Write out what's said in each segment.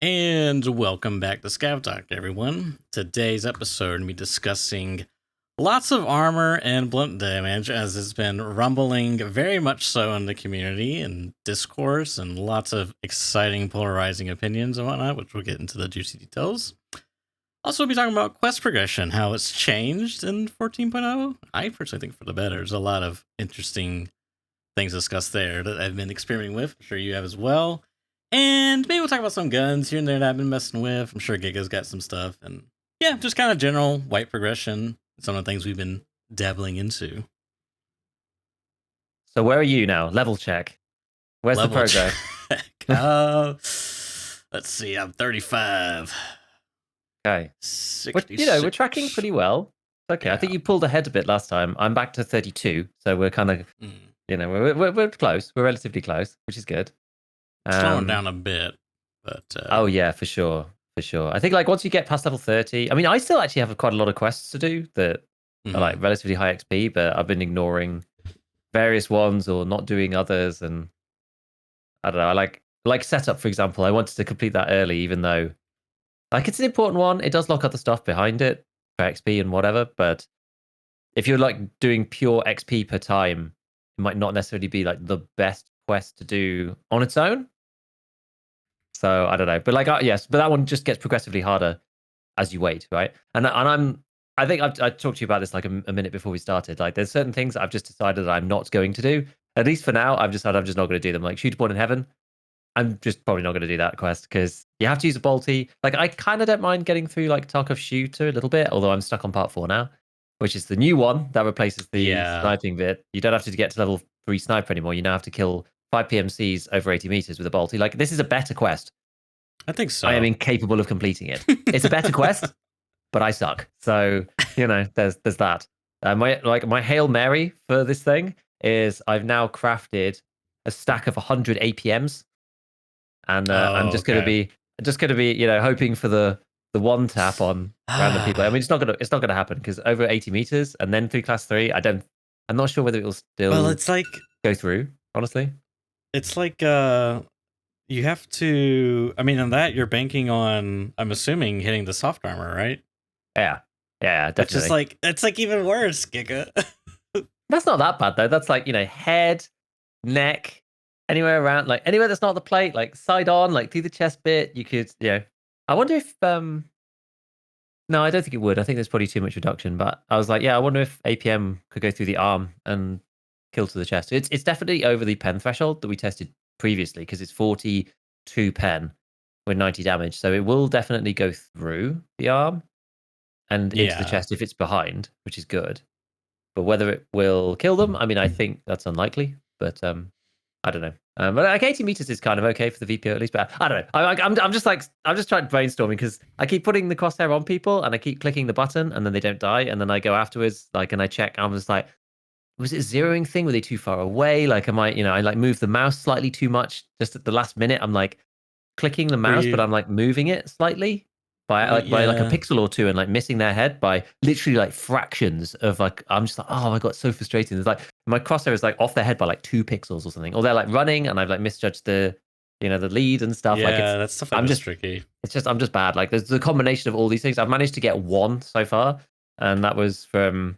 And welcome back to ScavTalk, everyone. Today's episode, we'll be discussing lots of armor and blunt damage, as it's been rumbling very much so in the community and discourse, and lots of exciting, polarizing opinions and whatnot, which we'll get into the juicy details. Also, we'll be talking about quest progression, how it's changed in 14.0. I personally think for the better. There's a lot of interesting things discussed there that I've been experimenting with. I'm sure you have as well. And maybe we'll talk about some guns here and there that I've been messing with. I'm sure Giga's got some stuff. And yeah, just kind of general white progression. Some of the things we've been dabbling into. So where are you now? Level check. Where's Level the progress? Let's see. I'm 35. Okay. 66. We're tracking pretty well. Okay, yeah. I think you pulled ahead a bit last time. I'm back to 32, so we're kind of, we're close. We're relatively close, which is good. Slowing down a bit, but oh yeah, for sure. I think like once you get past level 30, I mean, I still actually have quite a lot of quests to do that are like relatively high XP, but I've been ignoring various ones or not doing others, and I don't know. I like setup, for example. I wanted to complete that early, even though like it's an important one. It does lock other stuff behind it for XP and whatever, but if you're like doing pure XP per time, it might not necessarily be like the best quest to do on its own. So I don't know, but like yes, but that one just gets progressively harder as you wait, right? And I think I talked to you about this like a minute before we started. Like there's certain things I've just decided that I'm not going to do. At least for now, I've decided I'm just not going to do them. Like Shoot Born in Heaven, I'm just probably not going to do that quest because you have to use a bolty. Like I kind of don't mind getting through like Tarkov Shooter a little bit, although I'm stuck on part 4 now, which is the new one that replaces the sniping bit. You don't have to get to level 3 sniper anymore. You now have to kill 5 PMCs over 80 meters with a bolty. Like this is a better quest. I think so. I am incapable of completing it. It's a better quest, but I suck. So there's that. My Hail Mary for this thing is I've now crafted a stack of 100 APMs, and I'm just going to be hoping for the one tap on random people. I mean, it's not gonna happen because over 80 meters and then through class 3, I'm not sure whether it will still. Well, it's like go through. Honestly, it's like you have to. I mean, on that you're banking on. I'm assuming hitting the soft armor, right? Yeah, definitely. Which is like it's like even worse, Giga. That's not that bad though. That's like head, neck, anywhere around, like anywhere that's not the plate, like side on, like through the chest bit. You could, I wonder if no, I don't think it would. I think there's probably too much reduction. But I was like, I wonder if APM could go through the arm and kill to the chest. It's definitely over the pen threshold that we tested previously because it's 42 pen with 90 damage. So it will definitely go through the arm and into the chest if it's behind, which is good. But whether it will kill them, I mean, I think that's unlikely. But I don't know. But like 80 meters is kind of okay for the VPO at least. But I don't know. I'm just trying brainstorming because I keep putting the crosshair on people and I keep clicking the button and then they don't die. And then I go afterwards, and I check. I'm just like, was it a zeroing thing? Were they too far away? Like, am I, I like move the mouse slightly too much just at the last minute. I'm like clicking the mouse, but I'm like moving it slightly by a pixel or two and like missing their head by literally like fractions of like, I'm just like, oh, I got so frustrated. It's like my crosshair is like off their head by like 2 pixels or something, or they're like running and I've like misjudged the lead and stuff. That's stuff like tricky. I'm just bad. Like there's the combination of all these things. I've managed to get one so far, and that was from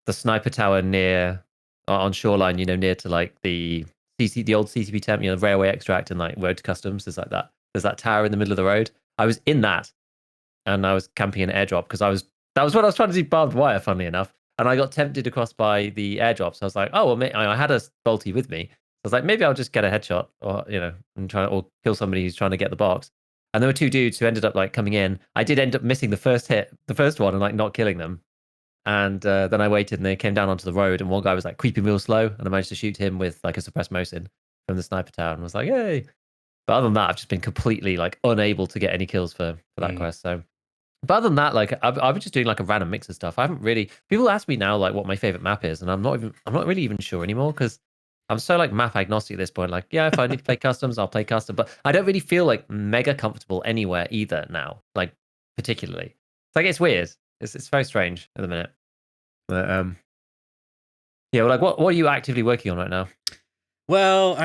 the sniper tower near on Shoreline, near to like the old CCP temp, railway extract and like road to customs. There's like that. There's that tower in the middle of the road. I was in that, and I was camping an airdrop because that was what I was trying to do barbed wire, funnily enough. And I got tempted across by the airdrop. So I was like, oh, well, I had a bolty with me. So I was like, maybe I'll just get a headshot or, and or kill somebody who's trying to get the box. And there were 2 dudes who ended up like coming in. I did end up missing the first one and like not killing them. And then I waited and they came down onto the road and one guy was like creeping real slow and I managed to shoot him with like a suppressed Mosin from the sniper tower and was like, yay. But other than that, I've just been completely like unable to get any kills for that quest. So, but other than that, like I've been just doing like a random mix of stuff. I haven't really. People ask me now like what my favorite map is, and I'm not really even sure anymore because I'm so like map agnostic at this point. Like, yeah, if I need to play customs, I'll play custom. But I don't really feel like mega comfortable anywhere either now. Like particularly, it's like it's weird. It's very strange at the minute. But yeah. Well, like what are you actively working on right now? Well,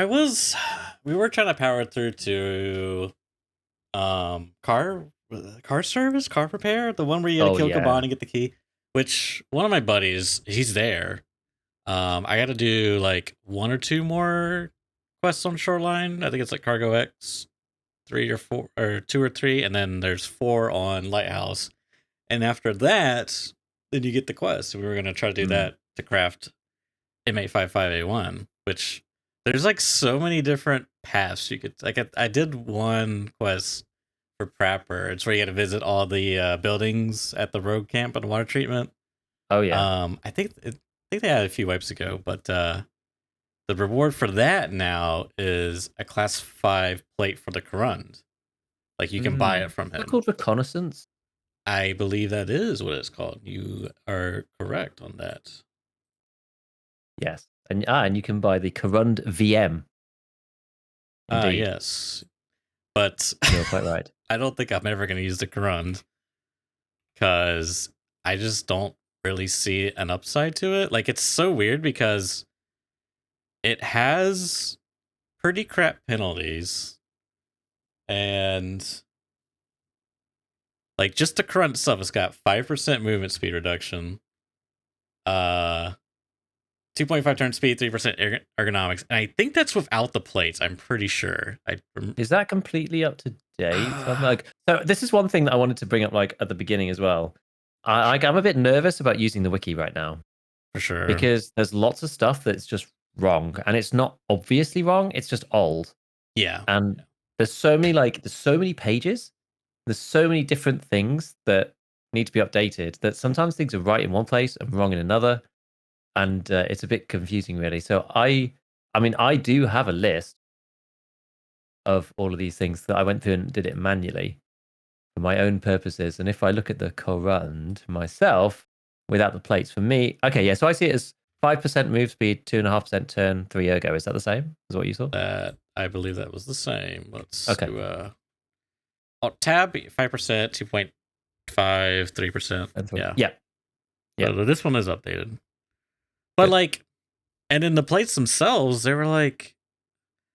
we were trying to power through to car service, car repair, the one where you gotta Oh kill yeah. Kaban and get the key. Which one of my buddies, he's there. I got to do like one or two more quests on Shoreline. I think it's like Cargo X, 3 or 4, or 2 or 3, and then there's 4 on Lighthouse. And after that, then you get the quest. We were gonna try to do that to craft M855A1, which there's like so many different paths you could like. I did one quest for Prapper. It's where you got to visit all the buildings at the road camp and water treatment. Oh yeah. I think they had a few wipes ago, but the reward for that now is a class 5 plate for the Korund. Like you can buy it from Is that him. called reconnaissance? I believe that is what it's called. You are correct on that. Yes. And you can buy the Korund VM. Indeed. Yes. But You're quite right. I don't think I'm ever going to use the Korund because I just don't really see an upside to it. Like it's so weird because it has pretty crap penalties and like just the Korund itself has got 5% movement speed reduction, 2.5 turn speed, 3% ergonomics, and I think that's without the plates. I'm pretty sure. Is that completely up to date? So this is one thing that I wanted to bring up, like at the beginning as well. I'm a bit nervous about using the wiki right now For sure. because there's lots of stuff that's just wrong, and it's not obviously wrong. It's just old. Yeah. And there's so many pages. There's so many different things that need to be updated that sometimes things are right in one place and wrong in another, and it's a bit confusing, really. So I mean, I do have a list of all of these things that I went through and did it manually for my own purposes. And if I look at the Korund myself without the plates, for me, okay, yeah. So I see it as 5% move speed, 2.5% turn, 3 ergo. Is that the same as what you saw? That I believe that was the same. Let's Okay. do tab 5%, 2.5, 3%. Yeah. Yeah. So this one is updated. But like, and in the plates themselves, they were like,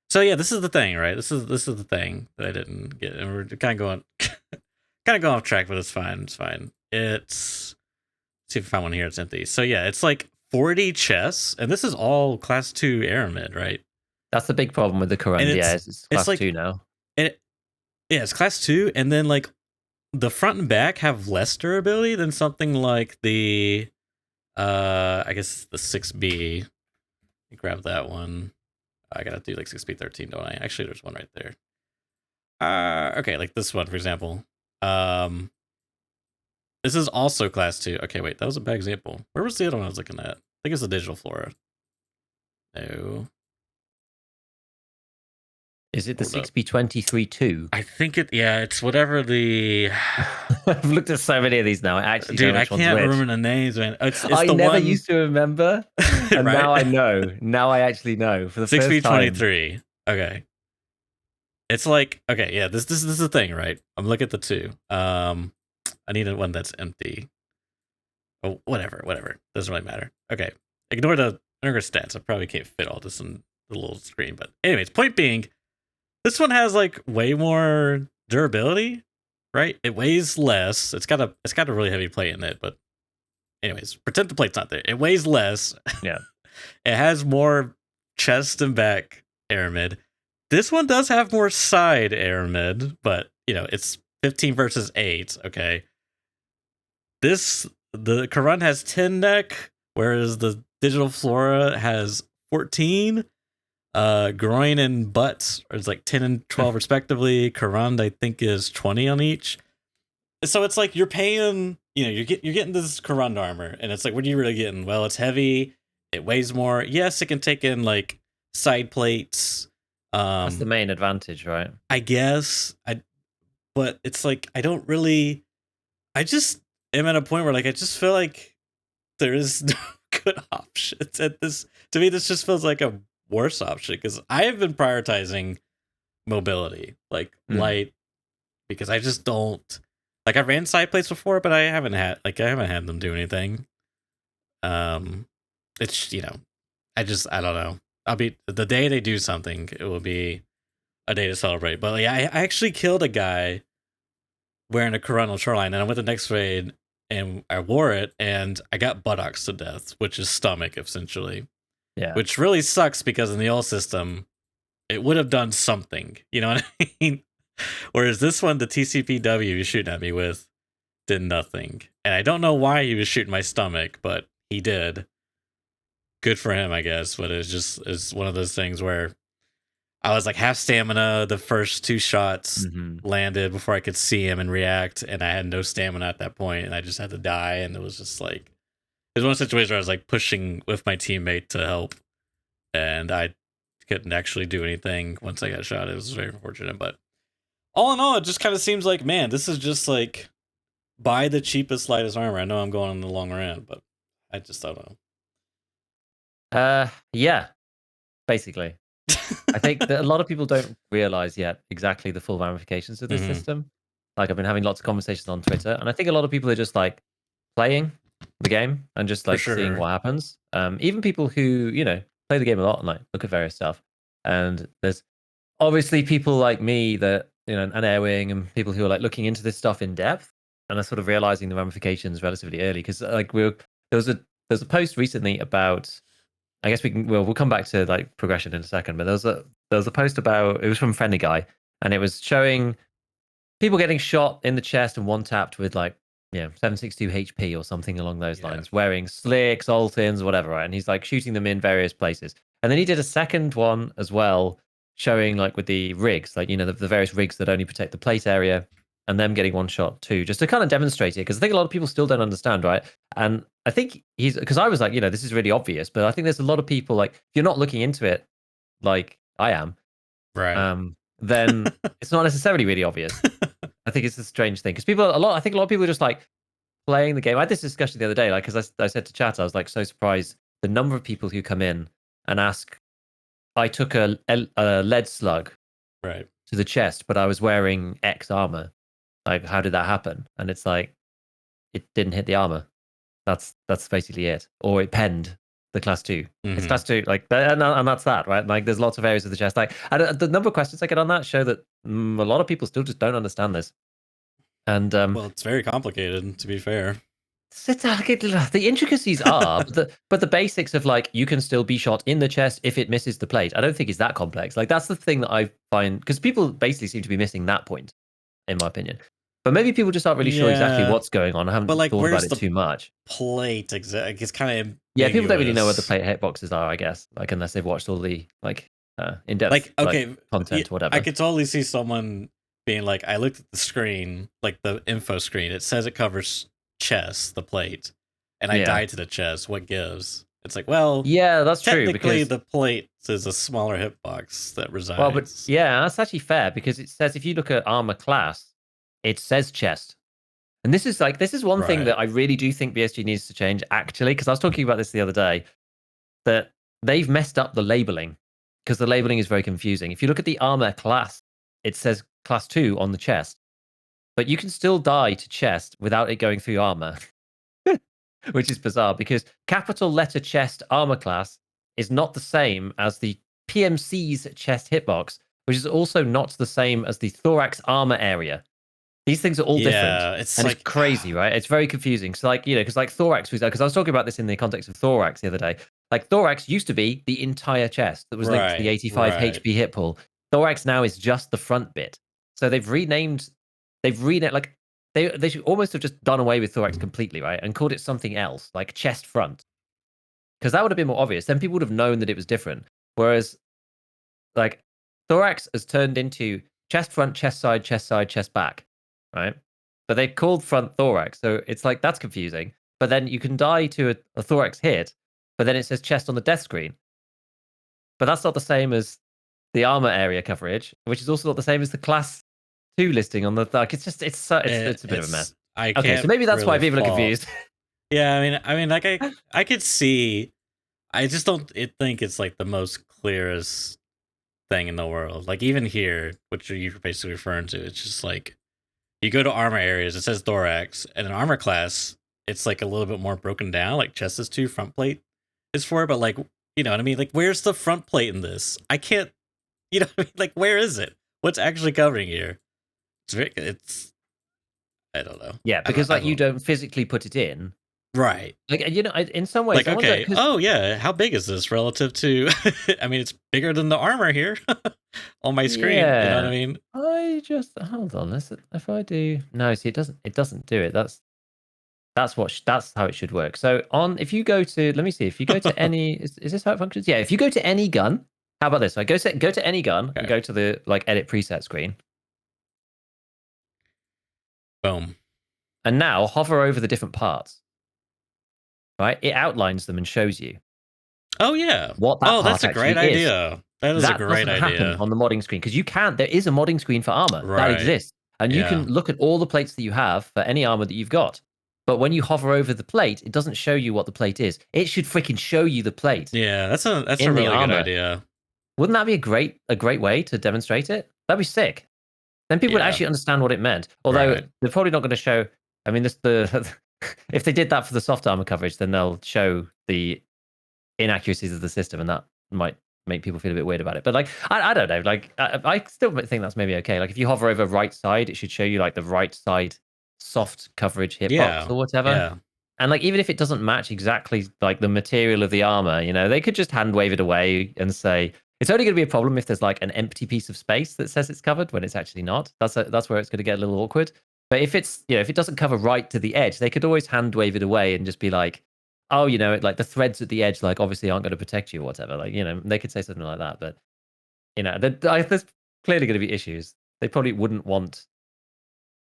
so yeah, this is the thing, right? This is the thing that I didn't get, and we're kind of going off track, but it's fine. It's fine. Let's see if I find one here. It's empty. So yeah, it's like 40 chests, and this is all class 2 Aramid, right? That's the big problem with the Korund. Yeah, it's class like, 2 now. Yeah, it's class 2, and then like the front and back have less durability than something like the I guess the 6B. Grab that one. I gotta do like 6B13, don't I? Actually, there's one right there. Okay, like this one, for example. This is also class 2. Okay, wait, that was a bad example. Where was the other one I was looking at? I think it's the digital flora. No. Is it the 6B23-2? I think it's whatever the... I've looked at so many of these now. I actually Dude, know I which one's can't which. remember the names, man. It's I the never one... used to remember, and right? now I know. Now I actually know for the first time. 6B23. Okay. It's like, okay, yeah, this is the thing, right? I'm looking at the 2. I need one that's empty. Oh, whatever. Doesn't really matter. Okay. Ignore the stats. I probably can't fit all this in the little screen. But anyways, point being, this one has like way more durability, right? It weighs less. It's got a really heavy plate in it, but anyways, pretend the plate's not there. It weighs less. Yeah. It has more chest and back aramid. This one does have more side aramid, but it's 15 versus 8. Okay. The Korund has 10 neck, whereas the digital flora has 14. Groin and butt is like 10 and 12 respectively. Korund, I think, is 20 on each. So it's like you're paying, you're getting this Korund armor, and it's like, what are you really getting? Well, it's heavy, it weighs more. Yes, it can take in like side plates. That's the main advantage, right? I guess. But it's like I just am at a point where like I just feel like there is no good options at this. To me, this just feels like a worse option because I have been prioritizing mobility, like light, because I just don't like. I ran side plates before, but I haven't had them do anything. It's I don't know. I'll be the day they do something, it will be a day to celebrate. But yeah, I actually killed a guy wearing a Korund shoreline, and I went the next raid and I wore it, and I got buttocks to death, which is stomach essentially. Yeah. Which really sucks because in the old system, it would have done something. You know what I mean? Whereas this one, the TCPW he was shooting at me with did nothing. And I don't know why he was shooting my stomach, but he did. Good for him, I guess. But it's one of those things where I was like half stamina. The first two shots landed before I could see him and react, and I had no stamina at that point, and I just had to die. And it was just like, it was one situation where I was like pushing with my teammate to help, and I couldn't actually do anything once I got shot. It was very unfortunate, but all in all, it just kind of seems like, man, this is just like buy the cheapest, lightest armor. I know I'm going on the long run, but I just don't know. Yeah, basically. I think that a lot of people don't realize yet exactly the full ramifications of this system. Like, I've been having lots of conversations on Twitter, and I think a lot of people are just like playing the game and just like seeing what happens. Even people who, play the game a lot and like look at various stuff. And there's obviously people like me that, and Airwing and people who are like looking into this stuff in depth and are sort of realizing the ramifications relatively early. Because like there was a post recently about, I guess we'll come back to like progression in a second, but there was a post about, it was from Friendly Guy, and it was showing people getting shot in the chest and one tapped with like 762 HP or something along those lines, wearing slicks, Altins, whatever, right? And he's like shooting them in various places. And then he did a second one as well, showing like with the rigs, like the various rigs that only protect the plate area, and them getting one shot too, just to kind of demonstrate it, because I think a lot of people still don't understand, right? And I think because I was like, this is really obvious, but I think there's a lot of people like, if you're not looking into it like I am, right? Then it's not necessarily really obvious. I think it's a strange thing because I think a lot of people are just like playing the game. I had this discussion the other day, like, because I said to chat, I was like so surprised the number of people who come in and ask, I took a lead slug right to the chest, but I was wearing X armor. Like, how did that happen? And it's like, it didn't hit the armor. That's basically it. Or it penned the class 2. It's class 2, like, and that's that, right? Like, there's lots of areas of the chest. Like, and the number of questions I get on that show that a lot of people still just don't understand this. And well, it's very complicated, to be fair. The intricacies are, but the basics of like, you can still be shot in the chest if it misses the plate, I don't think is that complex. Like, that's the thing that I find, because people basically seem to be missing that point, in my opinion. But maybe people just aren't really sure exactly what's going on. I haven't thought about it too much. Plate, exactly. It's kind of people don't really know what the plate hitboxes are, I guess. Like, unless they've watched all the like in-depth content or whatever. I could totally see someone being like, I looked at the screen, like the info screen. It says it covers chest, the plate, and I died to the chest. What gives? It's like, well, yeah, that's true. Technically, the plate is a smaller hitbox that resides. Well, but yeah, that's actually fair, because it says, if you look at armor class, it says chest. And this is one thing that I really do think BSG needs to change, actually, because I was talking about this the other day, that they've messed up the labeling, because the labeling is very confusing. If you look at the armor class, it says class 2 on the chest, but you can still die to chest without it going through armor, which is bizarre, because capital letter chest armor class is not the same as the PMC's chest hitbox, which is also not the same as the thorax armor area. These things are all different. It's crazy, right? It's very confusing. So, like, because like thorax, because I was talking about this in the context of thorax the other day. Like, thorax used to be the entire chest that was linked to the 85 HP hit pool. Thorax now is just the front bit. So they've renamed, like, they should almost have just done away with thorax completely, right? And called it something else, like chest front. Because that would have been more obvious. Then people would have known that it was different. Whereas, like, thorax has turned into chest front, chest side, chest back. Right, but they called front thorax, so it's like, that's confusing. But then you can die to a thorax hit, but then it says chest on the death screen. But that's not the same as the armor area coverage, which is also not the same as the class 2 listing on the. Like, it's a bit of a mess. Okay, so maybe that's why people are confused. Yeah, I mean, like, I could see. I just don't think it's like the most clearest thing in the world. Like, even here, which you're basically referring to, it's just like, you go to armor areas, it says thorax, and in armor class, it's like a little bit more broken down. Like, chest is 2, front plate is 4, but like, you know what I mean? Like, where's the front plate in this? I can't, you know what I mean? Like, where is it? what's actually covering here? It's I don't know. Yeah, because like you don't physically put it in. Right. Like, you know, in some ways, Like, okay, oh yeah, how big is this relative to? I mean, it's bigger than the armor here on my screen. You know what I mean? I just hold on. If I do no, see, it doesn't do it. That's how it should work. So if you go to, let me see, if you go to any, is this how it functions? Yeah, if you go to any gun, how about this? I go to any gun and go to the like edit preset screen. Boom. And now hover over the different parts. Right? It outlines them and shows you. Oh yeah. What that part that's a great actually is. idea. That is a great idea. Happen on the modding screen because there is a modding screen for armor that exists. And you can look at all the plates that you have for any armor that you've got. But when you hover over the plate, it doesn't show you what the plate is. It should freaking show you the plate. Yeah, that's a really good idea. Wouldn't that be a great way to demonstrate it? That'd be sick. Then people would actually understand what it meant. Although they're probably not going to show. I mean, if they did that for the soft armor coverage, then they'll show the inaccuracies of the system, and that might make people feel a bit weird about it. But like, I don't know. Like, I still think that's maybe okay. Like, if you hover over right side, it should show you like the right side soft coverage hitbox or whatever. Yeah. And like, even if it doesn't match exactly like the material of the armor, you know, they could just hand wave it away and say it's only going to be a problem if there's like an empty piece of space that says it's covered when it's actually not. That's where it's going to get a little awkward. But if it's, you know, if it doesn't cover right to the edge, they could always hand wave it away and just be like, oh, you know, like the threads at the edge, like obviously aren't going to protect you or whatever. Like, you know, they could say something like that. But, you know, there's clearly going to be issues. They probably wouldn't want.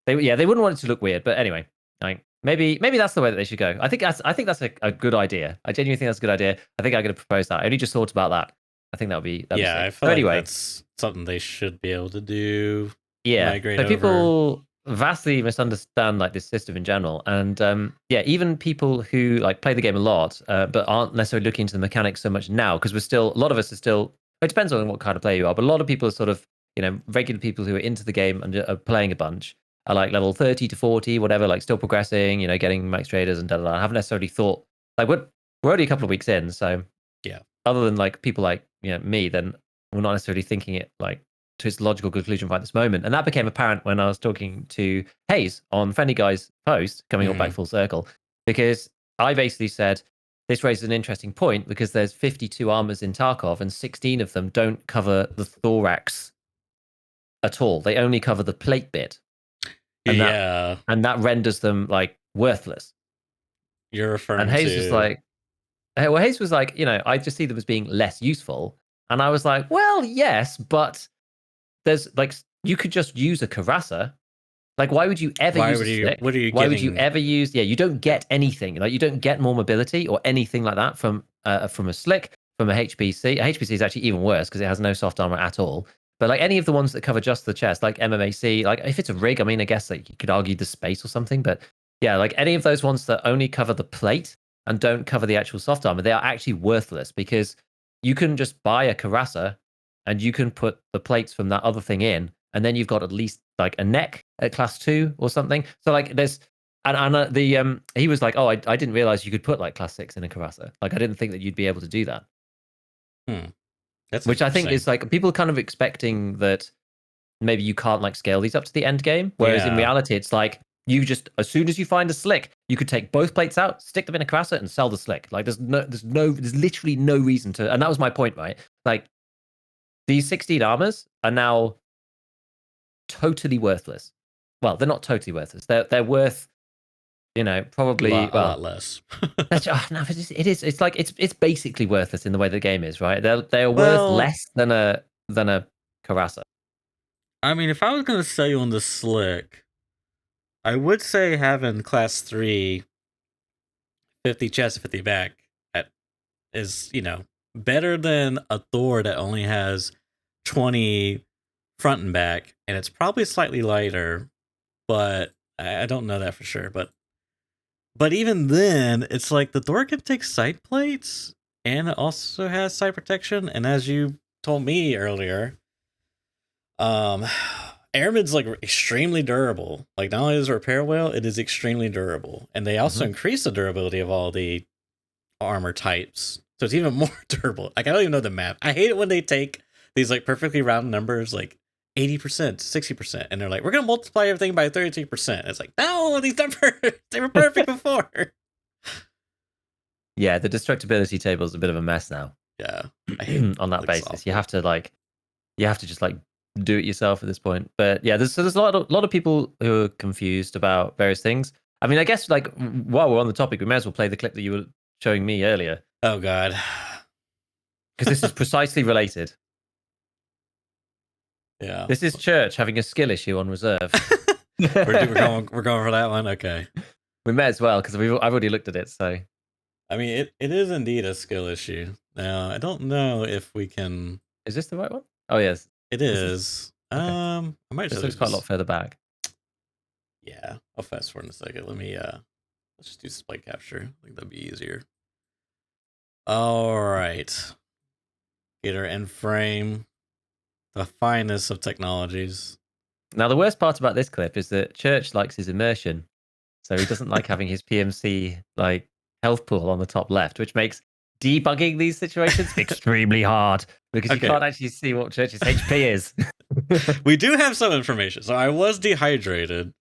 They wouldn't want it to look weird. But anyway, like maybe that's the way that they should go. I think that's a good idea. I genuinely think that's a good idea. I think I'm going to propose that. I only just thought about that. I think that'd be I feel so like that's something they should be able to do. Yeah, migrate so people vastly misunderstand like this system in general, and even people who like play the game a lot but aren't necessarily looking into the mechanics so much now, because a lot of us are still. It depends on what kind of player you are, but a lot of people are sort of, you know, regular people who are into the game and are playing a bunch are like level 30 to 40, whatever, like still progressing, you know, getting max traders and I haven't necessarily thought like we're already a couple of weeks in, so yeah. Other than like people like, you know, me, then we're not necessarily thinking it like to its logical conclusion right this moment. And that became apparent when I was talking to Hayes on Friendly Guy's post, coming all back full circle, because I basically said, this raises an interesting point because there's 52 armors in Tarkov and 16 of them don't cover the thorax at all. They only cover the plate bit. And that renders them like worthless. You're referring and Hayes was like, well, Hayes was like, you know, I just see them as being less useful. And I was like, well, yes, but there's like, you could just use a Karasa. Like, why would you ever use a stick? Why would you ever use? Yeah, you don't get anything. Like, you don't get more mobility or anything like that from a slick, from a HPC. A HPC is actually even worse because it has no soft armor at all. But like any of the ones that cover just the chest, like MMAC, like if it's a rig, I mean, I guess like you could argue the space or something. But yeah, like any of those ones that only cover the plate and don't cover the actual soft armor, they are actually worthless because you can just buy a Karasa and you can put the plates from that other thing in, and then you've got at least like a neck at class 2 or something. So like there's and he was like, oh, I didn't realize you could put like class 6 in a Karasa. Like I didn't think that you'd be able to do that. That's which I think is like people kind of expecting that maybe you can't like scale these up to the end game, whereas in reality it's like you just, as soon as you find a slick, you could take both plates out, stick them in a Karasa, and sell the slick. Like there's literally no reason to, and that was my point, right? Like these 16 armors are now totally worthless. Well, they're not totally worthless. They're worth, you know, probably a lot less. No, it is. It's like it's basically worthless in the way the game is, right? They're worth less than a Karasa. I mean, if I was going to sell you on the slick, I would say having class 3, 50 chest, 50 back is, you know, better than a Thor that only has 20 front and back, and it's probably slightly lighter, but I don't know that for sure. But even then, it's like the Thor can take side plates, and it also has side protection, and as you told me earlier, Airman's like extremely durable. Like not only is it repair well, it is extremely durable. And they also increase the durability of all the armor types. So it's even more durable. Like I don't even know the map. I hate it when they take these like perfectly round numbers like 80%, 60%. And they're like, we're going to multiply everything by 33%. It's like, no, these numbers, they were perfect before. Yeah, the destructibility table is a bit of a mess now. Yeah. I hate on that basis. awful. You have to just like do it yourself at this point. But yeah, there's a lot of people who are confused about various things. I mean, I guess like while we're on the topic, we may as well play the clip that you were showing me earlier. Oh God. Because this is precisely related. Yeah. This is Church having a skill issue on reserve. we're going for that one. Okay. We may as well because I've already looked at it. So I mean, it is indeed a skill issue. Now I don't know if we can. Is this the right one? Oh yes, it is. Okay. I might. This looks quite a lot further back. Yeah, I'll fast forward in a second. Let me. Let's just do split capture. I think that'd be easier. All right. Get our end frame. The finest of technologies. Now, the worst part about this clip is that Church likes his immersion. So he doesn't like having his PMC like health pool on the top left, which makes debugging these situations extremely hard because you can't actually see what Church's HP is. We do have some information. So I was dehydrated.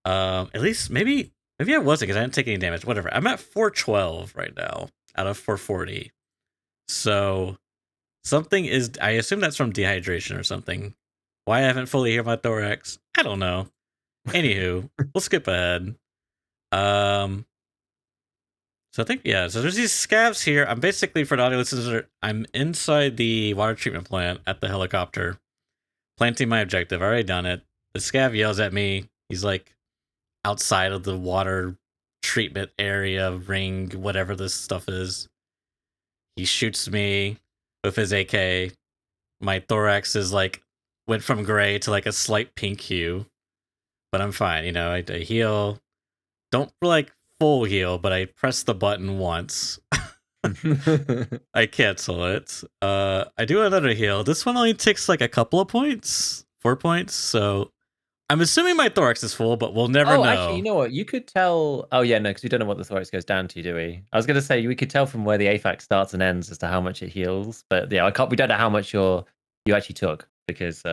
At least maybe I wasn't because I didn't take any damage. Whatever. I'm at 412 right now out of 440. So something is. I assume that's from dehydration or something. Why I haven't fully healed my thorax, I don't know. Anywho, we'll skip ahead. So I think so there's these scavs here. I'm basically, for the audio listeners, I'm inside the water treatment plant at the helicopter, planting my objective. I already done it. The scav yells at me. He's like outside of the water treatment area ring, whatever this stuff is. He shoots me with his AK. My thorax is like went from gray to like a slight pink hue, but I'm fine. I heal. Don't like full heal, but I press the button once. I cancel it. I do another heal. This one only takes like a couple of points, 4 points. So I'm assuming my thorax is full, but we'll never know. Actually, you know what? You could tell. Oh yeah, no, because we don't know what the thorax goes down to, do we? I was going to say we could tell from where the AFAC starts and ends as to how much it heals, but yeah, we don't know how much you actually took because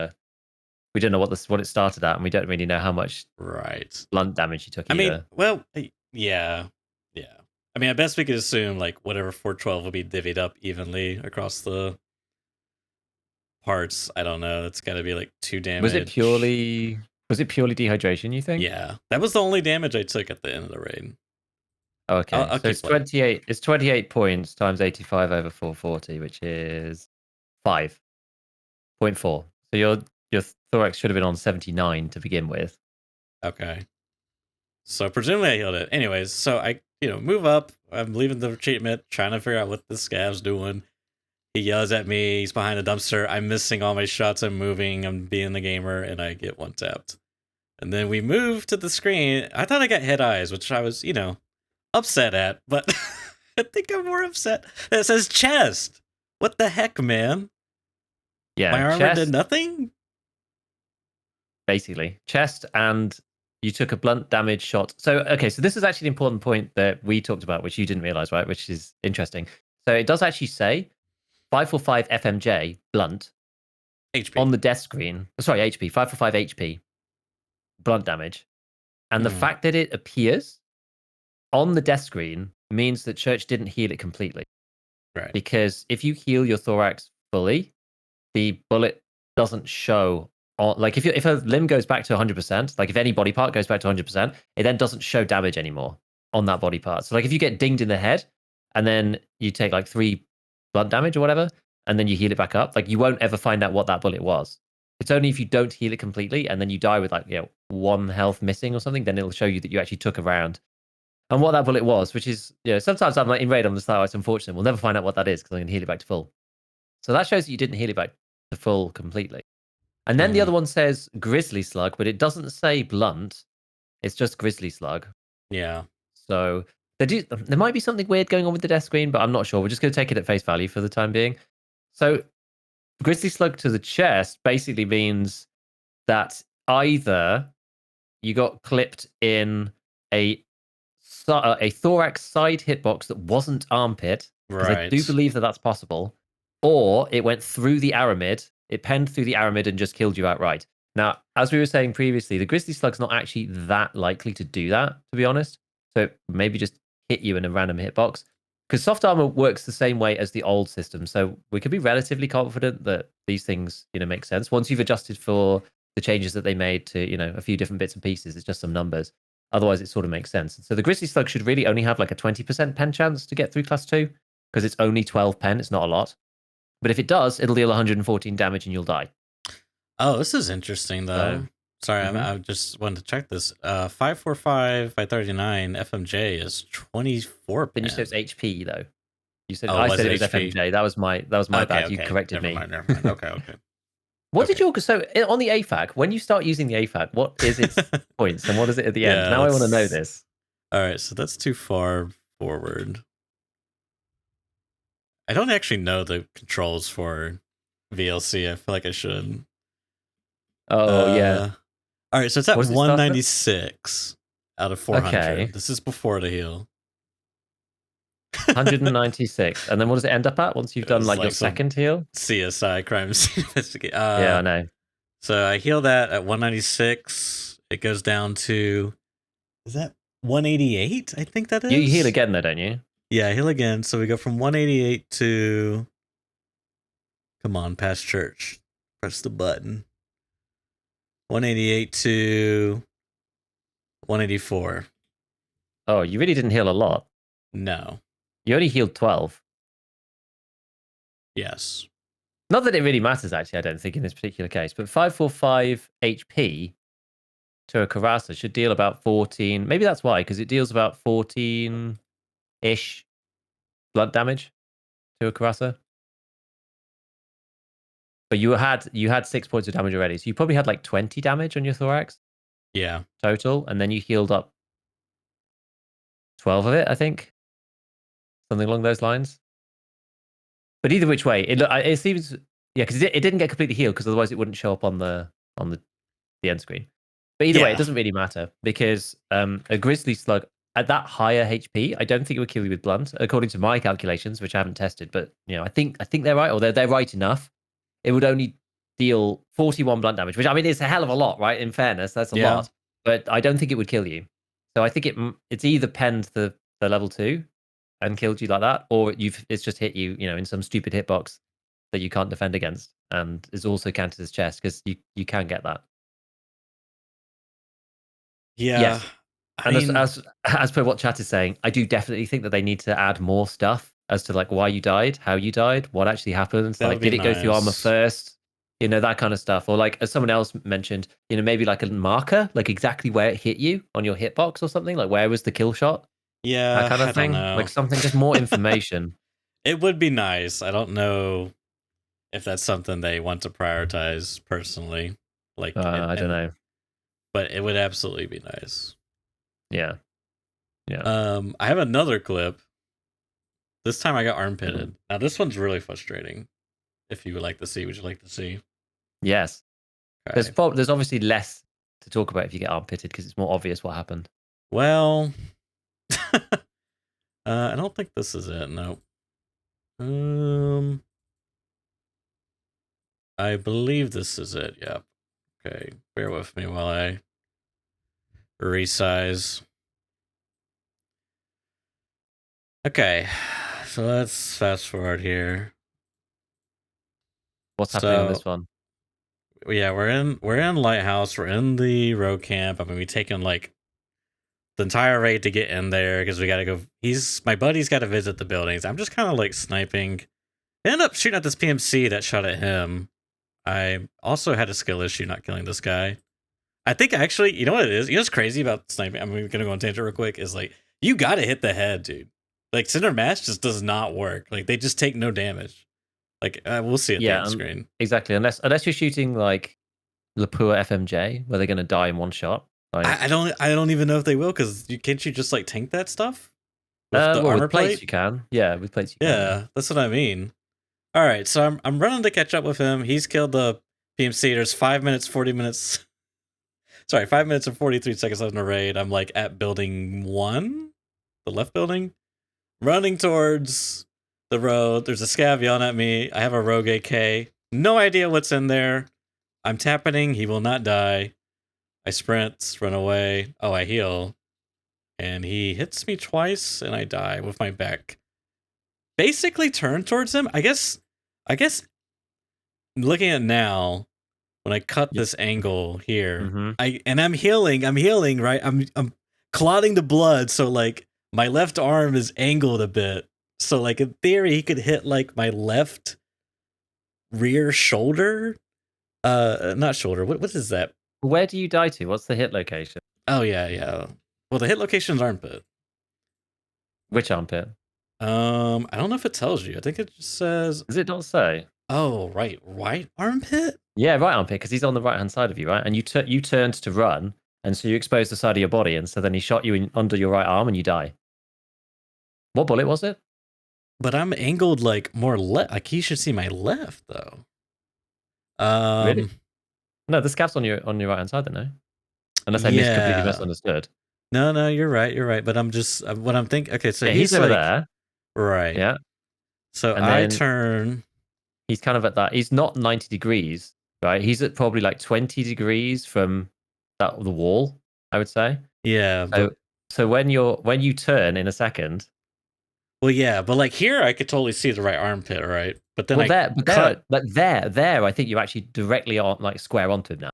we don't know what it started at, and we don't really know how much blunt damage you took either. I mean, well, yeah. I mean, I best we could assume like whatever 412 will be divvied up evenly across the parts. I don't know. It's got to be like 2 damage. Was it purely dehydration, you think? Yeah, that was the only damage I took at the end of the raid. Okay, so it's 28. It's 28 points times 85 over 440, which is 5.4. So your thorax should have been on 79 to begin with. Okay. So presumably I healed it. Anyways, so I move up. I'm leaving the treatment, trying to figure out what the scav's doing. He yells at me. He's behind a dumpster. I'm missing all my shots. I'm moving. I'm being the gamer, and I get one tapped. And then we move to the screen. I thought I got hit eyes, which I was, upset at, but I think I'm more upset. It says chest. What the heck, man? Yeah, my armor did nothing? Basically, chest, and you took a blunt damage shot. So, okay, so this is actually an important point that we talked about, which you didn't realize, right? Which is interesting. So it does actually say 545 FMJ blunt HP on the death screen. Sorry, HP 545 HP blunt damage, and the fact that it appears on the death screen means that Church didn't heal it completely. Right. Because if you heal your thorax fully, the bullet doesn't show. Like if a limb goes back to 100%, like if any body part goes back to 100%, it then doesn't show damage anymore on that body part. So like if you get dinged in the head and then you take like 3 blunt damage or whatever, and then you heal it back up, like you won't ever find out what that bullet was. It's only if you don't heal it completely and then you die with like 1 health missing or something, then it'll show you that you actually took a round. And what that bullet was, which is, sometimes I'm like in raid, I'm just like, oh, it's unfortunate. We'll never find out what that is because I'm going to heal it back to full. So that shows that you didn't heal it back to full completely. And then the other one says Grizzly Slug, but it doesn't say blunt. It's just Grizzly Slug. Yeah. So there might be something weird going on with the death screen, but I'm not sure. We're just going to take it at face value for the time being. So Grizzly Slug to the chest basically means that either you got clipped in a thorax side hitbox that wasn't armpit. Right. I do believe that that's possible. or it went through the aramid, it penned through the aramid and just killed you outright. Now, as we were saying previously, the Grizzly Slug's not actually that likely to do that, to be honest. So maybe just hit you in a random hitbox. Because soft armor works the same way as the old system. So we can be relatively confident that these things, make sense. Once you've adjusted for the changes that they made to, a few different bits and pieces, it's just some numbers. Otherwise, it sort of makes sense. So the Grizzly Slug should really only have like a 20% pen chance to get through class 2, because it's only 12 pen. It's not a lot. But if it does, it'll deal 114 damage and you'll die. Oh, this is interesting, though. Sorry, I just wanted to check this. 545 by 39 FMJ is 24 pen. Then you said it's HP, though. You said Oh, I was said it it was HP? FMJ. That was my bad. Okay. You corrected me. Never mind. Okay. What Okay. did you so on the AFAC, when you start using the AFAC, what is its points and what is it at the end? Yeah, Now I want to know this. All right, so that's too far forward. I don't actually know the controls for VLC. I feel like I should. Oh, yeah. All right, so it's at What does it start at? 196 out of 400. Okay. This is before the heal. 196. And then what does it end up at once you've done It's like your like some second heal? CSI crime scene investigate. Yeah, I know. So I heal that at 196. It goes down to, is that 188? I think that is. You heal again though, don't you? Yeah, I heal again. So we go from 188 to, come on, past church. Press the button. 188 to 184. Oh, you really didn't heal a lot. No. You only healed 12. Yes. Not that it really matters, actually, I don't think, in this particular case. But 545 HP to a Karasa should deal about 14. Maybe that's why, because it deals about 14-ish blunt damage to a Karasa. But you had 6 points of damage already, so you probably had like 20 damage on your thorax. Yeah. Total, and then you healed up 12 of it, I think. Something along those lines. But either which way, it seems, yeah, because it didn't get completely healed, because otherwise it wouldn't show up on the end screen. But either way, it doesn't really matter, because a Grizzly Slug at that higher HP, I don't think it would kill you with blunt, according to my calculations, which I haven't tested. But I think they're right, or they're right enough. It would only deal 41 blunt damage, which I mean is a hell of a lot, right? In fairness, that's a lot. But I don't think it would kill you. So I think it's either penned the level 2 and killed you like that, or it's just hit you, in some stupid hitbox that you can't defend against, and is also counted as chest, because you can get that. Yeah. Yes. I And mean, as per what chat is saying, I do definitely think that they need to add more stuff as to like why you died, how you died, what actually happened. Like, did it go through armor first? That kind of stuff. Or like, as someone else mentioned, maybe like a marker, like exactly where it hit you on your hitbox or something. Like, where was the kill shot? Yeah, that kind of thing. Don't know. Like something, just more information. It would be nice. I don't know if that's something they want to prioritize personally. Like, I don't know. But it would absolutely be nice. Yeah. I have another clip. This time I got armpitted. Now this one's really frustrating. If you would like to see, would you like to see? Yes. Okay. There's obviously less to talk about if you get armpitted, because it's more obvious what happened. Well, I don't think this is it. No. I believe this is it. Yep. Okay. Bear with me while I resize. Okay. So let's fast forward here. What's happening on this one? Yeah, we're in Lighthouse. We're in the road camp. I mean, we taken like the entire raid to get in there because we gotta go. My buddy's got to visit the buildings. I'm just kind of like sniping. I ended up shooting at this PMC that shot at him. I also had a skill issue not killing this guy. I think actually, you know what it is? You know what's crazy about sniping? I'm gonna go on tangent real quick. Is like you gotta hit the head, dude. Like center mass just does not work. Like they just take no damage. Like we'll see at the end screen. Exactly. Unless you're shooting like Lapua FMJ, where they're gonna die in one shot. Like, I don't even know if they will, because can't you just like tank that stuff? With the armor plates you can. Yeah, with plates you can. Yeah, that's what I mean. All right, so I'm running to catch up with him. He's killed the PMC. There's 5 minutes, 40 minutes. Sorry, 5 minutes and 43 seconds left in the raid. I'm like at building 1, the left building, running towards the road. There's a scav yelling at me. I have a rogue AK. No idea what's in there. I'm tapping. He will not die. I sprint, run away. Oh, I heal. And he hits me twice, and I die with my back basically turned towards him. I guess looking at now, when I cut this angle here, I'm healing, right? I'm clotting the blood, so like my left arm is angled a bit. So like in theory, he could hit like my left rear shoulder. Not shoulder. What is that? Where do you die to? What's the hit location? Oh yeah. Well, the hit location's armpit. Which armpit? I don't know if it tells you. I think it just says. Does it not say? Oh, right armpit. Yeah, right armpit, because he's on the right hand side of you, right? And you turned to run, and so you exposed the side of your body, and so then he shot you under your right arm, and you die. What bullet was it? But I'm angled like more left. Like he should see my left though. Really? No, the scav's on your right hand side, then, no? Unless I completely misunderstood. No, you're right. But I'm just what I'm thinking. Okay, so he's over like, there, right? Yeah. So and I turn. He's kind of at that. He's not 90 degrees, right? He's at probably like 20 degrees from the wall, I would say. Yeah. So when you turn in a second. Well, yeah, but like here, I could totally see the right armpit, right? But then there, I think you're actually directly on, like, square onto him now.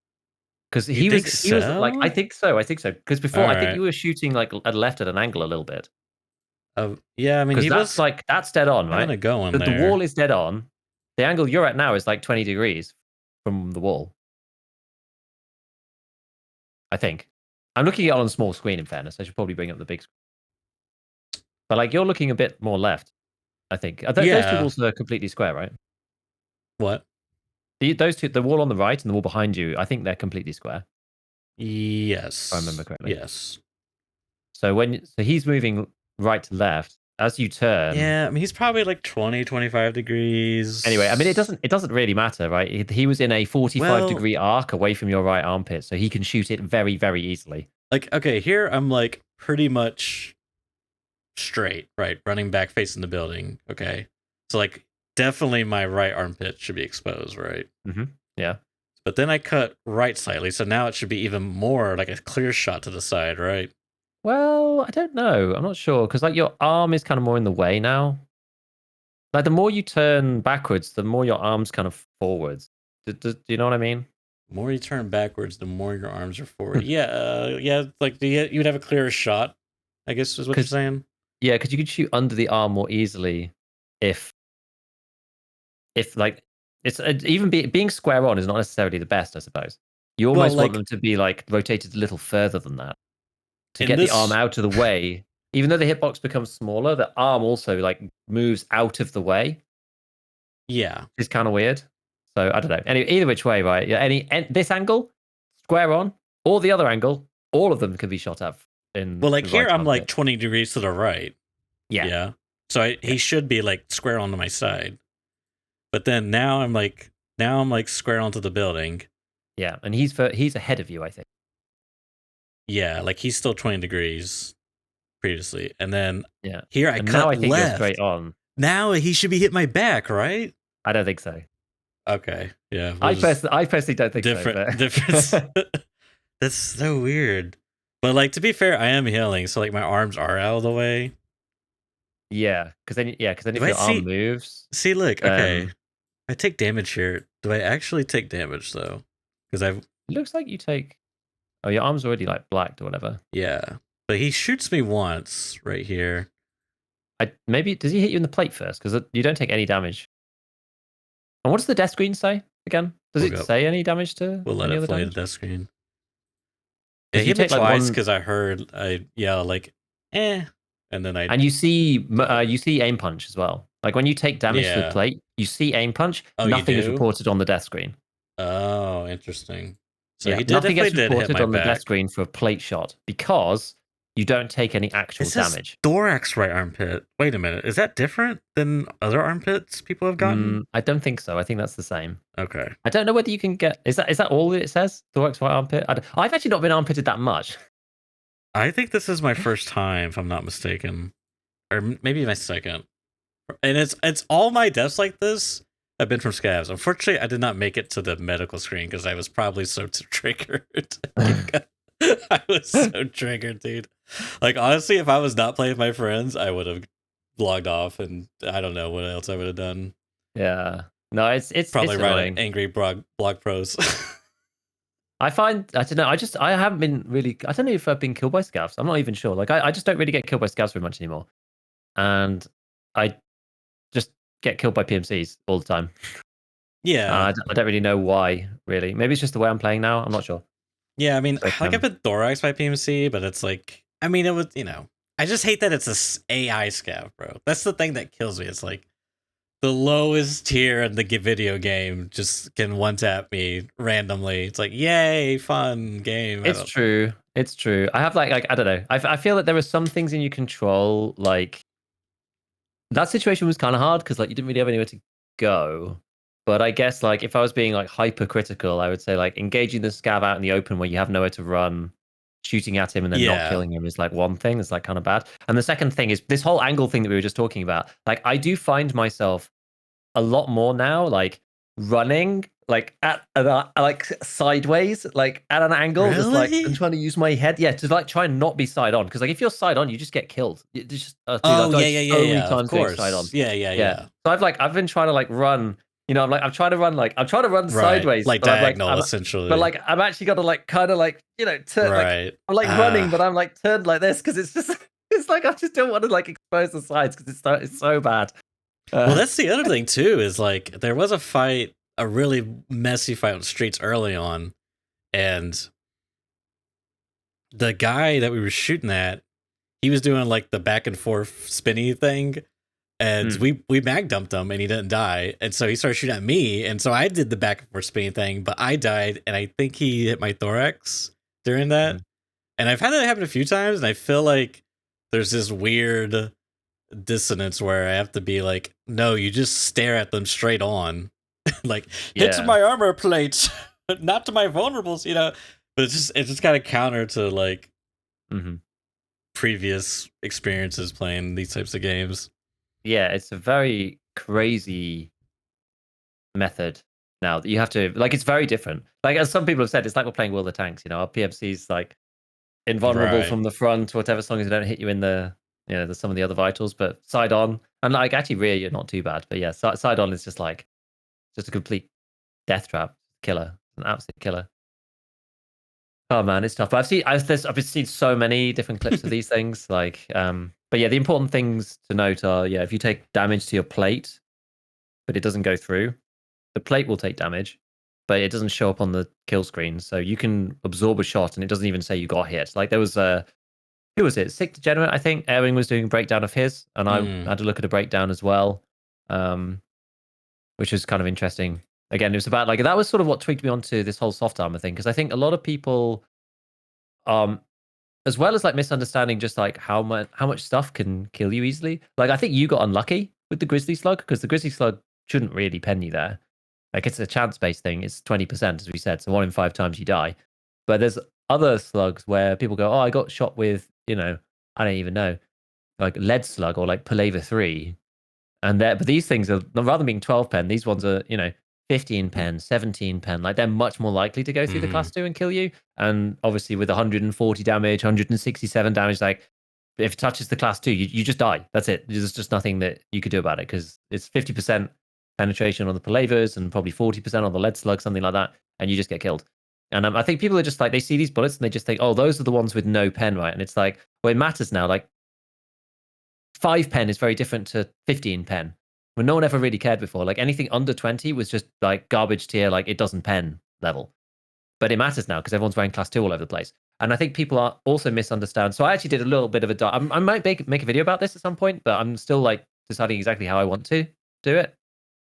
Because he was like, I think so. Because before, I think you were shooting like left at an angle a little bit. Yeah, I mean, that's dead on, right? Kind of going there. The wall is dead on. The angle you're at now is like 20 degrees from the wall. I think. I'm looking at it on a small screen, in fairness. I should probably bring up the big screen. But like, you're looking a bit more left, I think. Those two walls are completely square, right? What? Those two, the wall on the right and the wall behind you, I think they're completely square. Yes. If I remember correctly. Yes. So he's moving right to left. As you turn. Yeah, I mean, he's probably like 20, 25 degrees. Anyway, I mean, it doesn't really matter, right? He was in a 45-degree arc away from your right armpit, so he can shoot it very, very easily. Like, okay, here I'm like pretty much straight, right? Running back facing the building. Okay. So like definitely my right armpit should be exposed, right? Yeah. But then I cut right slightly, so now it should be even more like a clear shot to the side, right? Well, I don't know. I'm not sure, because like your arm is kind of more in the way now. Like the more you turn backwards, the more your arm's kind of forwards. Do you know what I mean? The more you turn backwards, the more your arms are forward. Yeah. Like you'd have a clearer shot, I guess is what you're saying. Yeah, because you could shoot under the arm more easily if like it's even being square on is not necessarily the best, I suppose. You almost want them to be like rotated a little further than that to get the arm out of the way. Even though the hitbox becomes smaller, the arm also like moves out of the way. Yeah, it's kind of weird. So I don't know. Anyway, either which way, right? Yeah, this angle, square on, or the other angle, all of them can be shot at. Well, like here, I'm like 20 degrees to the right. Yeah. So he should be like square onto my side. But then now I'm like square onto the building. Yeah, and he's ahead of you, I think. Yeah, like he's still 20 degrees previously, and then here I cut now I think left. You're straight on. Now he should be hit my back, right? I don't think so. Okay, yeah. I personally don't think so. Difference. That's so weird. But like, to be fair, I am healing, so like my arms are out of the way. Yeah, because then if your arm moves. See, look, okay. I take damage here. Do I actually take damage though? Because it looks like you take. Oh, your arm's already like blacked or whatever. Yeah, but he shoots me once right here. Maybe does he hit you in the plate first? Because you don't take any damage. And what does the death screen say again? Does it say any damage to? We'll let it play the death screen. Yeah, he hit me twice because I yell like, and then and you see aim punch as well. Like when you take damage to the plate, you see aim punch. Nothing is reported on the death screen. Oh, interesting. So he nothing gets reported on the death screen for a plate shot because you don't take any actual damage. Thorax right armpit. Wait a minute. Is that different than other armpits people have gotten? I don't think so. I think that's the same. Okay. I don't know whether you can get. Is that all that it says? Thorax right armpit. I've actually not been armpitted that much. I think this is my first time, if I'm not mistaken, or maybe my second. And it's all my deaths like this have been from scavs. Unfortunately, I did not make it to the medical screen because I was probably so triggered. I was so triggered, dude. Like honestly, if I was not playing with my friends, I would have logged off, and I don't know what else I would have done. Yeah. No, it's Probably write annoying. angry blog pros. I don't know. I haven't been really. I don't know if I've been killed by scavs. I'm not even sure. Like I just don't really get killed by scavs very much anymore, and I just get killed by PMCs all the time. Yeah, I don't really know why. Really, maybe it's just the way I'm playing now. I'm not sure. yeah. I mean, But, like I've been thorax by PMC, but it's like, I mean, it was, I just hate that it's a AI scav, bro. That's the thing that kills me. It's like the lowest tier in the video game just can one tap me randomly. It's like, yay, fun game. it's true. It's true. I have like I don't know. I feel that there are some things in your control. Like that situation was kind of hard because like you didn't really have anywhere to go. But I guess like if I was being like hypercritical, I would say like engaging the scav out in the open where you have nowhere to run, shooting at him and then not Yeah. killing him is like one thing that's like kind of bad. And the second thing is this whole angle thing that we were just talking about. Like I do find myself a lot more now, like running like at like sideways, like at an angle, just like Really? and trying to use my head, to like try and not be side on. Because like if you're side on, you just get killed. It's just dude, I've Oh, died yeah. so many Of times going side on. course. Yeah. Yeah. So I've been trying to like run. I'm trying to run Right. sideways, Like but diagonal, essentially. but like I'm actually got to like kind of like turn Right. like I'm like running, but I'm like turned like this because it's just it's like I just don't want to like expose the sides because it's so bad. Well, that's the other thing too. Is like there was a really messy fight on the streets early on, and the guy that we were shooting at, he was doing like the back and forth spinny thing, and we mag dumped him, and he didn't die, and so he started shooting at me, and so I did the back and forth spinny thing, but I died, and I think he hit my thorax during that, and I've had that happen a few times, and I feel like there's this weird dissonance where I have to be like, no, you just stare at them straight on, like hit to my armor plates, not to my vulnerables, But it's just kind of counter to like previous experiences playing these types of games. Yeah, it's a very crazy method now that you have to like. It's very different. Like as some people have said, it's like we're playing World of Tanks. Our PMC's like invulnerable from the front, whatever, as long as they don't hit you in the some of the other vitals. But side on and like actually rear, you're not too bad. But yeah, side on is just like just a complete death trap killer, an absolute killer. Oh man, it's tough. But I've seen so many different clips of these things. Like, but yeah, the important things to note are if you take damage to your plate, but it doesn't go through, the plate will take damage, but it doesn't show up on the kill screen. So you can absorb a shot, and it doesn't even say you got hit. Like there was who was it? Sick Degenerate, I think. Airing was doing a breakdown of his, and I had to look at a breakdown as well, which was kind of interesting. Again, it was about like that was sort of what tweaked me onto this whole soft armor thing because I think a lot of people, as well as like misunderstanding just like how much stuff can kill you easily. Like I think you got unlucky with the Grizzly Slug because the Grizzly Slug shouldn't really pen you there. Like it's a chance based thing. It's 20% as we said, so 1 in 5 times you die. But there's other slugs where people go, oh, I got shot with I don't even know, like lead slug or like Palaver 3. But these things are rather than being 12 pen, these ones are 15 pen, 17 pen. Like they're much more likely to go through the class 2 and kill you. And obviously with 140 damage, 167 damage, like if it touches the class 2, you just die. That's it. There's just nothing that you could do about it because it's 50% penetration on the palavers and probably 40% on the lead slug, something like that, and you just get killed. And I think people are just like, they see these bullets and they just think, oh, those are the ones with no pen, right? And it's like, well, it matters now. Like 5 pen is very different to 15 pen. When no one ever really cared before. Like anything under 20 was just like garbage tier, like it doesn't pen level. But it matters now because everyone's wearing class 2 all over the place. And I think people are also misunderstand. So I actually did a little bit of a I might make a video about this at some point, but I'm still like deciding exactly how I want to do it.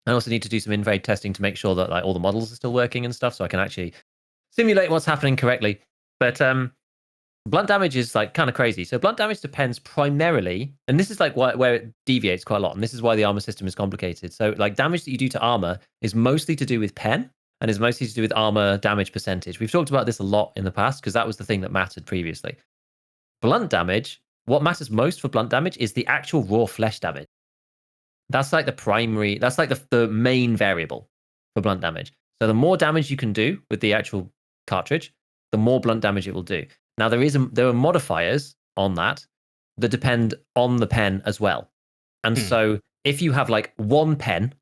I also need to do some invade testing to make sure that like all the models are still working and stuff so I can actually simulate what's happening correctly. But blunt damage is like kind of crazy. So blunt damage depends primarily, and this is like where it deviates quite a lot, and this is why the armor system is complicated. So like damage that you do to armor is mostly to do with pen and is mostly to do with armor damage percentage. We've talked about this a lot in the past because that was the thing that mattered previously. Blunt damage, what matters most for blunt damage is the actual raw flesh damage. That's like the primary. That's like the main variable for blunt damage. So the more damage you can do with the actual cartridge, the more blunt damage it will do. Now there are modifiers on that depend on the pen as well. And so if you have like one pen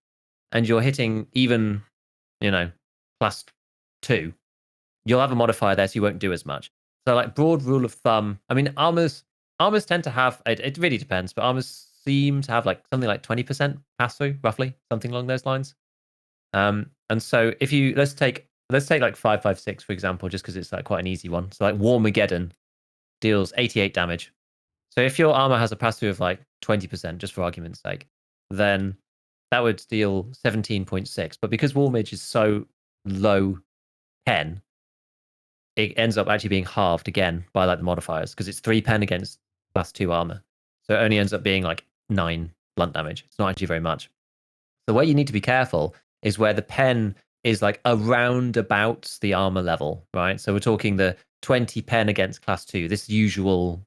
and you're hitting even, plus 2, you'll have a modifier there, so you won't do as much. So like broad rule of thumb, I mean, armors tend to have, it really depends, but armors seem to have like something like 20% pass through, roughly, something along those lines. And so if you let's take like 556 for example, just because it's like quite an easy one. So like Warmageddon deals 88 damage. So if your armor has a pass through of like 20%, just for argument's sake, then that would deal 17.6. But because Warmage is so low 10, it ends up actually being halved again by like the modifiers, because it's 3 pen against plus 2 armor. So it only ends up being like 9 blunt damage. It's not actually very much. So where you need to be careful is where the pen is like around about the armor level, right? So we're talking the 20 pen against class 2, this usual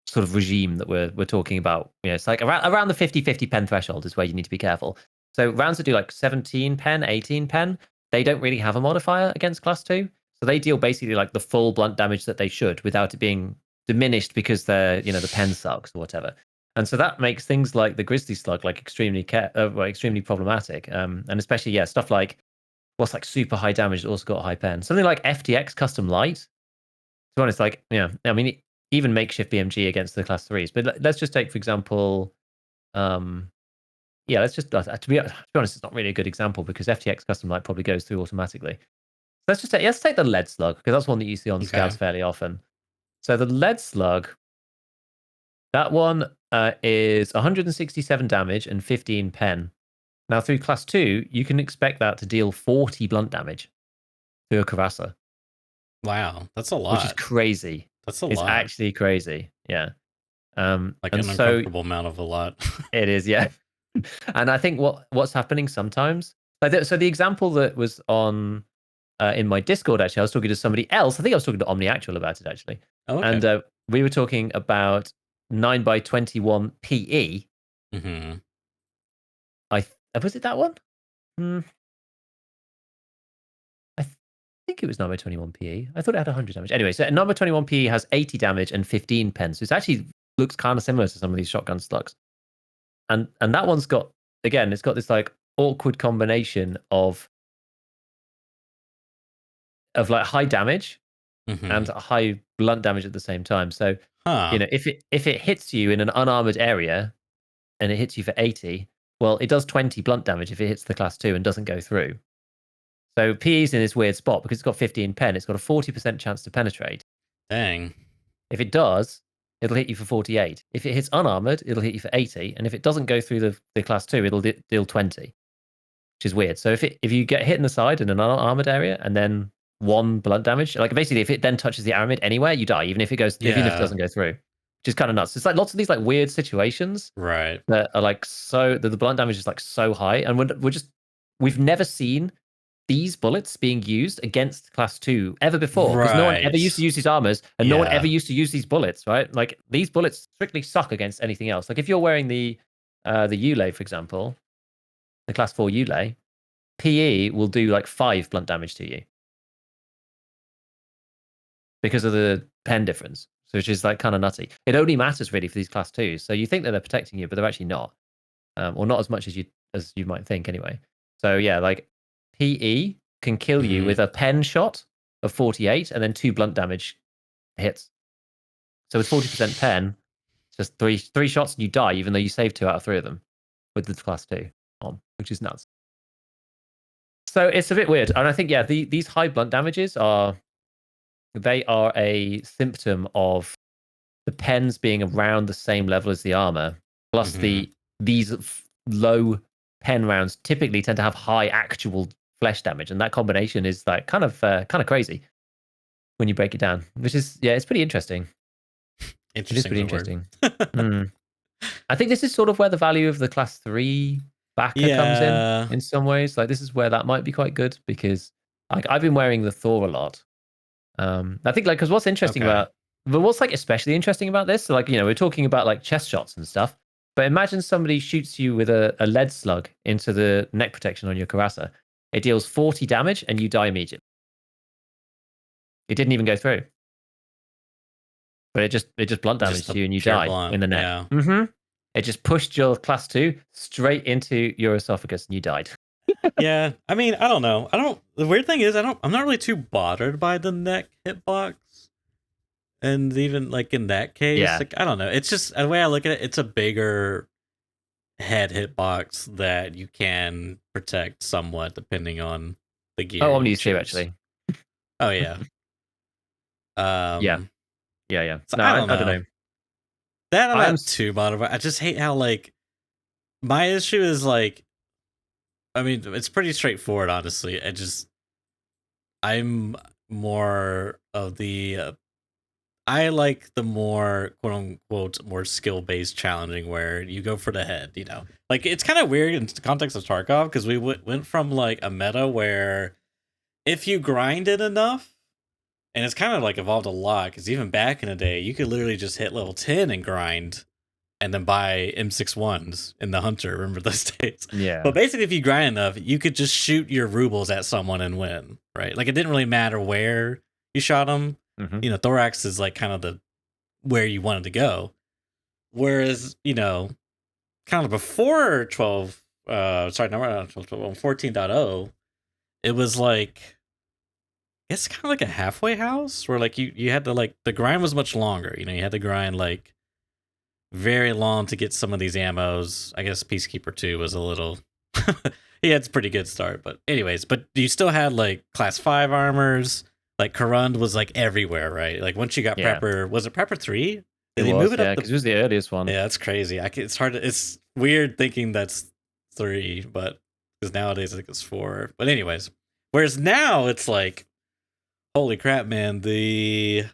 sort of regime that we're talking about. It's like around the 50-50 pen threshold is where you need to be careful. So rounds that do like 17 pen, 18 pen, they don't really have a modifier against class 2. So they deal basically like the full blunt damage that they should without it being diminished because they're, the pen sucks or whatever. And so that makes things like the Grizzly Slug like extremely problematic. And especially, stuff like what's like super high damage that also got a high pen. Something like FTX Custom Light. To be honest, like, I mean, even makeshift BMG against the class 3s. But let's just take, for example, let's just, to be honest, it's not really a good example because FTX Custom Light probably goes through automatically. Let's take the Lead Slug, because that's one that you see on scouts fairly often. So the Lead Slug, that one is 167 damage and 15 pen. Now through class 2, you can expect that to deal 40 blunt damage through a Karasa. Wow, that's a lot. Which is crazy. That's a lot. It's actually crazy. Yeah. Like an uncomfortable amount of a lot. It is, yeah. And I think what's happening sometimes, so the example that was on in my Discord, actually, I was talking to somebody else. I think I was talking to OmniActual about it, actually. Oh, okay. And we were talking about 9x21 PE. Mm-hmm. Was it that one? I think it was 9x21 PE. I thought it had 100 damage. Anyway, so 9x21 PE has 80 damage and 15 pen. So it actually looks kind of similar to some of these shotgun slugs. And that one's got, again, it's got this like awkward combination of like high damage and high blunt damage at the same time. So if it hits you in an unarmored area and it hits you for 80, well, it does 20 blunt damage if it hits the class 2 and doesn't go through. So PE's in this weird spot because it's got 15 pen. It's got a 40% chance to penetrate. Dang. If it does, it'll hit you for 48. If it hits unarmored, it'll hit you for 80. And if it doesn't go through the class 2, it'll deal 20, which is weird. So if you get hit in the side in an unarmored area and then 1 blunt damage, like basically if it then touches the armor anywhere, you die, even if it doesn't go through, which is kind of nuts. It's like lots of these like weird situations, right, that are like so the blunt damage is like so high, and we've never seen these bullets being used against class 2 ever before, because no one ever used to use these armors, and no one ever used to use these bullets, right? Like these bullets strictly suck against anything else. Like if you're wearing the Ulay, for example, the class 4 Ulay, PE will do like 5 blunt damage to you because of the pen difference, so which is like kind of nutty. It only matters really for these class 2s, so you think that they're protecting you, but they're actually not, or not as much as you might think anyway. So yeah, like PE can kill you with a pen shot of 48 and then 2 blunt damage hits. So with 40% pen, just three shots and you die, even though you saved 2 out of 3 of them with the class 2 on, which is nuts. So it's a bit weird, and I think these high blunt damages are a symptom of the pens being around the same level as the armor, plus these low pen rounds typically tend to have high actual flesh damage, and that combination is like kind of crazy when you break it down, which is it's pretty interesting. It is pretty interesting. I think this is sort of where the value of the class 3 backer comes in some ways. Like this is where that might be quite good, because I've been wearing the Thor a lot. I think because what's interesting what's like especially interesting about this, so like we're talking about like chest shots and stuff, But imagine somebody shoots you with a lead slug into the neck protection on your Karasa. It deals 40 damage and you die immediately. It didn't even go through. But it just blunt damaged you and you died blunt, in the neck. yeah. Mm-hmm. It just pushed your class 2 straight into your esophagus and you died. Yeah, I mean, I don't know. The weird thing is, I'm not really too bothered by the neck hitbox. And even like in that case, like, I don't know. It's just the way I look at it, it's a bigger head hitbox that you can protect somewhat depending on the gear. Oh, Omni's too, actually. Oh yeah. Yeah. So No, I don't know. That I'm not too bothered. I just hate how, like, my issue is, like, I mean, it's pretty straightforward, honestly. I'm more of the I like the more quote unquote more skill based challenging where you go for the head, you know. Like, it's kind of weird in the context of Tarkov because we went from like a meta where if you grinded enough, and it's kind of like evolved a lot because even back in the day, you could literally just hit level 10 and grind and then buy M61s in the Hunter. Remember those days? Yeah. But basically, if you grind enough, you could just shoot your rubles at someone and win, right? Like, it didn't really matter where you shot them. Mm-hmm. You know, thorax is like kind of where you wanted to go. Whereas, you know, kind of before 12, 14.0, it was like, it's kind of like a halfway house where like you had to, like, the grind was much longer. You know, you had to grind like very long to get some of these ammos. I guess Peacekeeper 2 was a little he had a pretty good start, but anyways, but you still had like class 5 armors. Like Korund was like everywhere, right? Like once you got Prepper, was it Prepper 3? Did he move it up? Because it was the earliest one. Yeah, that's crazy. It's hard to, it's weird thinking that's 3, but because nowadays I think it's 4. But anyways, whereas now it's like, holy crap, man, I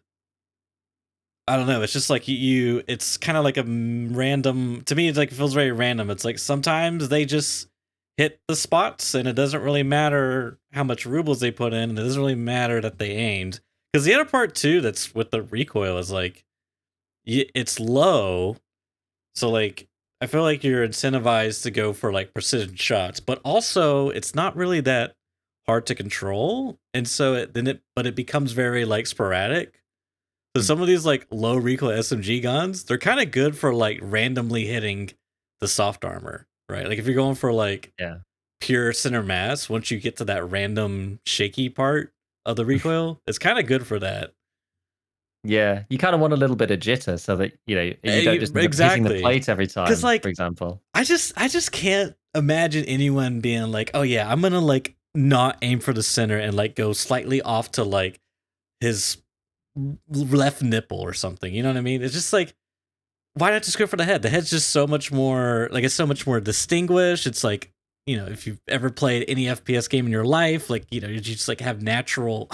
don't know. It's just like it's kind of like a random, to me, it's like, it feels very random. It's like sometimes they just hit the spots and it doesn't really matter how much rubles they put in. And it doesn't really matter that they aimed. Because the other part too, that's with the recoil is like, it's low. So like, I feel like you're incentivized to go for like precision shots, but also it's not really that hard to control. And so it becomes very like sporadic. So some of these like low recoil SMG guns, they're kind of good for like randomly hitting the soft armor, right? Like if you're going for like pure center mass, once you get to that random shaky part of the recoil, it's kind of good for that. Yeah, you kind of want a little bit of jitter so that you don't just hitting the plate every time. Because, like, for example, I just can't imagine anyone being like, oh yeah, I'm gonna like not aim for the center and like go slightly off to like his left nipple or something. You know what I mean? It's just like, why not just go for the head? The head's just so much more, like, it's so much more distinguished. It's like, you know, if you've ever played any FPS game in your life, like, you know, you just like have natural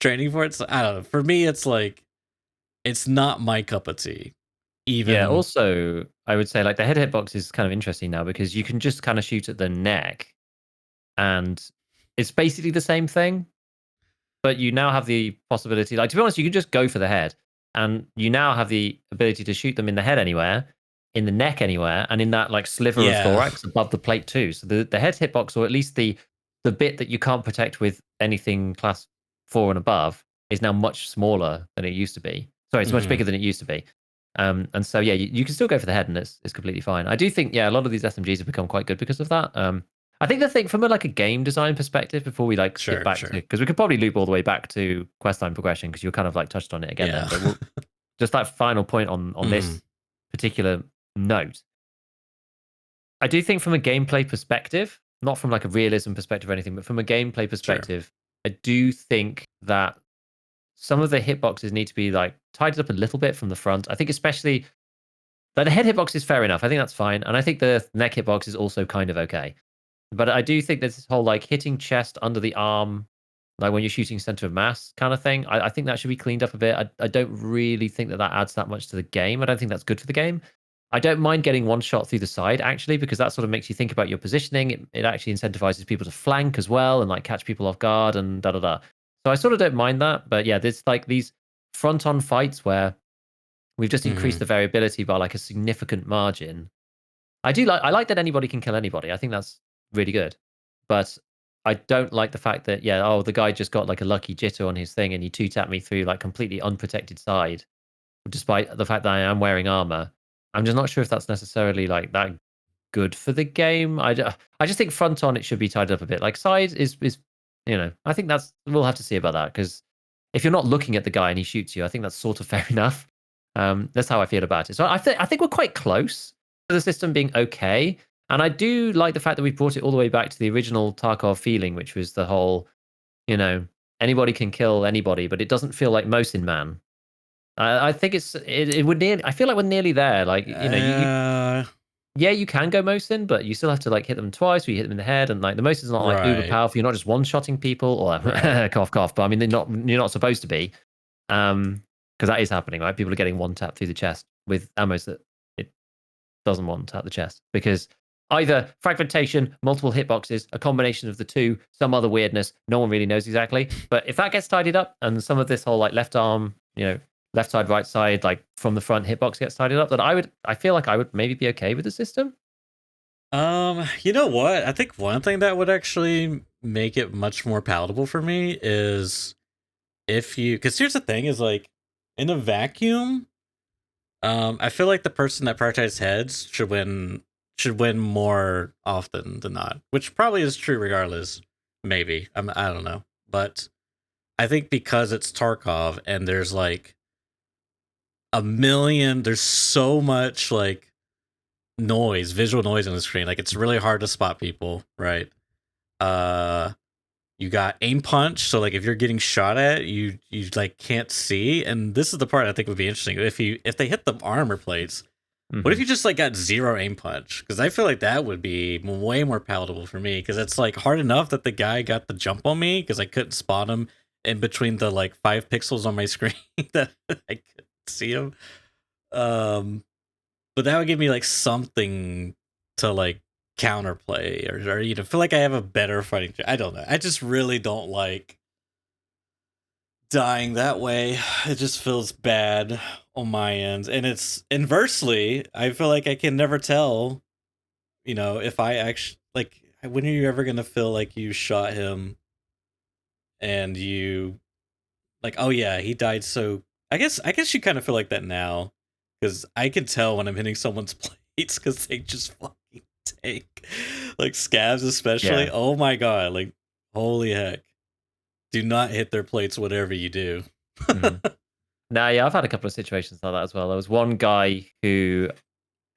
training for it. So I don't know. For me, it's like, it's not my cup of tea. Yeah, also, I would say like the head hitbox is kind of interesting now because you can just kind of shoot at the neck and it's basically the same thing. But you now have the possibility, like, to be honest, you can just go for the head and you now have the ability to shoot them in the head anywhere, in the neck anywhere, and in that like sliver of thorax above the plate too. So the head hitbox, or at least the bit that you can't protect with anything class 4 and above, is now much smaller than it used to be. Sorry, it's much bigger than it used to be. And so yeah, you can still go for the head and it's completely fine. I do think, yeah, a lot of these SMGs have become quite good because of that. I think the thing from a game design perspective, before we like skip back to, because we could probably loop all the way back to quest line progression because you kind of like touched on it again then. But just that final point on this particular note, I do think from a gameplay perspective, not from like a realism perspective or anything, but from a gameplay perspective, I do think that some of the hitboxes need to be like tidied up a little bit from the front. I think especially like the head hitbox is fair enough. I think that's fine, and I think the neck hitbox is also kind of okay. But I do think there's this whole like hitting chest under the arm, like when you're shooting center of mass kind of thing. I think that should be cleaned up a bit. I don't really think that adds that much to the game. I don't think that's good for the game. I don't mind getting one shot through the side actually, because that sort of makes you think about your positioning. It actually incentivizes people to flank as well and like catch people off guard and da da da. So I sort of don't mind that. But yeah, there's like these front on fights where we've just increased the variability by like a significant margin. I like that anybody can kill anybody. I think that's really good. But I don't like the fact that, yeah, oh, the guy just got like a lucky jitter on his thing and he two-tapped me through like completely unprotected side, despite the fact that I am wearing armor. I'm just not sure if that's necessarily like that good for the game. I just think front on it should be tied up a bit. Like side is I think we'll have to see about that, because if you're not looking at the guy and he shoots you, I think that's sort of fair enough. That's how I feel about it. So I think we're quite close to the system being okay. And I do like the fact that we brought it all the way back to the original Tarkov feeling, which was the whole, anybody can kill anybody, but it doesn't feel like Mosin Man. I think it would nearly. I feel like we're nearly there. Like you yeah, you can go Mosin, but you still have to like hit them twice, or you hit them in the head, and like the Mosin's not like uber right. powerful. You're not just one-shotting people, or Right. cough cough. But I mean, you're not supposed to be, because that is happening, right? People are getting one tap through the chest with ammos that it doesn't want to tap the chest, because either fragmentation, multiple hitboxes, a combination of the two, some other weirdness. No one really knows exactly. But if that gets tidied up, and some of this whole like left arm, left side, right side, like from the front hitbox gets tidied up, then I feel like I would maybe be okay with the system. You know what? I think one thing that would actually make it much more palatable for me is if you, because here's the thing: is like in a vacuum, I feel like the person that prioritizes heads should win more often than not, which probably is true regardless. Maybe I don't know, but I think because it's Tarkov and there's like there's so much like noise, visual noise on the screen. Like it's really hard to spot people, right? Uh you got aim punch, so like if you're getting shot at, you like can't see. And this is the part I think would be interesting. If they hit the armor plates, what if Mm-hmm. you just like got zero aim punch? Because I feel like that would be way more palatable for me. Because it's like hard enough that the guy got the jump on me because I couldn't spot him in between the like 5 pixels on my screen that I couldn't see him. Um, but that would give me like something to like counterplay or feel like I have a better fighting. I don't know. I just really don't like dying that way. It just feels bad on my end, and it's inversely. I feel like I can never tell. If I actually like. When are you ever gonna feel like you shot him and you like? Oh yeah, he died. So I guess you kind of feel like that now because I can tell when I'm hitting someone's plates because they just fucking tank. Like scavs especially. Yeah. Oh my god! Like holy heck! Do not hit their plates, whatever you do. Mm-hmm. Now, yeah, I've had a couple of situations like that as well. There was one guy who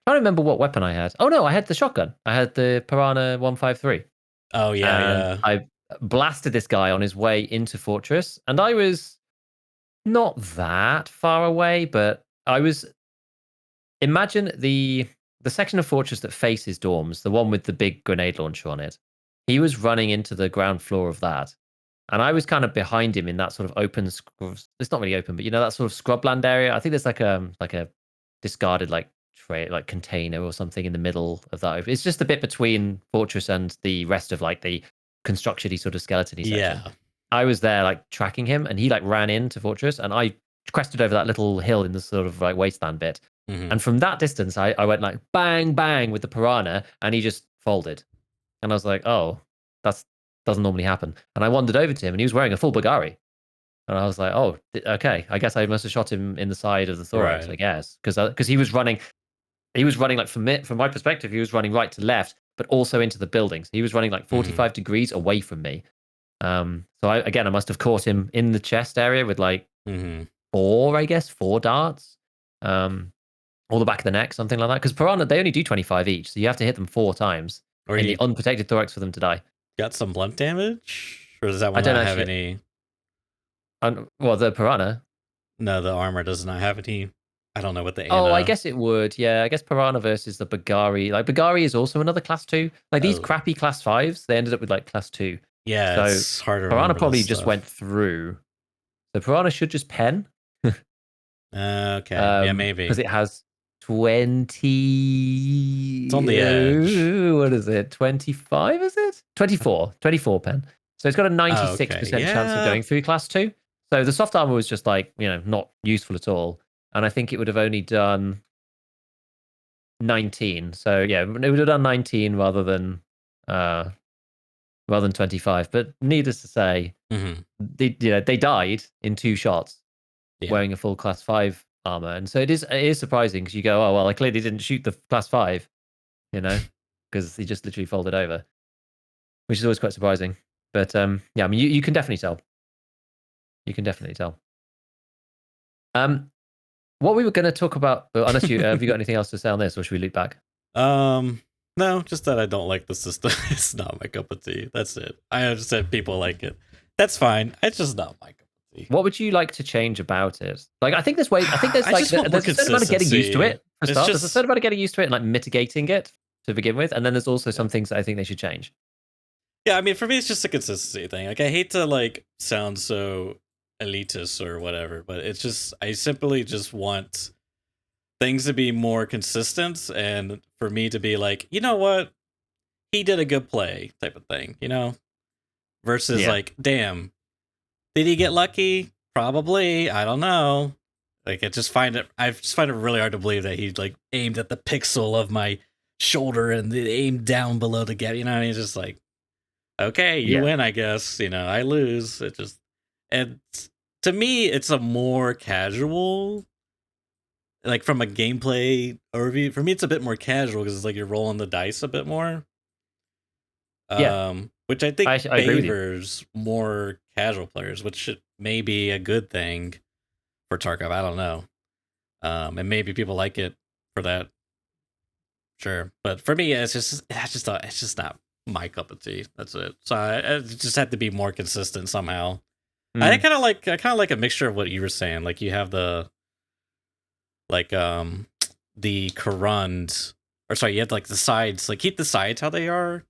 I don't remember what weapon I had. Oh no, I had the shotgun. I had the Piranha 153, Oh yeah, and yeah. I blasted this guy on his way into Fortress, and I was not that far away, but I was. Imagine the section of Fortress that faces dorms, the one with the big grenade launcher on it. He was running into the ground floor of that, and I was kind of behind him in that sort of open. It's not really open, but that sort of scrubland area. I think there's like a discarded like tray, like container or something in the middle of that. It's just a bit between Fortress and the rest of like the constructiony sort of skeletony section. Yeah. I was there like tracking him, and he like ran into Fortress, and I crested over that little hill in the sort of like wasteland bit. Mhm. And from that distance, I went like bang, bang with the piranha, and he just folded. And I was like, oh, that doesn't normally happen. And I wandered over to him, and he was wearing a full Bagari. And I was like, oh, okay. I guess I must have shot him in the side of the thorax, Right. I guess. Because he was running like from my perspective, he was running right to left, but also into the buildings. He was running like Mhm. 45 degrees away from me. So I must have caught him in the chest area with like Mhm. four darts. Um, or the back of the neck, something like that. Because piranha, they only do 25 each, so you have to hit them 4 times Or in the you unprotected thorax for them to die. got some blunt damage? Or does that I one don't not have actually. any? Well, the piranha. No, the armor does not have any. I don't know what the Oh, I Ana. guess it would. Yeah, I guess piranha versus the Bagari. Like Bagari is also another class 2. Like these Oh, crappy class 5s, they ended up with like class 2. yeah, So it's hard to piranha remember this probably just went stuff. through. So piranha should just pen. Okay, yeah, Because maybe. it has It's on 20, the edge. what is it, 25, is it 24 pen, so it's got a Oh, okay, 96% chance of yeah. going through class 2. So the soft armor was just, like, not useful at all, and I think it would have only done, 19. So yeah, it would have done 19 rather than 25. But needless to say, they died in 2 shots wearing a full class 5 armor, and so it is surprising because you go, oh well, I clearly didn't shoot the class 5, because he just literally folded over, which is always quite surprising. But yeah, I mean, you can definitely tell. You can definitely tell. What we were going to talk about, unless you have you got anything else to say on this, or should we loop back? No, just that I don't like the system. It's not my cup of tea. That's it. I understand people like it. That's fine. It's just not my cup of tea. What would you like to change about it? Like, I think there's ways. I think there's like there's a certain amount of getting used to it. For start, there's a certain amount of getting used to it and like mitigating it to begin with, and then there's also some things that I think they should change. Yeah, I mean, for me, it's just a consistency thing. Like, I hate to like sound so elitist or whatever, but it's just I simply just want things to be more consistent, and for me to be like, you know what, he did a good play type of thing, versus like, damn, did he get lucky? Probably. I don't know. Like, I just find it really hard to believe that he like aimed at the pixel of my shoulder and aimed down below to get, he's just like, okay, you win, I guess. I lose. And to me, it's a more casual, like from a gameplay overview. For me, it's a bit more casual because it's like you're rolling the dice a bit more. Which I think favors more casual players, which may be a good thing for Tarkov. I don't know. And maybe people like it for that. Sure, but for me, it's just not my cup of tea. That's it. So I just had to be more consistent somehow. I kind of like a mixture of what you were saying. Like you have the Korund, or sorry, you have like the sides. Like keep the sides how they are.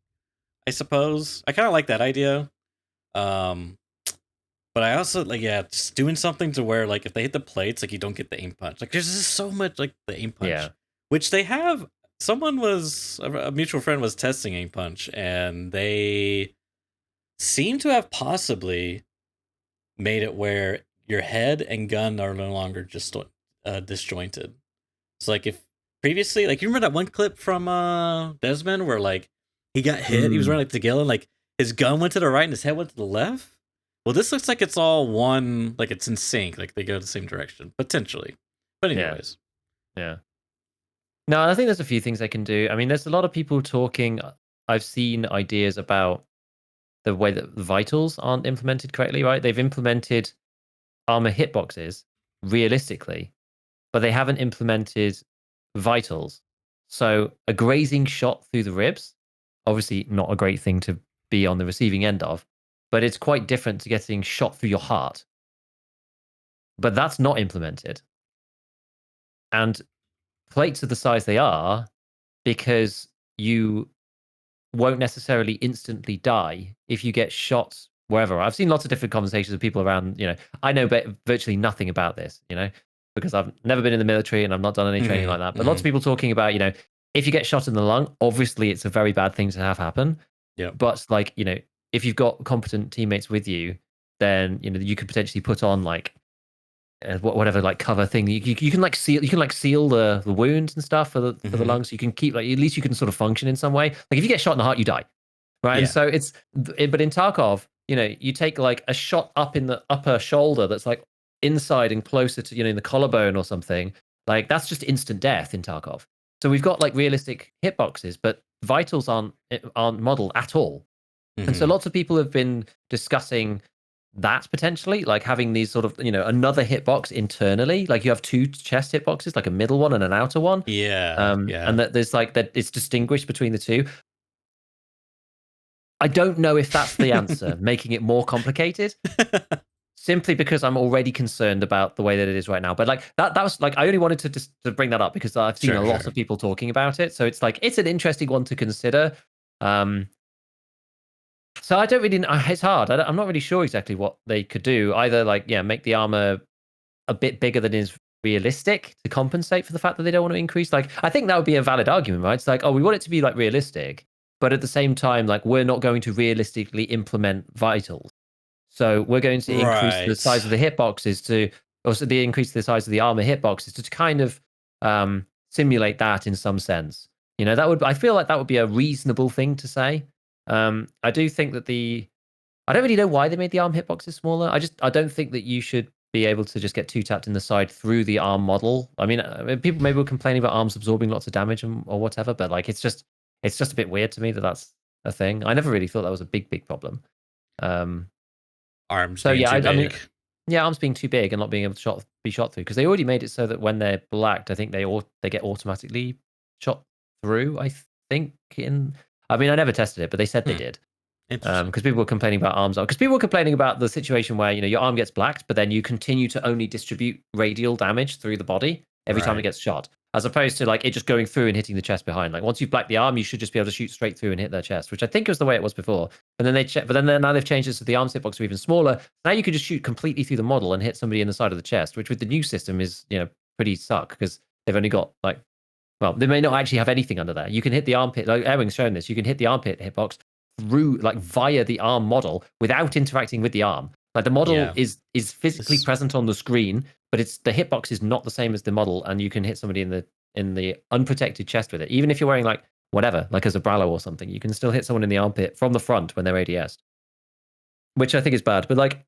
I suppose I kind of like that idea. But I also like just doing something to where like if they hit the plates, like you don't get the aim punch. Like there's just so much like the aim punch, which they have. A mutual friend was testing aim punch, and they seem to have possibly made it where your head and gun are no longer just disjointed. So like if previously, like you remember that one clip from Desmond where like he got hit, he was running like to Gillen, like his gun went to the right and his head went to the left. Well, this looks like it's all one, like it's in sync, like they go the same direction potentially. But anyways, yeah. No, I think there's a few things they can do. I mean, there's a lot of people talking. I've seen ideas about the way that the vitals aren't implemented correctly, right? They've implemented armor hitboxes realistically, but they haven't implemented vitals. So a grazing shot through the ribs, obviously not a great thing to be on the receiving end of, but it's quite different to getting shot through your heart. But that's not implemented. And plates are the size they are because you won't necessarily instantly die if you get shot wherever. I've seen lots of different conversations with people around, I know virtually nothing about this, because I've never been in the military and I've not done any training like that. But lots of people talking about, if you get shot in the lung, obviously it's a very bad thing to have happen. Yeah. But like, if you've got competent teammates with you, then, you could potentially put on like whatever like cover thing you can like seal the wounds and stuff for the lungs, so you can keep like at least you can sort of function in some way. Like if you get shot in the heart, you die, right? And so but in Tarkov, you take like a shot up in the upper shoulder that's like inside and closer to in the collarbone or something, like that's just instant death in Tarkov. So we've got like realistic hitboxes, but vitals aren't modeled at all. And so lots of people have been discussing that potentially, like having these sort of, another hitbox internally, like you have 2 chest hitboxes, like a middle one and an outer one. And that there's like that it's distinguished between the 2. I don't know if that's the answer, making it more complicated, simply because I'm already concerned about the way that it is right now. But like that was like, I only wanted to bring that up because I've seen a lot of people talking about it. So it's like, it's an interesting one to consider. So I don't really know. It's hard. I'm not really sure exactly what they could do. Either like, make the armor a bit bigger than is realistic to compensate for the fact that they don't want to increase. Like, I think that would be a valid argument, right? It's like, oh, we want it to be like realistic, but at the same time, like we're not going to realistically implement vitals. So we're going to increase the size of the hitboxes increase the size of the armor hitboxes to kind of simulate that in some sense. I feel like that would be a reasonable thing to say. I do think that I don't really know why they made the arm hitboxes smaller. I don't think that you should be able to just get two tapped in the side through the arm model. I mean, people maybe were complaining about arms absorbing lots of damage or whatever, but like it's just a bit weird to me that that's a thing. I never really thought that was a big problem. Arms So being yeah, too I mean, big. yeah, arms being too big and not being able to be shot through, because they already made it so that when they're blacked, I think they get automatically shot through. I mean, I never tested it, but they said they did. Interesting. Because people were complaining about arms. Because people were complaining about the situation where your arm gets blacked, but then you continue to only distribute radial damage through the body every time it Right. gets shot, as opposed to like it just going through and hitting the chest behind. Like once you've blacked the arm, you should just be able to shoot straight through and hit their chest, which I think was the way it was before. But then now they've changed it so the arms hitbox are even smaller. Now you can just shoot completely through the model and hit somebody in the side of the chest, which with the new system is pretty suck because they've only got like. Well, they may not actually have anything under there. You can hit the armpit. Like Erwing's shown this. You can hit the armpit hitbox through, like via the arm model without interacting with the arm. Like the model Yeah. is physically It's- present on the screen, but the hitbox is not the same as the model, and you can hit somebody in the unprotected chest with it. Even if you're wearing like whatever, like a Zabralo or something, you can still hit someone in the armpit from the front when they're ADS, which I think is bad. But like,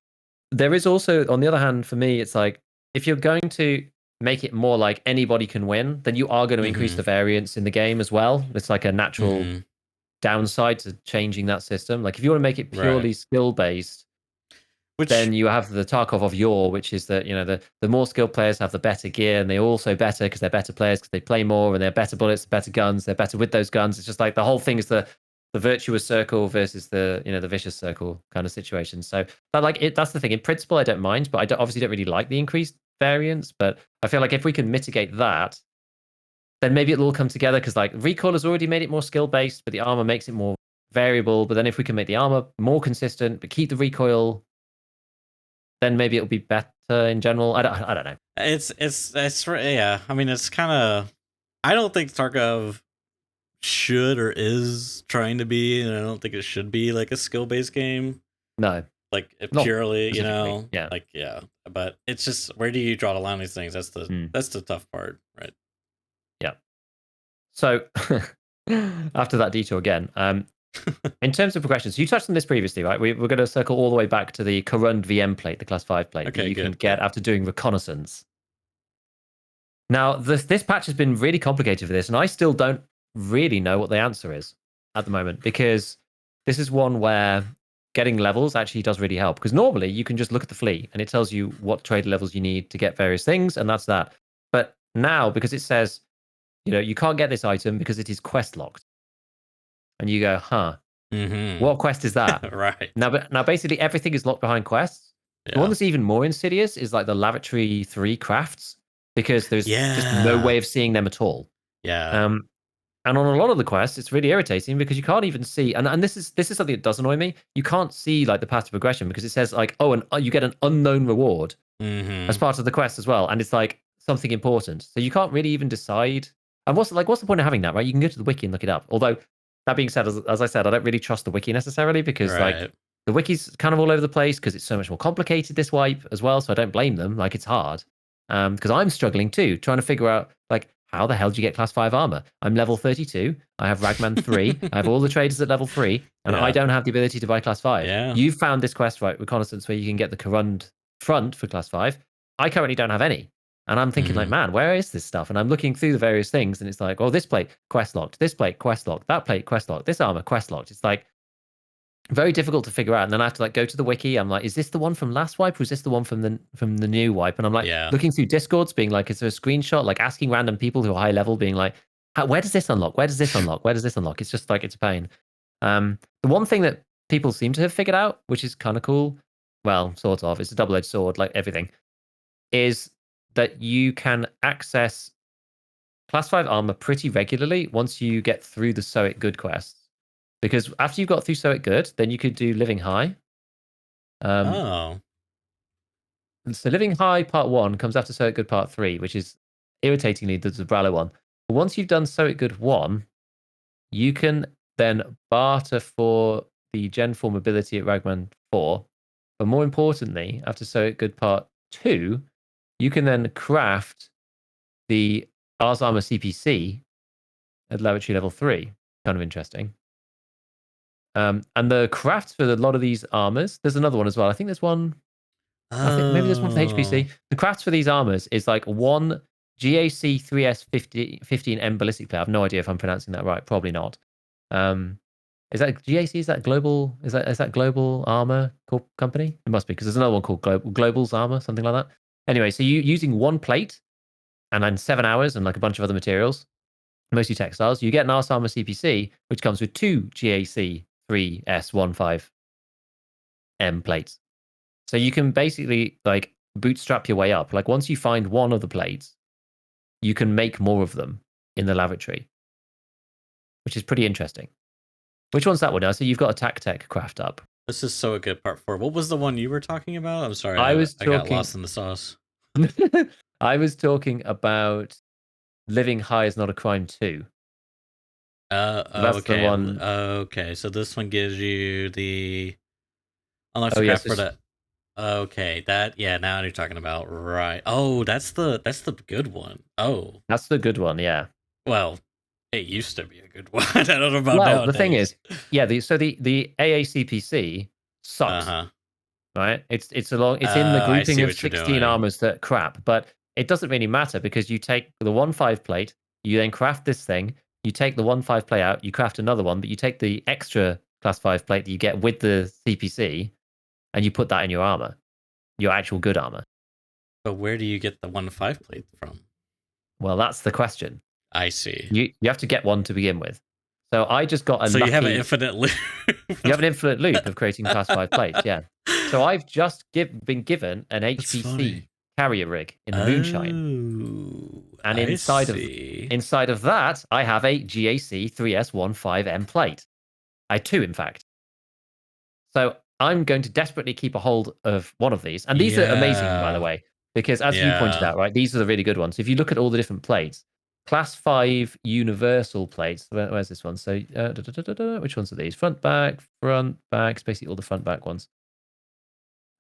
there is also, on the other hand, for me, it's like if you're going to make it more like anybody can win, then you are going to increase the variance in the game as well. It's like a natural downside to changing that system. Like if you want to make it Right. purely skill based, Which then you have the Tarkov of yore, which is that the more skilled players have the better gear, and they're also better because they're better players because they play more and they're better bullets, better guns, they're better with those guns. It's just like the whole thing is the virtuous circle versus the the vicious circle kind of situation. So that's the thing. In principle, I don't mind, but obviously don't really like the increased variance. But I feel like if we can mitigate that, then maybe it'll all come together because like recoil has already made it more skill based, but the armor makes it more variable. But then if we can make the armor more consistent but keep the recoil, then maybe it'll be better in general. I don't know. it's yeah. I mean, it's kind of. I don't think Tarkov should or is trying to be, and I don't think it should be like a skill based game. No, Like not purely, specifically. Yeah. like yeah. But it's just where do you draw the line on these things? That's the tough part, right? Yeah. So after that detour again, in terms of progressions, you touched on this previously, right? We're going to circle all the way back to the Korund VM plate, the class 5 plate that you can get after doing reconnaissance. Now, this patch has been really complicated for this, and I still don't really know what the answer is at the moment, because this is one where getting levels actually does really help. Because normally you can just look at the fleet and it tells you what trade levels you need to get various things, and that's that. But now, because it says, you can't get this item because it is quest locked, and you go, huh, what quest is that? Right. Now, basically everything is locked behind quests. The one that's even more insidious is like the Lavatory 3 crafts, because there's just no way of seeing them at all. Yeah. And on a lot of the quests, it's really irritating because you can't even see. And this is something that does annoy me. You can't see like the path to progression because it says like, oh, and you get an unknown reward as part of the quest as well, and it's like something important. So you can't really even decide. And what's the point of having that, right? You can go to the wiki and look it up. Although that being said, as I said, I don't really trust the wiki necessarily because like the wiki's kind of all over the place because it's so much more complicated this wipe as well. So I don't blame them. Like it's hard because I'm struggling too, trying to figure out like how the hell do you get class 5 armor? I'm level 32. I have Ragman 3. I have all the traders at level 3, and I don't have the ability to buy class 5. Yeah. You've found this quest, right, reconnaissance, where you can get the Korund front for class 5. I currently don't have any. And I'm thinking like, man, where is this stuff? And I'm looking through the various things, and it's like, oh, this plate, quest locked. This plate, quest locked. That plate, quest locked. This armor, quest locked. It's like very difficult to figure out. And then I have to like go to the wiki. I'm like, is this the one from last wipe, or is this the one from the new wipe? And I'm like looking through Discords, being like, is there a screenshot? Like asking random people who are high level, being like, where does this unlock? Where does this unlock? Where does this unlock? It's just like, it's a pain. The one thing that people seem to have figured out, which is kind of cool, well, sort of, it's a double-edged sword, like everything, is that you can access class 5 armor pretty regularly once you get through the So It Good quests. Because after you've got through So It Good, then you could do Living High. And so Living High Part 1 comes after So It Good Part 3, which is irritatingly the Zabralo one. But once you've done So It Good 1, you can then barter for the Gen 4 mobility at Ragman 4. But more importantly, after So It Good Part 2, you can then craft the Ars Armor CPC at laboratory level 3. Kind of interesting. And the crafts for a lot of these armors, there's another one as well. I think there's one. I think maybe there's one for the HPC. The crafts for these armors is like one GAC 3S 15M ballistic plate. I have no idea if I'm pronouncing that right. Probably not. Is that GAC? Is that global? Is that global armor company? It must be, because there's another one called Global's Armor, something like that. Anyway, so you using one plate and then 7 hours and like a bunch of other materials, mostly textiles, you get an Ars Armor CPC, which comes with two GAC 3S15M plates. So you can basically like bootstrap your way up. Like once you find one of the plates, you can make more of them in the lavatory, which is pretty interesting. Which one's that one? I see you've got a Tech craft up. This is so a good part 4. What was the one you were talking about? I'm sorry, I got lost in the sauce. I was talking about Living High is Not a Crime 2. That's okay. the one. Okay, so this one gives you the unlocks Oh, the yes. craft for that. Okay, now you're talking about, right. Oh, that's the good one. Oh. That's the good one, yeah. Well, it used to be a good one. I don't know about Well, nowadays. the thing is, yeah, the AACPC sucks. Right? It's in the grouping of 16 armors that crap, but it doesn't really matter because you take the 1.5 plate, you then craft this thing, you take the 1.5 plate out, you craft another one, but you take the extra class 5 plate that you get with the CPC and you put that in your armor, your actual good armor. But where do you get the 1.5 plate from? Well, that's the question. I see. You have to get one to begin with. So I just got a So lucky... you have an infinite loop. You have an infinite loop of creating class 5 plates, yeah. So I've just been given an HPC carrier rig in the Moonshine. And inside of that, I have a GAC 3S15M plate. I had 2, in fact. So I'm going to desperately keep a hold of one of these. And these are amazing, by the way, because as you pointed out, right, these are the really good ones. If you look at all the different plates, class 5 universal plates. Where's this one? So which ones are these? Front, back. It's basically all the front, back ones.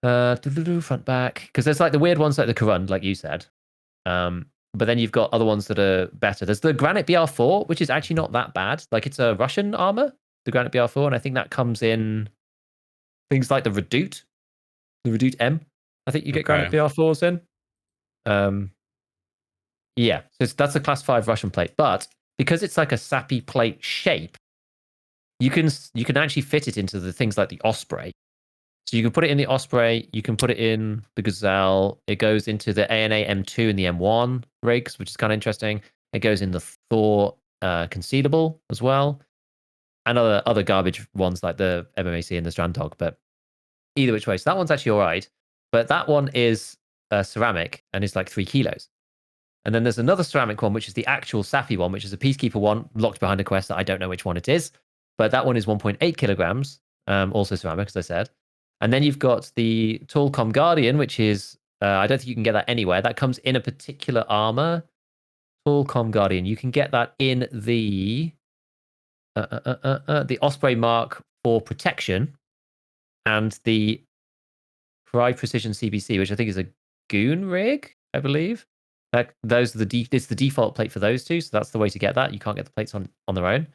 Front, back. Because there's like the weird ones like the Korund, like you said. But then you've got other ones that are better. There's the Granite BR4, which is actually not that bad. Like it's a Russian armor, the Granite BR4, and I think that comes in things like the Redoute M. I think you get Granite BR4s in. Yeah, so that's a class 5 Russian plate, but because it's like a sappy plate shape, you can actually fit it into the things like the Osprey. So you can put it in the Osprey, you can put it in the Gazelle. It goes into the ANA M2 and the M1 rigs, which is kind of interesting. It goes in the Thor concealable as well, and other garbage ones like the MMAC and the ScavTalk. But either which way, so that one's actually all right. But that one is ceramic and it's like 3 kilos. And then there's another ceramic one, which is the actual sappy one, which is a Peacekeeper one locked behind a quest that I don't know which one it is. But that one is 1.8 kilograms, also ceramic, as I said. And then you've got the Tall Com Guardian, which is, I don't think you can get that anywhere. That comes in a particular armor. Tall Com Guardian. You can get that in the Osprey Mark for protection and the High Precision CBC, which I think is a Goon rig, I believe. Those are it's the default plate for those two, so that's the way to get that. You can't get the plates on their own.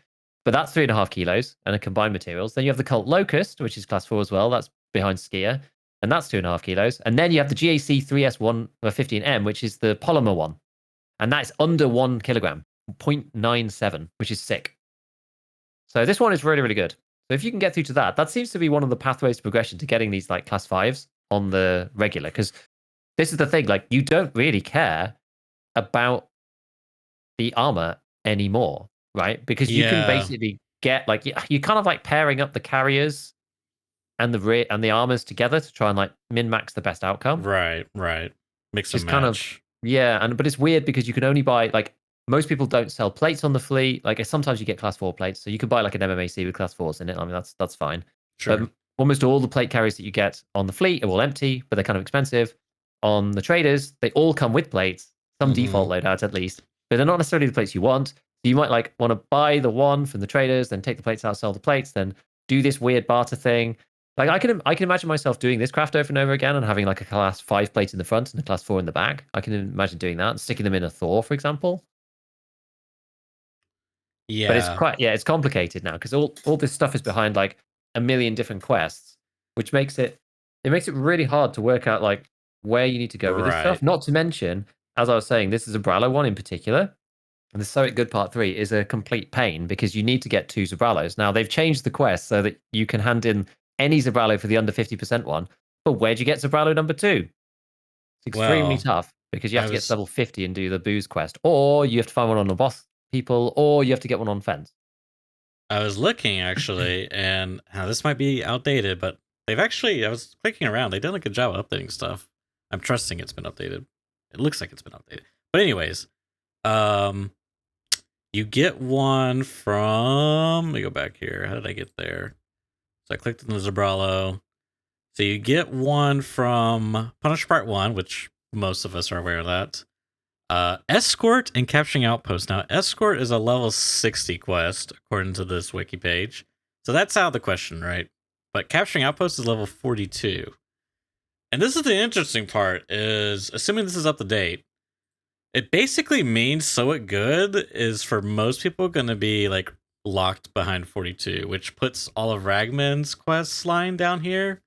But that's 3.5 kilos and a combined materials. Then you have the Cult Locust, which is class 4 as well. That's behind Skier, and that's 2.5 kilos. And then you have the GAC 3S15M, which is the polymer one, and that's under 1 kilogram, 0.97, which is sick. So this one is really, really good. So if you can get through to that, that seems to be one of the pathways to progression to getting these like class 5s on the regular. Because this is the thing, like you don't really care about the armor anymore, right? Because you can basically get like you're kind of like pairing up the carriers and the armors together to try and like min-max the best outcome. Right. Mix and match. Kind of, but it's weird because you can only buy like most people don't sell plates on the fleet. Like sometimes you get class 4 plates, so you could buy like an MMAC with class 4s in it. I mean that's fine. Sure. But almost all the plate carriers that you get on the fleet are all empty, but they're kind of expensive. On the traders, they all come with plates, some default loadouts at least, but they're not necessarily the plates you want. So you might like want to buy the one from the traders, then take the plates out, sell the plates, then do this weird barter thing. Like I can imagine myself doing this craft over and over again and having like a class 5 plate in the front and a class 4 in the back. I can imagine doing that and sticking them in a Thor, for example. But it's Yeah. it's complicated now because all this stuff is behind like a million different quests, which makes it really hard to work out like where you need to go with this Right. stuff. Not to mention, as I was saying, this is a Brallo one in particular. And the Stoic Good Part 3 is a complete pain because you need to get 2 Zabrallos. Now, they've changed the quest so that you can hand in any Zabrallo for the under 50% one, but where'd you get Zabrallo number 2? It's extremely Well, tough because you have I to get to was level 50 and do the booze quest, or you have to find one on the boss people, or you have to get one on fence. I was looking actually, and now this might be outdated, but they've actually I was clicking around. They've done a good job of updating stuff. I'm trusting it's been updated. It looks like it's been updated. But anyways, um, you get one from. Let me go back here. How did I get there? So I clicked on the Zabralo. So you get one from Punish Part 1, which most of us are aware of that. Escort and Capturing Outpost. Now, Escort is a level 60 quest, according to this wiki page. So that's out of the question, right? But Capturing Outpost is level 42. And this is the interesting part, is assuming this is up to date, it basically means So It Good is for most people going to be like locked behind 42, which puts all of Ragman's quest line down here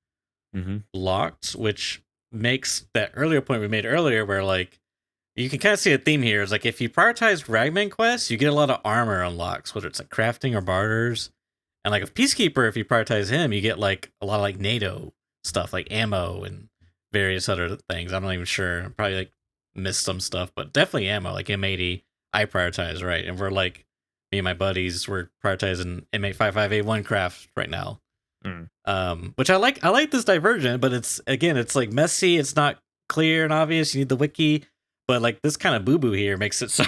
locked, which makes that earlier point we made earlier where like you can kind of see a theme here. Is like if you prioritize Ragman quests, you get a lot of armor unlocks, whether it's like crafting or barters. And like a Peacekeeper, if you prioritize him, you get like a lot of like NATO stuff, like ammo and various other things. I'm not even sure. Probably like missed some stuff, but definitely ammo, like M80. I prioritize, right? And we're like me and my buddies, we're prioritizing M855A1 craft right now. Which I like. I like this divergent, but it's again, it's like messy. It's not clear and obvious. You need the wiki, but like this kind of boo boo here makes it so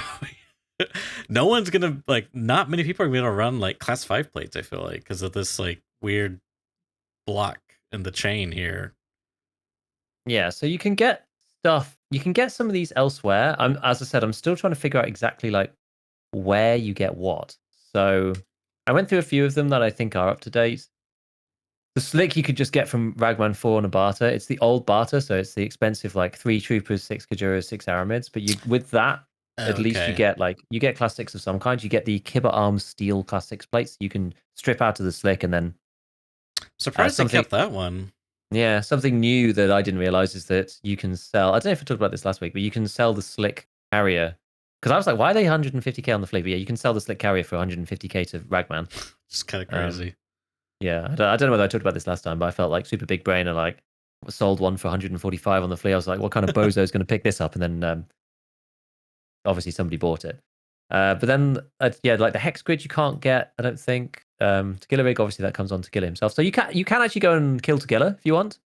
no one's gonna like. Not many people are gonna run like class 5 plates. I feel like because of this like weird block in the chain here. Yeah, so you can get stuff. You can get some of these elsewhere. As I said, I'm still trying to figure out exactly like where you get what. So I went through a few of them that I think are up to date. The slick you could just get from Ragman 4 and a barter. It's the old barter, so it's the expensive like 3 troopers, 6 Kajuras, 6 Aramids. But you with that, at least you Okay, get like you get class 6 of some kind. You get the Kibber Arms steel class 6 plates. You can strip out of the slick and then surprised they something kept that one. yeah, something new that I didn't realize is that you can sell. I don't know if I talked about this last week, but you can sell the slick carrier. Because I was like, why are they 150k on the fleet? But yeah, you can sell the slick carrier for 150k to Ragman. Just kind of Um, crazy. yeah, I don't know whether I talked about this last time, but I felt like super big brain and like sold one for 145 on the fleet. I was like, what kind of bozo is going to pick this up? And then obviously somebody bought it. But then yeah, like the hex grid you can't get. I don't think. Tagilla rig obviously that comes on Tagilla himself. So you can actually go and kill Tagilla if you want,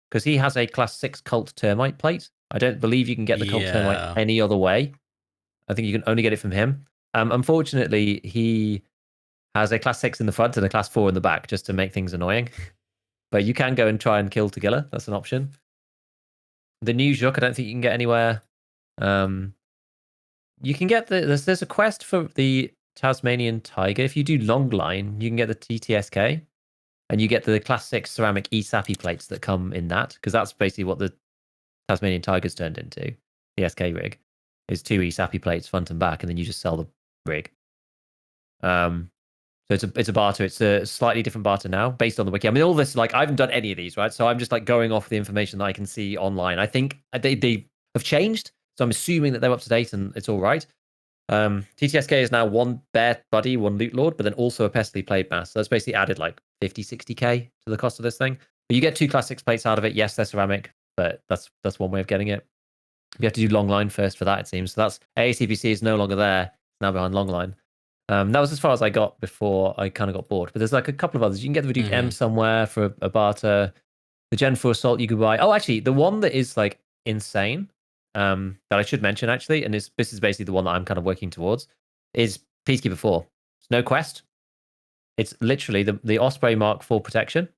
because he has a class 6 cult termite plate. I don't believe you can get the cult termite Yeah. any other way. I think you can only get it from him. Unfortunately, he has a class 6 in the front and a class 4 in the back, just to make things annoying. But you can go and try and kill Tagilla. That's an option. The new Juk, I don't think you can get anywhere. You can get there's a quest for the Tasmanian Tiger. If you do long line, you can get the TTSK, and you get the class 6 ceramic ESAPI plates that come in that, because that's basically what the Tasmanian Tiger's turned into. The SK rig is 2 ESAPI plates front and back, and then you just sell the rig. So it's a barter. It's a slightly different barter now, based on the wiki. I mean, all this like I haven't done any of these, right? So I'm just like going off the information that I can see online. I think they have changed, so I'm assuming that they're up to date and it's all right. TTSK is now 1 bear buddy, 1 loot lord, but then also a pestily played mass. So that's basically added like 50, 60k to the cost of this thing. But you get 2 class 6 plates out of it. Yes, they're ceramic, but that's one way of getting it. You have to do long line first for that, it seems. So that's AACPC is no longer there. It's now behind long line. That was as far as I got before I kind of got bored. But there's like a couple of others. You can get the Reduke M somewhere for a barter. The Gen 4 Assault you could buy. Oh, actually, the one that is like insane, that I should mention actually, and this is basically the one that I'm kind of working towards, is Peacekeeper 4. It's no quest. It's literally the Osprey Mark 4 protection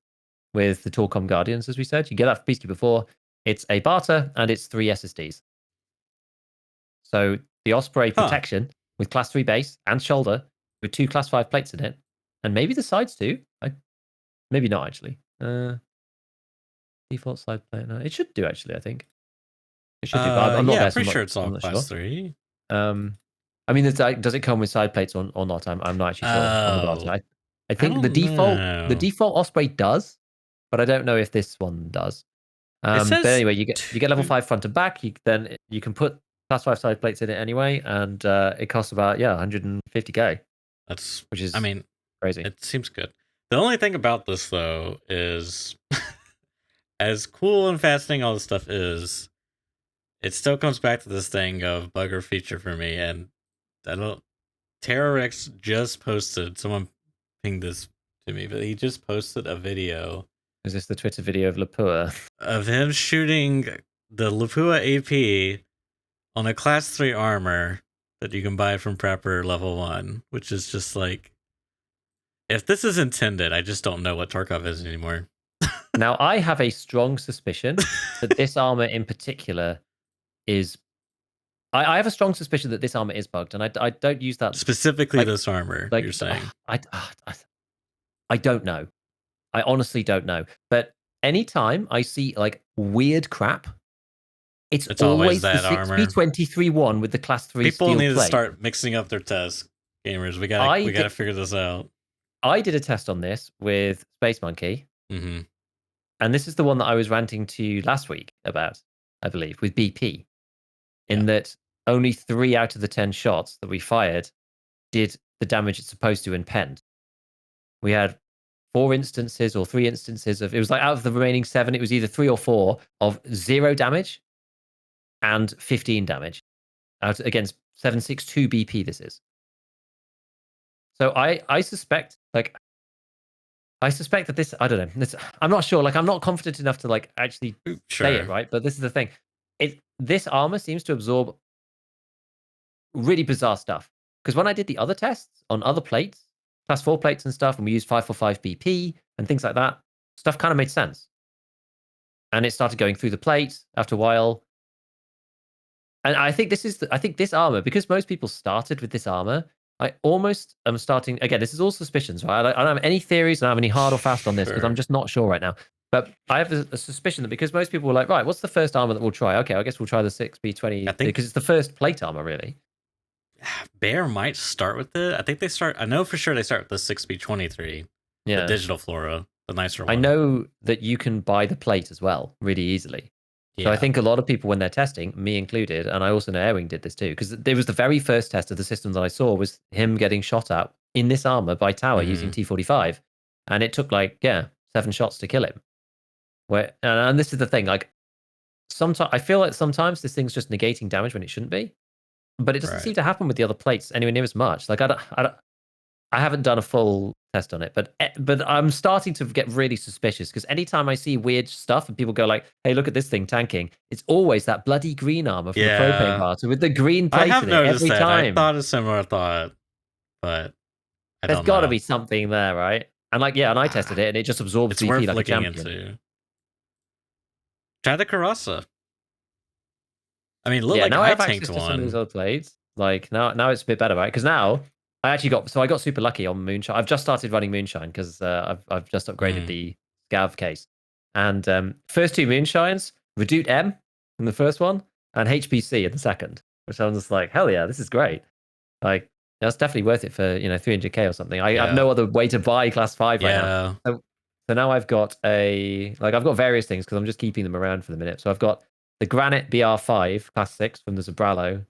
with the Torcom Guardians, as we said. You get that for Peacekeeper 4. It's a barter and it's 3 SSDs. So the Osprey protection with class 3 base and shoulder with 2 class 5 plates in it, and maybe the sides too. Maybe not actually. Default side plate. No, it should do actually. I think it should do, but I'm not Yeah, there, so pretty sure it's all I'm not class sure. 3. Um, I mean, does it come with side plates or not? I'm not actually sure on the Barton. Oh, I I think the don't know. default Osprey does, but I don't know if this one does. It But says anyway, you get level 5 front and back. Then you can put class 5 side plates in it anyway, and it costs about 150k, that's. which I is mean, crazy. it seems good. The only thing about this though is, as cool and fascinating all this stuff is, it still comes back to this thing of bugger feature for me, and I don't. Terrorix just posted. Someone pinged this to me, but he just posted a video Is this the Twitter video of Lapua? of him shooting the Lapua AP on a class 3 armor that you can buy from Prepper level 1, which is just like, if this is intended, I just don't know what Tarkov is anymore. Now, I have a strong suspicion that this armor in particular is. I have a strong suspicion that this armor is bugged, and I don't use that Specifically like this armor, you're saying. I don't know. I honestly don't know. But anytime I see like weird crap, it's It's always always the that armor. 6B23-1 with the class 3 People steel need to plate. start mixing up their tests, gamers. We I gotta figure this out. I did a test on this with Space Monkey, Mm-hmm. and this is the one that I was ranting to you last week about, I believe, with BP, in Yeah. that only 3 out of the 10 shots that we fired did the damage it's supposed to in penned. We had 4 instances or 3 instances of, it was like out of the remaining 7, it was either 3 or 4 of 0 damage and 15 damage out against 762 BP. This is. So I suspect that this, I don't know. I'm not sure. Like, I'm not confident enough to like actually say it right. But this is the thing. This armor seems to absorb really bizarre stuff. Because when I did the other tests on other plates, class 4 plates and stuff, and we used 545 BP and things like that, stuff kind of made sense. And it started going through the plate after a while. And I think this armor, because most people started with this armor, I almost am starting again. This is all suspicions, right? I don't have any theories. I don't have any hard or fast on this because I'm just not sure right now. But I have a suspicion that because most people were like, right, what's the first armor that we'll try? Okay, I guess we'll try the 6B20 because it's the first plate armor, really. Bear might start with it. I think they start. I know for sure they start with the 6B23, the digital Flora, the nicer one. I know that you can buy the plate as well really easily. Yeah. So I think a lot of people, when they're testing, me included, and I also know Airwing did this too, because there was the very first test of the system that I saw was him getting shot at in this armor by Tower using T45, and it took like 7 shots to kill him. And this is the thing, like sometimes I feel like sometimes this thing's just negating damage when it shouldn't be, but it doesn't seem to happen with the other plates anywhere near as much. Like I haven't done a full test on it, but I'm starting to get really suspicious because anytime I see weird stuff and people go like, "Hey, look at this thing tanking," it's always that bloody green armor from the propane barter with the green plate in it every time. I thought a similar thought, but There's got to be something there, right? And like, and I tested it and it just absorbs BP like a champion. Try the Karasa. I mean, look like now I have tanked access to one. some of these other plates. Like now it's a bit better, right? Because now I got super lucky on Moonshine. I've just started running Moonshine because I've just upgraded the Scav case. And first 2 Moonshines, Reduce M in the first one, and HPC in the second. Which I'm just like, hell yeah, this is great. Like that's definitely worth it for 300k or something. I have no other way to buy class 5 right now. So now I've got I've got various things because I'm just keeping them around for the minute. So I've got the Granite BR5 class 6 from the Zabralo.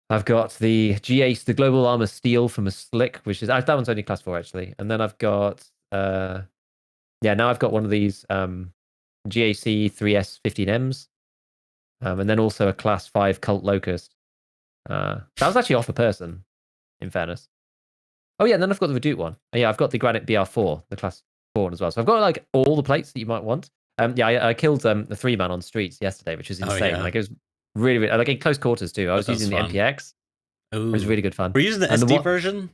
I've got the GACE, the Global Armor Steel from a Slick, which is that one's only class 4 actually. And then I've got now I've got one of these GAC 3S15Ms. And then also a class 5 Cult Locust. That was actually off a person, in fairness. Oh yeah, and then I've got the Reduce one. I've got the Granite BR4, the class 4 one as well. So I've got like all the plates that you might want. I killed the 3-man on streets yesterday, which was insane. Like it was really, really like in close quarters too. I was using the MPX. It was really good fun. We're using the SD version.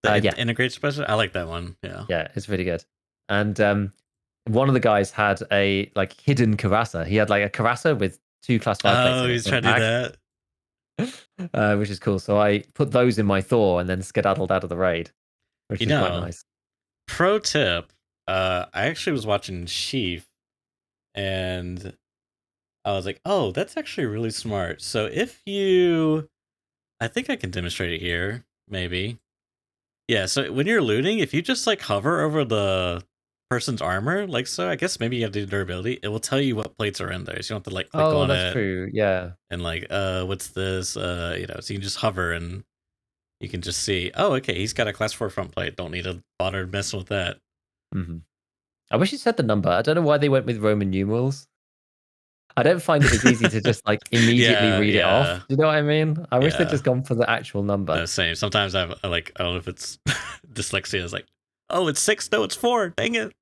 The integrated special. I like that one. Yeah, it's really good. And one of the guys had a like hidden Karasa. He had like a Karasa with 2 class 5 plates. Oh, he's trying to do that. Which is cool. So I put those in my Thor and then skedaddled out of the raid, which is quite nice. Pro tip: I actually was watching Sheaf, and I was like, "Oh, that's actually really smart." So if you I think I can demonstrate it here, maybe. Yeah, so when you're looting, if you just like hover over the person's armor, like so, I guess maybe you have to do durability. It will tell you what plates are in there. So you don't have to like click Oh, on that's it true. Yeah. and like, what's this? You know, so you can just hover and you can just see, oh, okay, he's got a class 4 front plate. Don't need to bother messing with that. Hmm. I wish you said the number. I don't know why they went with Roman numerals. I don't find it as easy to just like immediately Yeah, read it off. yeah, Do you know what I mean? I wish they'd yeah. just gone for the actual number. No, same. Sometimes I like, I don't know if it's dyslexia. It's like, oh, it's 6. No, it's 4. Dang it.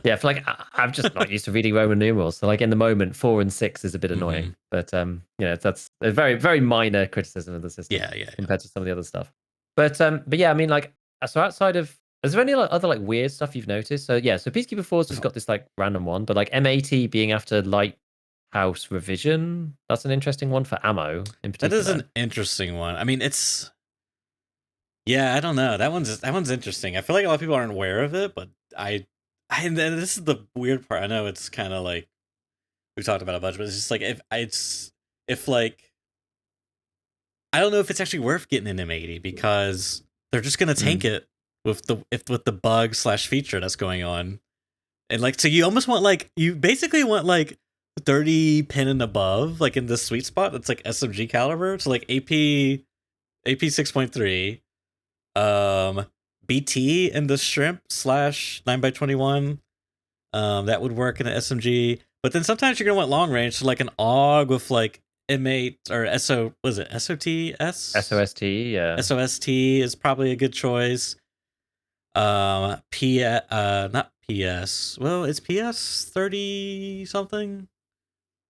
Yeah, for like I'm just not used to reading Roman numerals. So like in the moment, 4 and 6 is a bit Mm-hmm. annoying. But that's a very, very minor criticism of the system Yeah, yeah, yeah. compared to some of the other stuff. But yeah, I mean, like, so outside of, is there any like, other like weird stuff you've noticed? So yeah, so Peacekeeper Force has got this like random one, but like M80 being after Lighthouse Revision, that's an interesting one for ammo in That is particular. an interesting one. I mean, it's yeah, I don't know. That one's interesting. I feel like a lot of people aren't aware of it, but I and then this is the weird part. I know it's kind of like we talked about a bunch, but it's just like if like I don't know if it's actually worth getting an M80 because they're just gonna tank Mm, it with the bug slash feature that's going on. And like, so you almost want like, you basically want like 30 pin and above, like in the sweet spot. That's like SMG caliber. So like AP 6.3, BT in the shrimp slash 9x21. That would work in an SMG. But then sometimes you're gonna want long range, so like an AUG with like M8 or SO, was it SOTS? SOST, yeah. SOST is probably a good choice. Not PS. Well, it's PS 30 something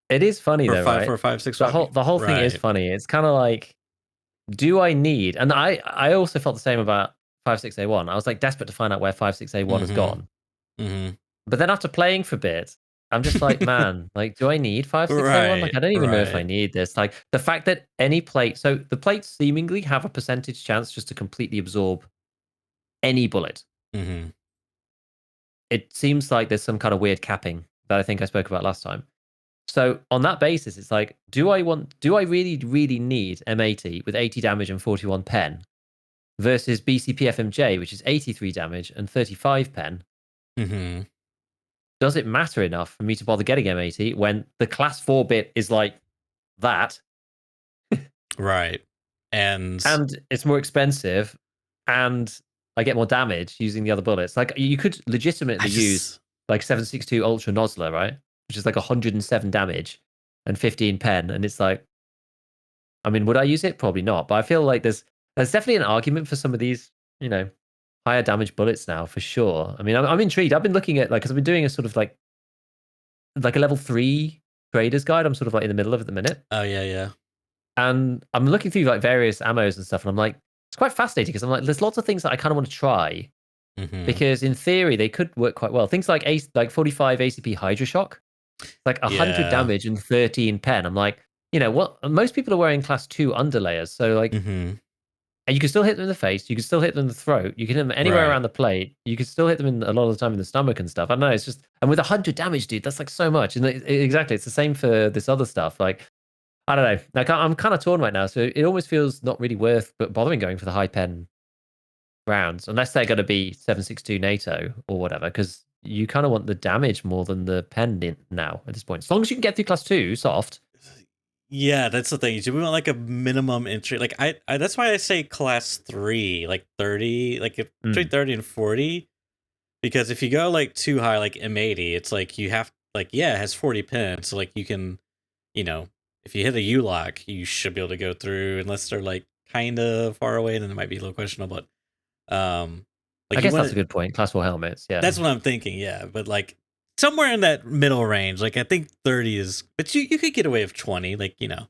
It is funny or though, five right? four five six The five. whole thing is Right. funny. It's kind of like, do I need? And I also felt the same about 56A1. I was like desperate to find out where 56A1 has Mm-hmm. gone. Mm-hmm. But then after playing for a bit, I'm just like, man, like, do I need 56A1? Like, Right. I don't even know if I Right. need this. Like, the fact that any plate, so the plates seemingly have a percentage chance just to completely absorb any bullet. Mm-hmm. It seems like there's some kind of weird capping that I think I spoke about last time. So on that basis, it's like, do I really, really need M80 with 80 damage and 41 pen versus BCPFMJ, which is 83 damage and 35 pen? Mm-hmm. Does it matter enough for me to bother getting M80 when the class 4 bit is like that Right. And and it's more expensive and I get more damage using the other bullets? Like, you could I legitimately use just like 762 Ultra Nozzler, right? Which is like 107 damage and 15 pen. And it's like, I mean, would I use it? Probably not. But I feel like there's definitely an argument for some of these, you know, higher damage bullets now for sure. I mean, I'm intrigued. I've been looking at like, because I've been doing a sort of like a level 3 traders guide. I'm sort of like in the middle of at the minute, oh yeah, yeah. and I'm looking through like various ammos and stuff, and I'm like, it's quite fascinating because I'm like, there's lots of things that I kind of want to try Mm-hmm. because in theory they could work quite well. Things like like 45 ACP Hydra Shock, like 100 Yeah. damage and 13 pen. I'm like, you know what? Most people are wearing class 2 underlayers, so like, Mm-hmm. and you can still hit them in the face, you can still hit them in the throat, you can hit them anywhere Right. around the plate, you can still hit them in a lot of the time in the stomach and stuff. I don't know, it's just, and with 100 damage, dude, that's like so much. And exactly, it's the same for this other stuff. Like, I don't know. Like, I'm kind of torn right now, so it almost feels not really worth but bothering going for the high pen rounds unless they're going to be 762 NATO or whatever, because you kind of want the damage more than the pen now at this point. As long as you can get through class 2 soft. Yeah, that's the thing. Do we want like a minimum entry? Like I that's why I say class 3, like 30, like between Mm, 30 and 40. Because if you go like too high, like M80, it's like you have like, yeah, it has 40 pins, so like you can, you know, if you hit a U lock, you should be able to go through unless they're like kind of far away, then it might be a little questionable. But I like you guess want that's a to, good point. Class 4 helmets, yeah. that's what I'm thinking, yeah. But like somewhere in that middle range, like I think 30 is, but you could get away with 20, like, you know,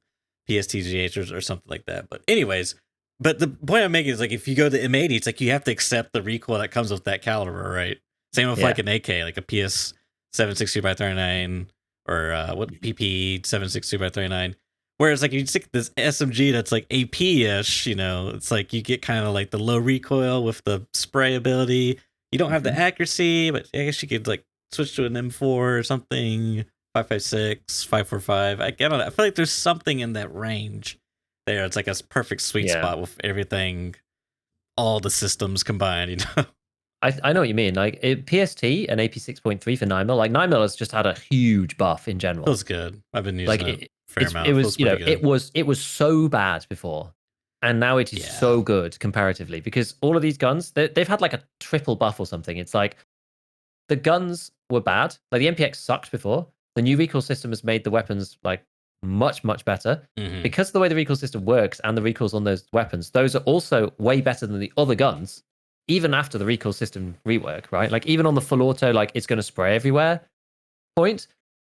PSTGH or something like that. But anyways, but the point I'm making is like if you go to M80, it's like you have to accept the recoil that comes with that caliber, right? Same with like Yeah. an AK, like a PS 762 by 39 or what PP 762 by 39. Whereas like you stick this SMG that's like AP-ish, you know, it's like you get kind of like the low recoil with the spray ability. You don't have the Mhm. accuracy, but I guess you could like switch to an M4 or something, 5.56, 5.45. I don't know. I feel like there's something in that range there. It's like a perfect sweet spot with everything, all the systems combined. You know. I know what you mean. Like PST and AP 6.3 for 9mm. Like 9mm has just had a huge buff in general. Feels good. I've been using Like it a fair amount. it was, Feels pretty good. it was so bad before, and now it is so good comparatively because all of these guns they've had like a triple buff or something. It's like the guns were bad. Like the MPX sucked before. The new recoil system has made the weapons like much better because of the way the recoil system works and the recoils on those weapons. Those are also way better than the other guns, even after the recoil system rework. Right, like even on the full auto, like it's going to spray everywhere. Point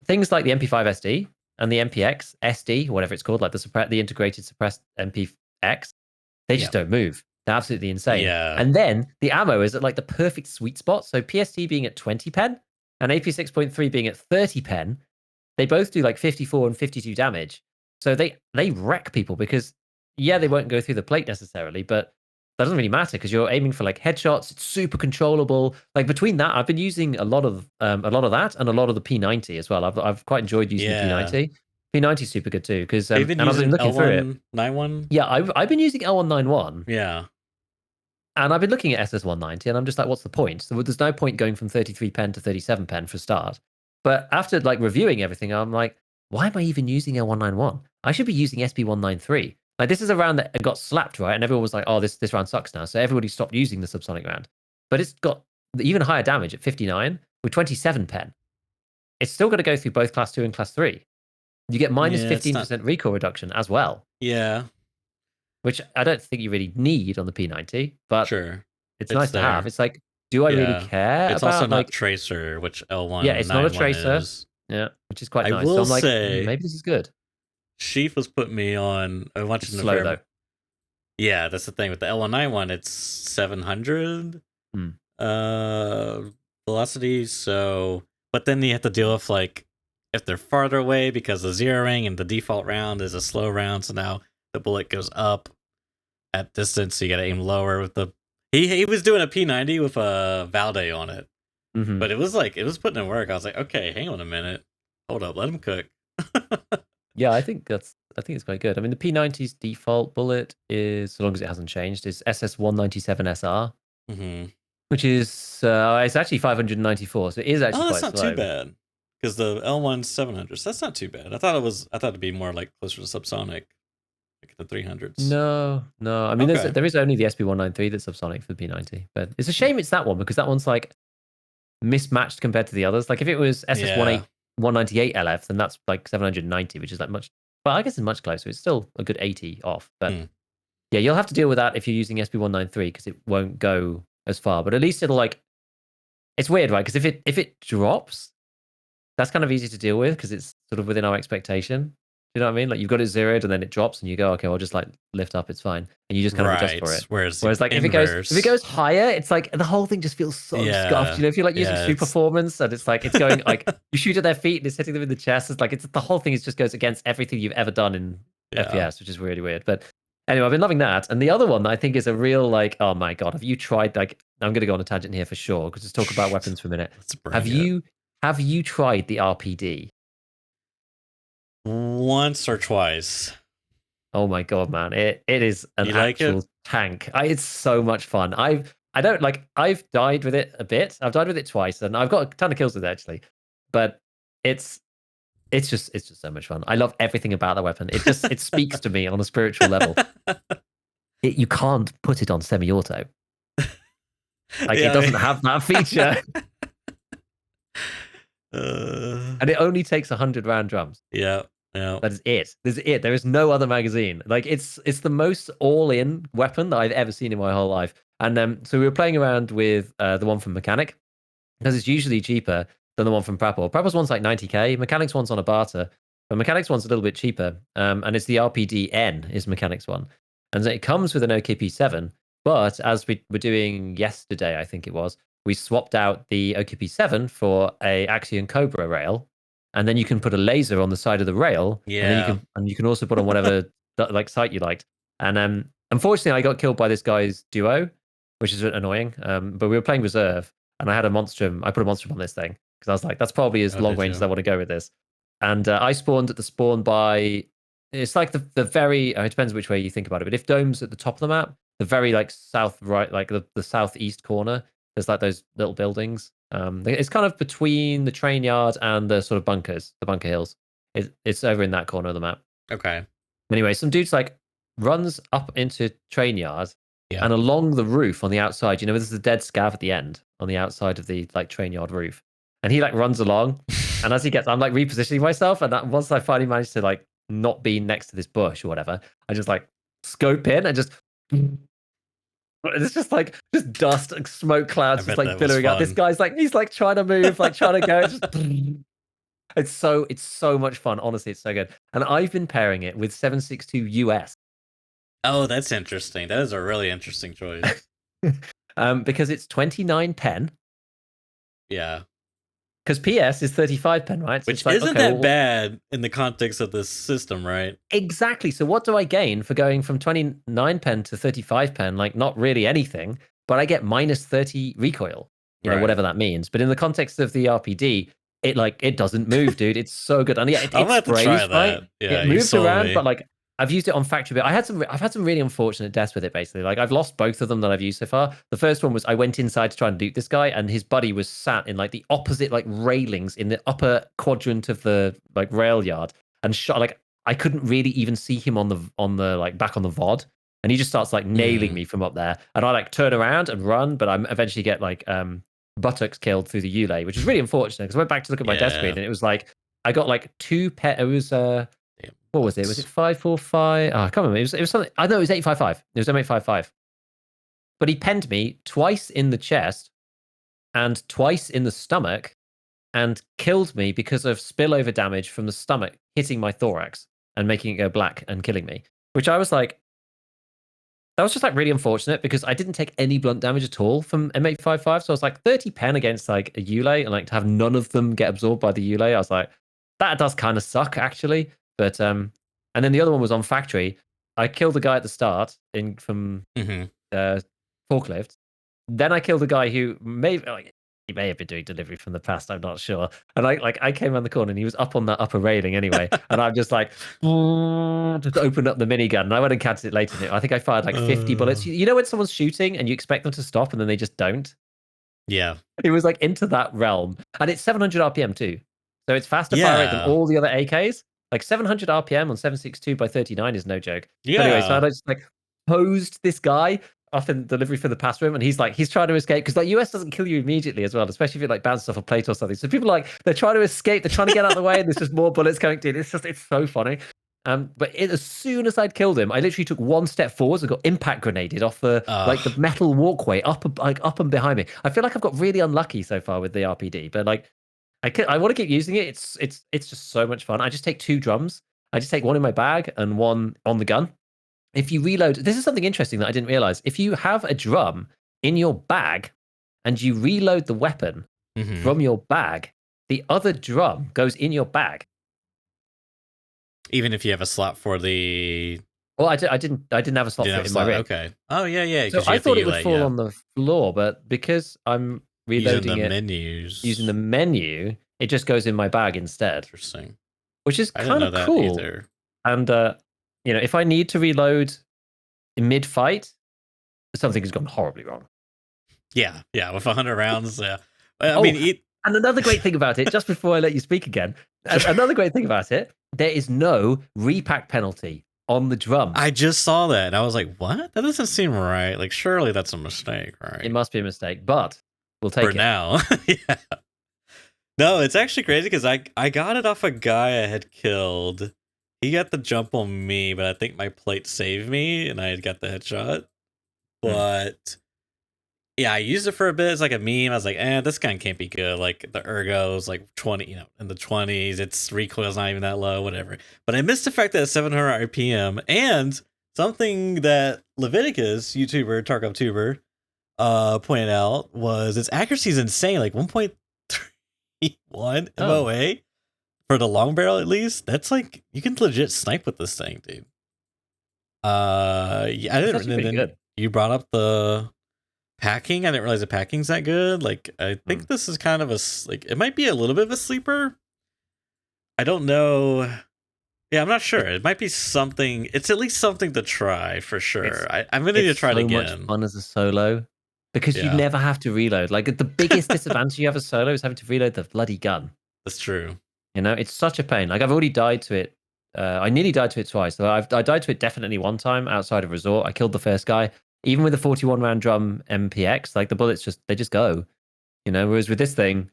things like the MP5 SD and the MPX SD, whatever it's called, like the integrated suppressed MPX, they just don't move. They're absolutely insane. Yeah. And then the ammo is at like the perfect sweet spot. So PST being at 20 pen and AP 6.3 being at 30 pen, they both do like 54 and 52 damage. So they wreck people because they won't go through the plate necessarily, but that doesn't really matter because you're aiming for like headshots. It's super controllable. Like between that, I've been using a lot of that and a lot of the P90 as well. I've quite enjoyed using the P90. P90 is super good too because and I've been looking through it. L191. Yeah, I've been using L191. Yeah. And I've been looking at SS190 and I'm just like, what's the point? So there's no point going from 33 pen to 37 pen for a start. But after like reviewing everything, I'm like, why am I even using L191? I should be using SB193. Like this is a round that got slapped, right? And everyone was like, oh, this round sucks now. So everybody stopped using the subsonic round. But it's got even higher damage at 59 with 27 pen. It's still got to go through both class 2 and class 3. You get minus 15% recoil reduction as well. Yeah. Which I don't think you really need on the P90, but it's nice to have. It's like, do I really care? It's about, also not like, tracer, which L1. Yeah, it's not a tracer. Is. Yeah, which is quite I nice. will so I'm like, say, maybe this is good. Sheaf was putting me on a bunch of slow though. Yeah, that's the thing with the L191. It's 700 velocity. So, but then you have to deal with like if they're farther away because the zeroing and the default round is a slow round. So now the bullet goes up at distance. So you got to aim lower with the. He was doing a P90 with a Valde on it, but it was putting in work. I was like, okay, hang on a minute, hold up, let him cook. Yeah, I think it's quite good. I mean, the P90's default bullet is, so long as it hasn't changed, is SS197 SR, which is it's actually 594, so it is actually quite slow. That's not too bad because the L1's 700, so that's not too bad. I thought it'd be more like closer to subsonic, like the 300s. No. I mean, there is only the SB193 that's subsonic for the P90, but it's a shame it's that one because that one's like mismatched compared to the others. Like if it was SS198 LF, then that's like 790, which is like much. Well, I guess it's much closer. It's still a good 80 off, but yeah, you'll have to deal with that if you're using SB193 because it won't go as far. But at least it'll like. It's weird, right? Because if it drops, that's kind of easy to deal with because it's sort of within our expectation. Do you know what I mean? Like you've got it zeroed and then it drops and you go, okay, I'll just like lift up, it's fine. And you just kind of adjust for it. Whereas like if it goes higher, it's like the whole thing just feels so scuffed. You know, if you're like using super performance and it's like it's going like you shoot at their feet and it's hitting them in the chest. It's like the whole thing just goes against everything you've ever done in FPS, which is really weird. But anyway, I've been loving that. And the other one that I think is a real like, oh my god, have you tried like I'm gonna go on a tangent here for sure, because let's talk about weapons for a minute. Have you tried the RPD? Once or twice. Oh my god, man! It is an actual tank. It's so much fun. I've died with it a bit. I've died with it twice, and I've got a ton of kills with it actually. But it's just so much fun. I love everything about the weapon. It speaks to me on a spiritual level. You can't put it on semi-auto. Like it doesn't have that feature. And it only takes 100 round drums. Yeah. That is it. This is it. There is no other magazine. Like it's the most all-in weapon that I've ever seen in my whole life. And so we were playing around with the one from Mechanic because it's usually cheaper than the one from Prapor. Prapor's one's like 90k. Mechanic's one's on a barter, but Mechanic's one's a little bit cheaper. And it's the RPD N is Mechanic's one, and so it comes with an OKP7. But as we were doing yesterday, I think it was, we swapped out the OKP7 for a Axion Cobra rail. And then you can put a laser on the side of the rail, and then you can also put on whatever like sight you liked. And unfortunately, I got killed by this guy's duo, which is annoying. But we were playing reserve, and I had a monstrum. I put a monstrum on this thing because I was like, that's probably as long range as I want to go with this. And I spawned at the spawn by it's like the very it depends which way you think about it, but if dome's at the top of the map, the very like south right, like the southeast corner, there's like those little buildings. It's kind of between the train yard and the sort of bunkers, the bunker hills. It's over in that corner of the map. Okay. Anyway, some dude's like runs up into train yard Yeah. and along the roof on the outside. You know, there's a dead scav at the end on the outside of the like train yard roof, and he like runs along. And as he gets, I'm like repositioning myself, and once I finally manage to like not be next to this bush or whatever, I just like scope in and just. It's just like just dust and smoke clouds just like billowing out. This guy's like he's like trying to move, like trying to go. It's so much fun. Honestly, it's so good. And I've been pairing it with 762 US. Oh, that's interesting. That is a really interesting choice. Because it's 29 pen. Yeah. Because PS is 35 pen, right? So which isn't that bad in the context of this system, right? Exactly. So what do I gain for going from 29 pen to 35 pen? Like not really anything, but I get minus 30 recoil, you know, whatever that means. But in the context of the RPD, it doesn't move, dude. It's so good. And yeah, it sprays, right? Yeah, it moves around, but like I've used it on factory, but I've had some really unfortunate deaths with it, basically. Like I've lost both of them that I've used so far. The first one was I went inside to try and loot this guy, and his buddy was sat in like the opposite like railings in the upper quadrant of the like rail yard and shot. Like I couldn't really even see him on the like back on the VOD. And he just starts like nailing me from up there. And I like turn around and run, but I eventually get like buttocks killed through the Ulay, which is really unfortunate because I went back to look at my death screen and it was like I got like two pet. It was what was it? Was it 545? Oh, I can't remember. It was something. I know it was 855. It was M855. But he penned me twice in the chest and twice in the stomach and killed me because of spillover damage from the stomach hitting my thorax and making it go black and killing me. Which I was like, that was just like really unfortunate because I didn't take any blunt damage at all from M855. So I was like 30 pen against like a Ulay and like to have none of them get absorbed by the Ulay. I was like, that does kind of suck actually. But and then the other one was on factory. I killed a guy at the start from forklift. Then I killed a guy who he may have been doing delivery from the past. I'm not sure. And I came around the corner and he was up on that upper railing anyway. And I'm just like just opened up the minigun and I went and counted it later. I think I fired like 50 bullets. You know when someone's shooting and you expect them to stop and then they just don't? Yeah. It was like into that realm. And it's 700 RPM too. So it's faster fire rate than all the other AKs. Like 700 RPM on 762 by 39 is no joke. Yeah. But anyway, so I just like posed this guy off in delivery for the pass room, and he's trying to escape because like US doesn't kill you immediately as well, especially if you like bounce off a plate or something. So people they're trying to escape, they're trying to get out of the way, and there's just more bullets going to. It's so funny. But as soon as I'd killed him, I literally took one step forwards and got impact grenaded off the like the metal walkway up and behind me. I feel like I've got really unlucky so far with the RPD, but like I want to keep using it. It's just so much fun. I just take two drums. I just take one in my bag and one on the gun. If you reload, this is something interesting that I didn't realize. If you have a drum in your bag and you reload the weapon from your bag, the other drum goes in your bag. Even if you have a slot for the. Well, I didn't have a slot for it in my rig. Okay. Oh yeah. So I thought it would fall on the floor, but because I'm reloading using the menu, it just goes in my bag instead. Interesting. Which is kind of cool. Either. And if I need to reload in mid-fight, something has gone horribly wrong. Yeah, with 100 rounds. Yeah, and another great thing about it, just before I let you speak again, another great thing about it, there is no repack penalty on the drum. I just saw that, and I was like, "What? That doesn't seem right. Like, surely that's a mistake, right?" It must be a mistake, but we'll take it for now. Yeah. No, it's actually crazy because I got it off a guy I had killed. He got the jump on me, but I think my plate saved me, and I had got the headshot. But yeah, I used it for a bit. It's like a meme. I was like, this gun can't be good. Like the ergo's like 20, in the 20s. Its recoil's not even that low, whatever. But I missed the fact that it's 700 RPM, and something that Leviticus YouTuber Tarkov Tuber pointed out was its accuracy is insane, like 1.31 MOA. For the long barrel, at least, that's like you can legit snipe with this thing, dude. Yeah, I didn't. And then good. You brought up the packing. I didn't realize the packing's that good. Like, I think this is kind of it might be a little bit of a sleeper. I don't know Yeah, I'm not sure. It might be something. It's at least something to try for sure. It's I'm gonna need to it's try it so much again. fun as a solo because you Yeah, never have to reload. Like the biggest disadvantage you have as solo is having to reload the bloody gun. that's true. You know, it's such a pain. Like I've already died to it. I nearly died to it twice. So I died to it definitely one time outside of resort. I killed the first guy. Even with a 41 round drum MPX, like the bullets just go. You know, whereas with this thing,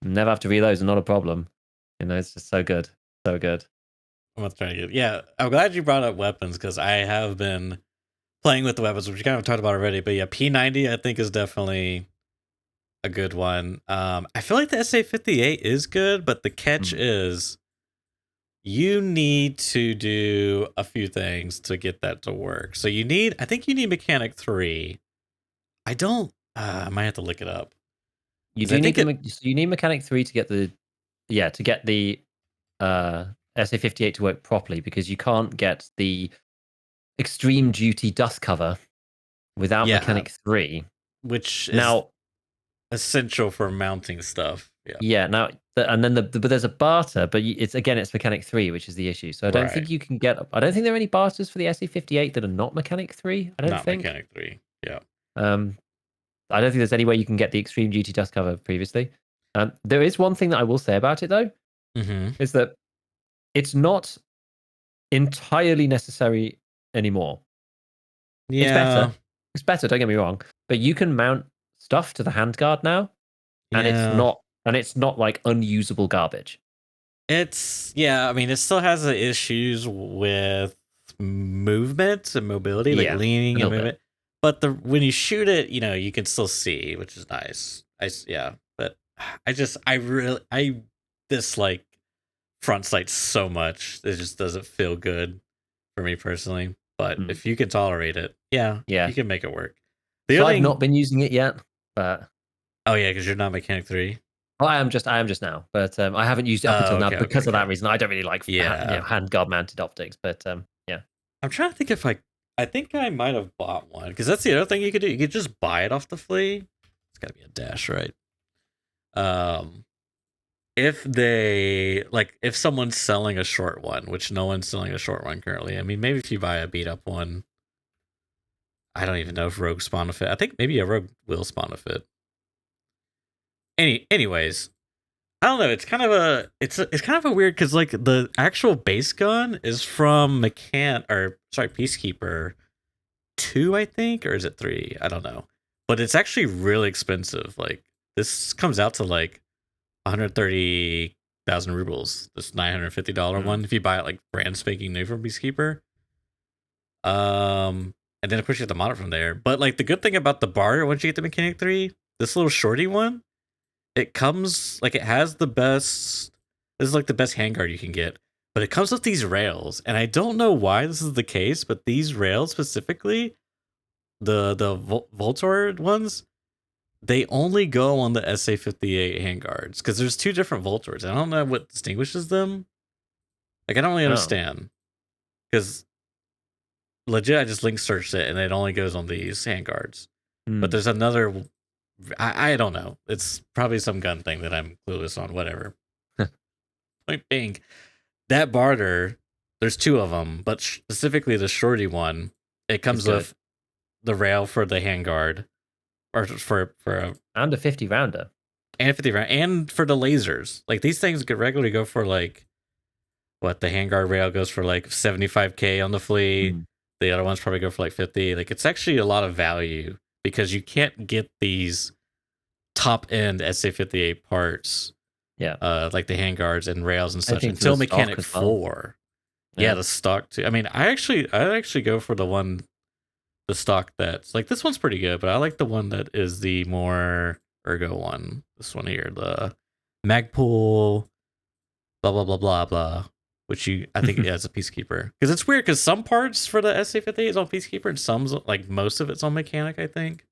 never have to reload is not a problem. You know, it's just so good, so good. I'm gonna try to get. Yeah, I'm glad you brought up weapons because I have been playing with the weapons, which you kind of talked about already. But yeah, P90 I think is definitely a good one. I feel like the SA58 is good, but the catch Mm. is you need to do a few things to get that to work. So I think you need mechanic 3. I don't I might have to look it up. You 'Cause I do need think it so you need mechanic 3 to get the uh, SA58 to work properly because you can't get the extreme duty dust cover without yeah, mechanic 3. which is Now, essential for mounting stuff. Yeah. yeah, now and then but there's a barter, but it's mechanic 3, which is the issue. So I don't Right. think you can get. I don't think there are any barters for the SA58 that are not mechanic 3. I don't Not think. mechanic 3. Yeah. Um, I don't think there's any way you can get the extreme duty dust cover previously. There is one thing that I will say about it though, Mhm. is that it's not entirely necessary anymore. It's Yeah. better. It's better, don't get me wrong. But you can mount stuff to the handguard now, and Yeah. it's not like unusable garbage. I mean, it still has the issues with movement and mobility, like Yeah, a leaning and little bit. movement. But when you shoot it, you can still see, which is nice. Yeah, but I dislike front sight so much. It just doesn't feel good for me personally. But Mm. if you can tolerate it, yeah, Yeah. you can make it work. The So other I've not thing, been using it yet, but oh yeah, because you're not mechanic 3. well, I am just now. But I haven't used it up until Oh, now okay, okay, because of that okay. reason. I don't really like Yeah, handguard mounted optics, but yeah. I'm trying to think if I think I might have bought one because that's the other thing you could do. You could just buy it off the flea. It's got to be a dash, right? Um, if someone's selling a short one, which no one's selling a short one currently. I mean, maybe if you buy a beat up one, I don't even know if Rogue spawn a fit. I think maybe a Rogue will spawn a fit. Anyways, I don't know. It's kind of a weird because like the actual base gun is from Peacekeeper 2, I think, or is it 3? I don't know. But it's actually really expensive. Like this comes out to like 130,000 rubles. This $950 Mm. one if you buy it like brand spanking new from Peacekeeper. And then of course you have to mod it from there. But like the good thing about the barter once you get the mechanic 3, this little shorty one, it comes like it has the best. This is like the best handguard you can get, but it comes with these rails, and I don't know why this is the case, but these rails specifically, the Voltor ones, they only go on the SA58 handguards because there's two different Voltors. I don't know what distinguishes them. Like I don't really Oh. understand because legit, I just link searched it and it only goes on these handguards. But Mm. there's another. I don't know. It's probably some gun thing that I'm clueless on. Whatever. Point being, that barter, there's two of them, but specifically the shorty one, it It's comes good. with the rail for the handguard, or for a And a 50 rounder. and 50 round, and for the lasers. Like these things could regularly go for like what the handguard rail goes for like 75K on the flea. Mm. The other ones probably go for like 50. Like it's actually a lot of value because you can't get these top end SA58 parts, Yeah. like the handguards and rails and such Anything for the until stock Mechanic as well. 4. Yeah, Yeah. the stock too. I mean, I actually go for the stock that's like this one's pretty good, but I like the one that is the more ergo one. This one here, the Magpul, blah blah blah blah blah. Which I think yeah, it's a Peacekeeper because it's weird because some parts for the SA50 is on Peacekeeper and some's like most of it's on Mechanic. I think.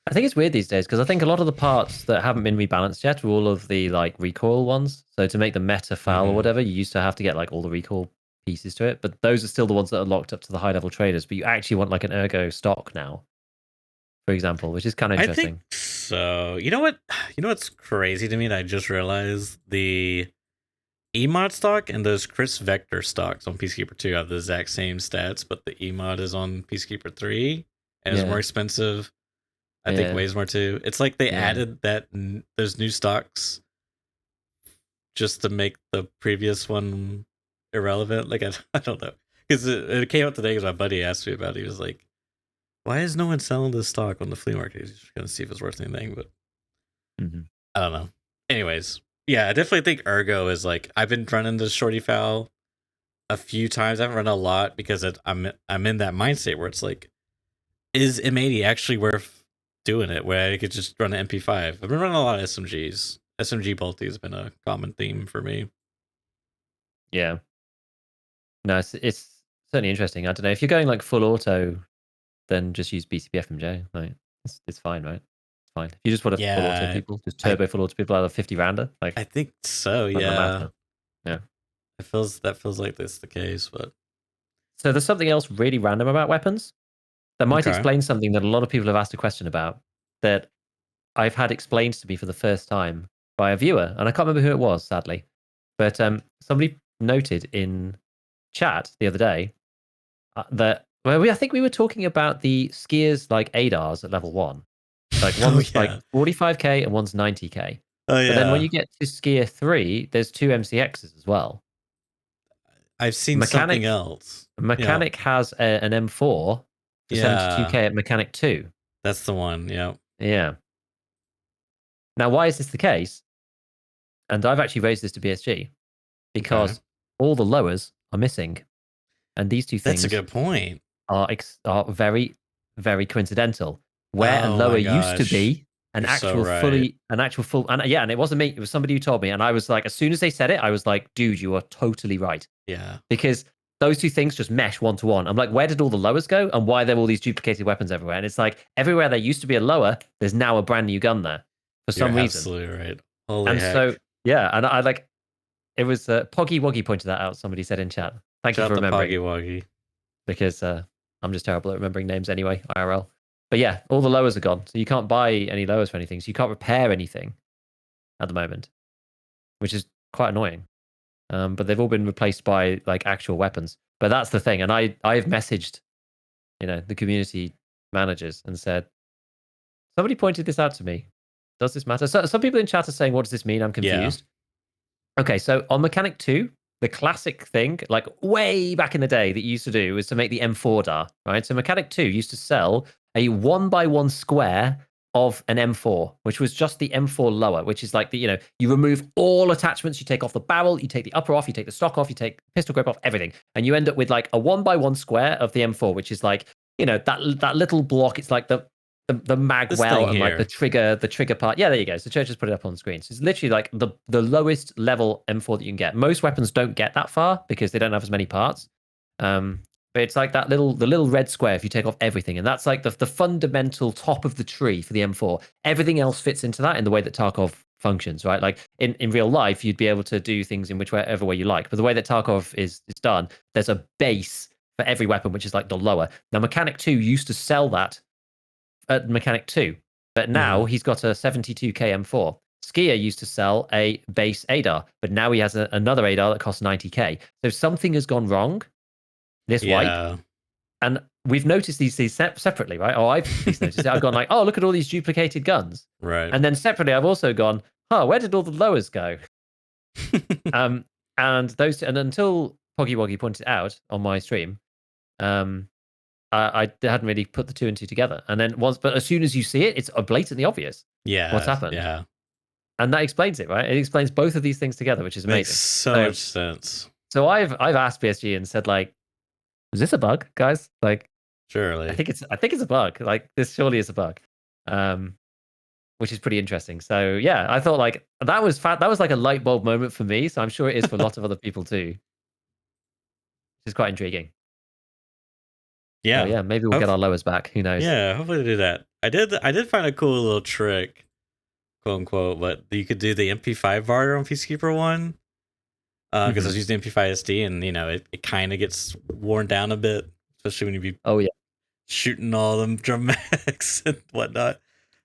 I think it's weird these days because I think a lot of the parts that haven't been rebalanced yet are all of the like recoil ones. So to make the meta foul or whatever, you used to have to get like all the recoil pieces to it. But those are still the ones that are locked up to the high level traders. But you actually want like an ergo stock now, for example, which is kind of I think interesting. so. You know what? You know what's crazy to me that I just realized Emod stock and those Chris Vector stocks on Peacekeeper 2 have the exact same stats, but the Emod is on Peacekeeper 3 and is more Yeah, expensive. I think yeah, weighs more too. It's like they yeah. added those new stocks just to make the previous one irrelevant. Like I don't know, because it came out today because my buddy asked me about it. He was like, "Why is no one selling this stock on the flea market?" He's just gonna see if it's worth anything, but Hmm. I don't know. Anyways, yeah, I definitely think Ergo is like I've been running the shorty foul a few times. I haven't run a lot because I'm in that mind state where it's like, is M80 actually worth doing it? Where I could just run an MP5. I've been running a lot of SMGs. SMG Bolty has been a common theme for me. Yeah. No, it's certainly interesting. I don't know if you're going like full auto, then just use BCB FMJ. Like it's fine, right? It's fine. If you just want to full auto Yeah, people, just I turbo full auto people out of 50 rounder, like I think so. not gonna Yeah, matter. Yeah. that feels like that's the case. But So there's something else really random about weapons that might okay, explain something that a lot of people have asked a question about that I've had explained to me for the first time by a viewer, and I can't remember who it was, sadly. But somebody noted in chat the other day that I think we were talking about the skiers like ADARs at level 1. Like oh one's like yeah, 45k and one's 90k. oh But then when yeah, you get to skier 3, there's two MCXs as well. I've seen something Mechanic else. Yeah, Mechanic has an M4 for yeah, 72k at Mechanic 2. that's the one. Yeah, Yeah. Now, why is this the case? And I've actually raised this to BSG okay, because all the lowers are missing, and these two that's a things good point. are very, very coincidental. Where a Oh lower my used to gosh, be you're so right. an actual full, and yeah, and it wasn't me. It was somebody who told me, and I was like, as soon as they said it, I was like, dude, you are totally right, Yeah, because those two things just mesh one to one. I'm like, where did all the lowers go, and why are there all these duplicated weapons everywhere? And it's like everywhere there used to be a lower, there's now a brand new gun there for you're some reason. absolutely right. Holy And so heck! yeah, and I like it was Poggy Woggy pointed that out. Somebody said in chat. Thank you Shout for out the remembering Poggy Woggy. because I'm just terrible at remembering names anyway, IRL. But yeah, all the lowers are gone. So you can't buy any lowers for anything. So you can't repair anything at the moment, which is quite annoying. But they've all been replaced by like actual weapons. But that's the thing. And I've messaged, the community managers and said, somebody pointed this out to me. Does this matter? So some people in chat are saying, what does this mean? I'm Yeah, confused. Okay, so on Mechanic 2, the classic thing, like way back in the day that you used to do was to make the M4 DAR, right? So Mechanic 2 used to sell a 1x1 square of an M4, which was just the M4 lower, which is like you remove all attachments, you take off the barrel, you take the upper off, you take the stock off, you take pistol grip off, everything. And you end up with like a 1x1 square of the M4, which is like, that little block. It's like the mag this thing well and like the here. trigger part. Yeah, there you go. So Church has put it up on the screen. So it's literally like the lowest level M4 that you can get. Most weapons don't get that far because they don't have as many parts. But it's like the little red square if you take off everything, and that's like the fundamental top of the tree for the M4. Everything else fits into that in the way that Tarkov functions, right? Like in real life, you'd be able to do things in whichever way you like. But the way that Tarkov is done, there's a base for every weapon, which is like the lower. Now, Mechanic 2 used to sell that at Mechanic 2, but now Mm-hmm. he's got a 72k M4. Skier used to sell a base ADAR, but now he has another ADAR that costs 90k. So something has gone wrong this wipe, Yeah, and we've noticed these separately, right? Oh, I've at least noticed it. I've gone like, oh, look at all these duplicated guns, right. and then separately, I've also gone, oh, where did all the lowers go? Um, and until Poggy Woggy pointed it out on my stream, um, I hadn't really put the two and two together. And then but as soon as you see it, it's blatantly obvious what's Yeah, happened. yeah. And that explains it, right? It explains both of these things together, which is Makes amazing. so So, much sense. so I've asked PSG and said, like, is this a bug, guys? Like, I Surely. think it's a bug. Like, this surely is a bug. Um, which is pretty interesting. So yeah, I thought like that was like a light bulb moment for me. So I'm sure it is for a lot of other people too, which is quite intriguing. So Yeah. yeah, maybe we'll get Hope, our lowers back. Who knows? yeah, hopefully they do that. I did find a cool little trick, quote unquote, but you could do the MP5 bar on Peacekeeper 1. Because I Hmm. was using MP5 SD and it kind of gets worn down a bit, especially when you be Oh yeah. shooting all them dramatics and whatnot.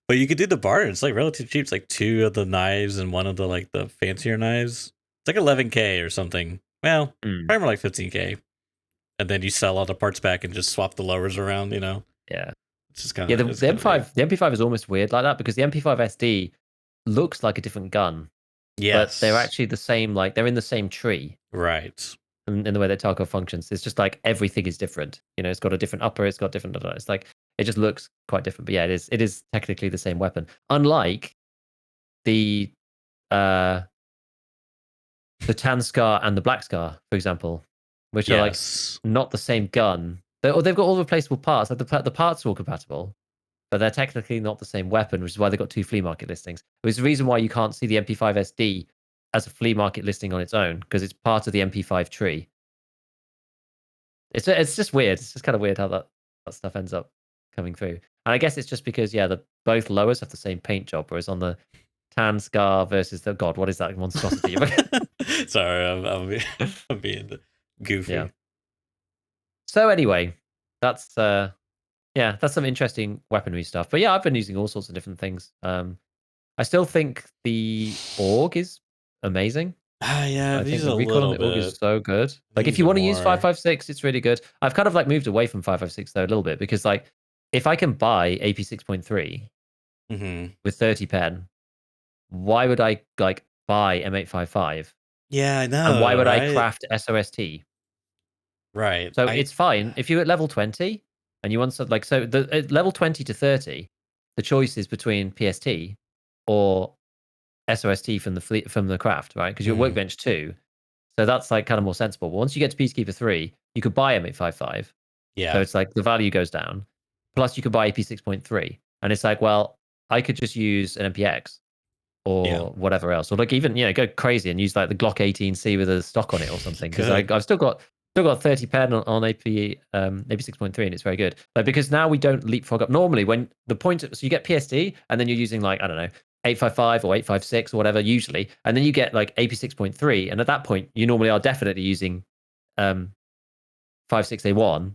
But you could do the bar. It's like relatively cheap. It's like two of the knives and one of the like the fancier knives It's like 11K or something. Well, Mm, probably more like 15K. And then you sell all the parts back and just swap the lowers around. yeah. It's just Yeah, it's the kind of neat. MP5 is almost weird like that because the MP5 SD looks like a different gun, but they're Yes. actually the same. Like they're in the same tree Right. in the way that Tarkov functions. It's just like everything is different. It's got a different upper. It's got different. It's like it just looks quite different. But yeah, it is. It is technically the same weapon. Unlike the uh the tan scar and the black scar, for example, which are like Yes. not the same gun. They've got all replaceable parts. Like the parts are all compatible, but they're technically not the same weapon, which is why they've got two flea market listings. Which is the reason why you can't see the MP5 SD as a flea market listing on its own because it's part of the MP5 tree. It's just weird. It's just kind of weird how that stuff ends up coming through. And I guess it's just because the both lowers have the same paint job, whereas on the tan scar versus the God, what is that monstrosity? Sorry, I'm being Yeah. goofy. So anyway, that's that's some interesting weaponry stuff. But yeah, I've been using all sorts of different things. I still think the org is amazing. Yeah, I I've think used the a recoil on little the org is bit. so good. I Like if use you it want to use more. 5.56, it's really good. I've kind of like moved away from 5.56 though a little bit because like if I can buy AP 6.3 Mm-hmm. with 30 pen, why would I like buy M855? Yeah, I And why know, would I right? craft SOST? Right. So it's fine if you're at level 20 and you want something like so the at level 20 to 30, the choice is between PST or SOST from the craft, right? Because you're at Mhm. workbench 2. So that's like kind of more sensible. But once you get to Peacekeeper 3, you could buy M855. So Yeah. it's like the value goes down. Plus you could buy AP 6.3. And it's like, well, I could just use an MPX Yeah. or whatever else, or like even go crazy and use like the Glock 18C with a stock on it or You something. Because could. I've still got 30 pen on AP 6.3 and it's very good. Like because now we don't leapfrog up. Normally when the point so you get PSD and then you're using like I don't know 855 or 856 or whatever usually, and then you get like AP 6.3, and at that point you normally are definitely using 56A1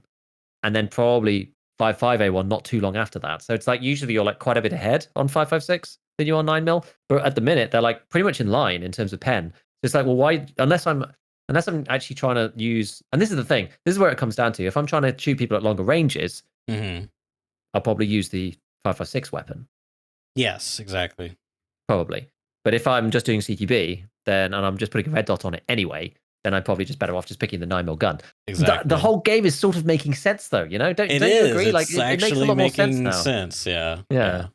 and then probably 55A1 not too long after that. So it's like usually you're like quite a bit ahead on 556 than you are 9mm. But at the minute, they're like pretty much in line in terms of pen. So it's like, well, why, unless I'm actually trying to use, and this is the thing, this is where it comes down to. If I'm trying to shoot people at longer ranges, Mhm. I'll probably use the 556 weapon, Yes, exactly. probably. But if I'm just doing CQB, then, and I'm just putting a red dot on it anyway, then I'm probably just better off just picking the 9mm gun. The Exactly. whole game is sort of making sense though, It don't you is. agree? Like It's it makes a actually lot more sense making now. sense. Yeah. Yeah. Yeah.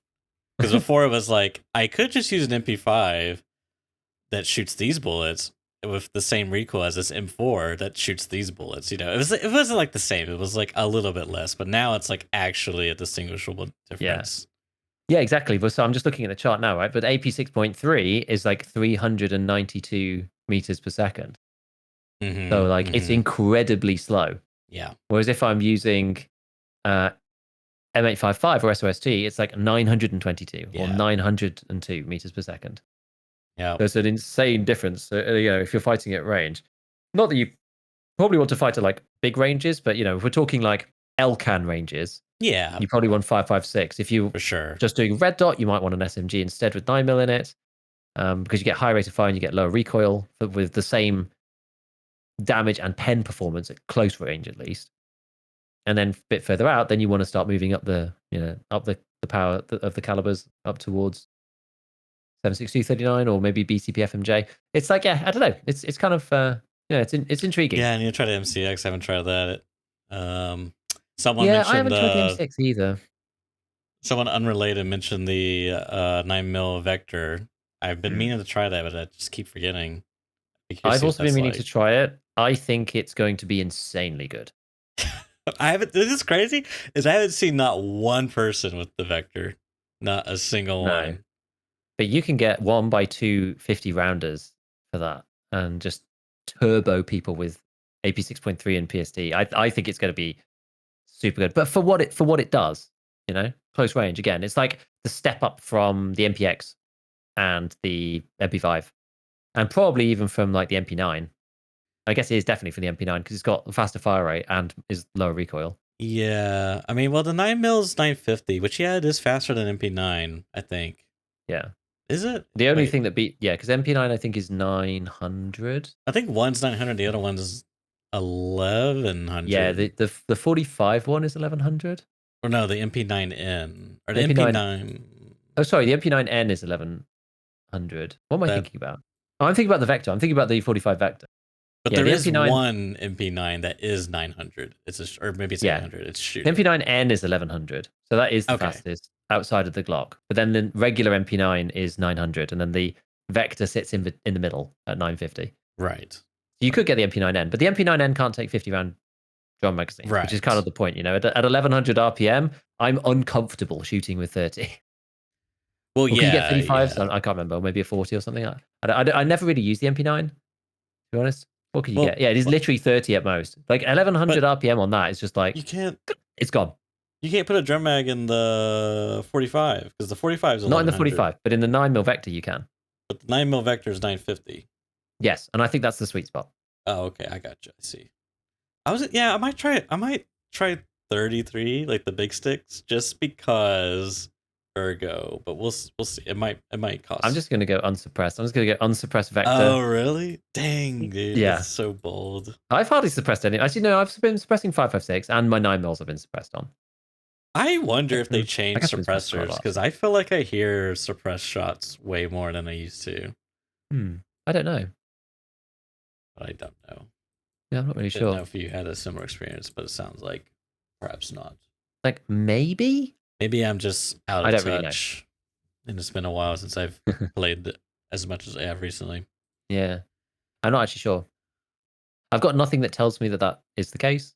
Because before it was like I could just use an MP5 that shoots these bullets with the same recoil as this M4 that shoots these bullets. It wasn't like the same. It was like a little bit less, but now it's like actually a distinguishable Yeah. difference. Yeah, exactly. But so I'm just looking at the chart now, right? But AP 6.3 is like 392 meters per second. So Mm-hmm. like it's Mm-hmm. incredibly slow. Yeah. Whereas if I'm using uh, M855 or SOST, it's like 922 or Yeah. 902 meters per second. Yeah. There's an insane difference, if you're fighting at range. Not that you probably want to fight at like big ranges, but if we're talking like LCAN ranges, Yeah. you probably want 5.56. If you For sure. just doing red dot, you might want an SMG instead with 9mm in it, because you get high rate of fire and you get lower recoil, but with the same damage and pen performance at close range at least. And then a bit further out, then you want to start moving up the power of the calibers up towards 7.6239 or maybe BCP FMJ. It's like I don't know. It's kind of it's intriguing. Yeah, I need to try the MCX. I haven't tried that. Um, someone Yeah, I mentioned haven't tried the M6 either. someone unrelated mentioned the 9mm Vector. I've been Mm. meaning to try that, but I just keep forgetting. Be curious to I've see what also been that's meaning to like. try it. I think it's going to be insanely good. I haven't. This is crazy. Is I haven't seen not one person with the Vector, not a single No, one. but you can get 1x2 50 rounders for that and just turbo people with AP 6.3 and PSD. I think it's going to be super good. But for what it does, close range again, it's like the step up from the MPX and the MP5, and probably even from like the MP9. I guess it is definitely for the MP9 because it's got a faster fire rate and is lower recoil. Yeah, I mean, well, the 9mm is 950, which yeah, it is faster than MP9. I think. Yeah. Is it? The only Wait, thing that beat, yeah, because MP9 I think is 900. I think one's 900, the other one's 1100. Yeah, the 45 one is 1100. Or no, the MP9N or the The MP9. MP9. Oh, sorry, the MP9N is 1100. What am I That, thinking about? Oh, I'm thinking about the Vector. I'm thinking about the 45 Vector. but Yeah, there the is MP9. one MP9 that is 900. Or maybe it's Yeah, 800. It's the shooting. MP9N is 1100, so that is the Okay, fastest outside of the Glock. But then the regular MP9 is 900, and then the Vector sits in the middle at 950. right. You could get the MP9N, but the MP9N can't take 50 round drum magazines, which is kind of Right. the point. At 1100 RPM, I'm uncomfortable shooting with 30. Well, Or can you get yeah, 35s? yeah. I can't remember. Maybe a 40 or something. I never really used the MP9, to be honest. What could you Well, get? Yeah, it is literally 30 at most. Like 1100 but RPM on that is just like, you can't it's gone. put a drum mag in the 45 because the 45 is Not in the 1100. 45, but in the 9mm Vector, you can. But the 9mm Vector is 950. Yes, and I think that's the sweet spot. Oh, okay, I gotcha. I see. Yeah, I might try it. I might try 33, like the big sticks, just because ergo. But we'll see. It might cost. I'm just going to go unsuppressed. I'm just going to go unsuppressed Vector. Oh, really? Dang, dude. Yeah. That's so bold. I've hardly suppressed any. Actually, no, I've been suppressing 5.56, and my 9mm have been suppressed on. I wonder if they I changed guess I've been suppressed quite a suppressors lot. because I feel like I hear suppressed shots way more than I used to. I don't know. But I don't know. Yeah, I'm not really Didn't sure. know if you had a similar experience, but it sounds like perhaps not. Like, maybe? Maybe I'm just out of I don't touch. really know. And it's been a while since I've played as much as I have recently. Yeah. I'm not actually sure. I've got nothing that tells me that that is the case.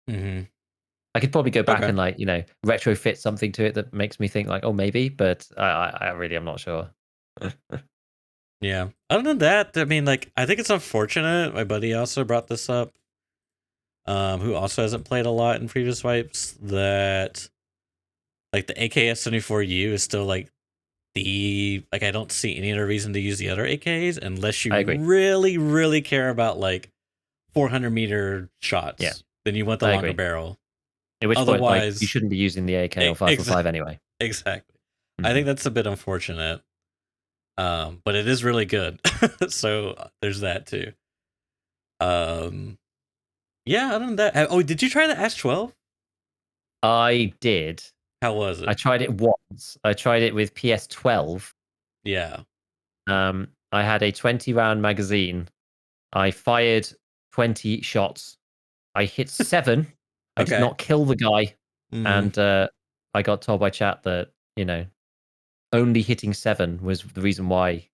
Mm-hmm. I could probably go back Okay. and retrofit something to it that makes me think like, oh, maybe, but I really am not sure. Yeah. Other than that, I mean, like, I think it's unfortunate. My buddy also brought this up, who also hasn't played a lot in previous wipes, that like the AKS-74U is still like I don't see any other reason to use the other AKs unless you I agree. really, really care about like 400-meter shots. Yeah. Then you want the I longer agree. barrel. At which point, Otherwise, you shouldn't be using the AK or 5.5 anyway. Exactly. I think that's a bit unfortunate. But it is really good. So there's that too. Yeah, other than that, oh, did you try the S12? I did. How was it? I tried it once. I tried it with PS12. Yeah. I had a 20 round magazine. I fired 20 shots. I hit 7. I did Okay. not kill the guy. Mhm. And I got told by chat that, only hitting 7 was the reason why.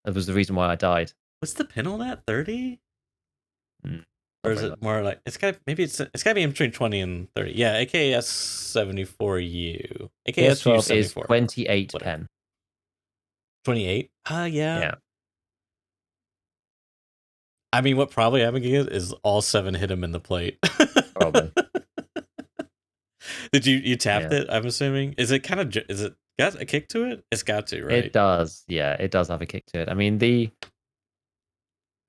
That was the reason why I died. What's the pin on that? 30? Or Not is very it much. more like it's got to be in between 20 and 30? Yeah, AKS 74U. AKS PS12 is 74. 28 Whatever. pen. 28? Yeah. Yeah. I mean, what probably happened is all 7 hit him in the plate. Probably. Did you tapped Yeah. it? I'm assuming. Is it got a kick to it? It's got to, right? It does. Yeah, it does have a kick to it. I mean,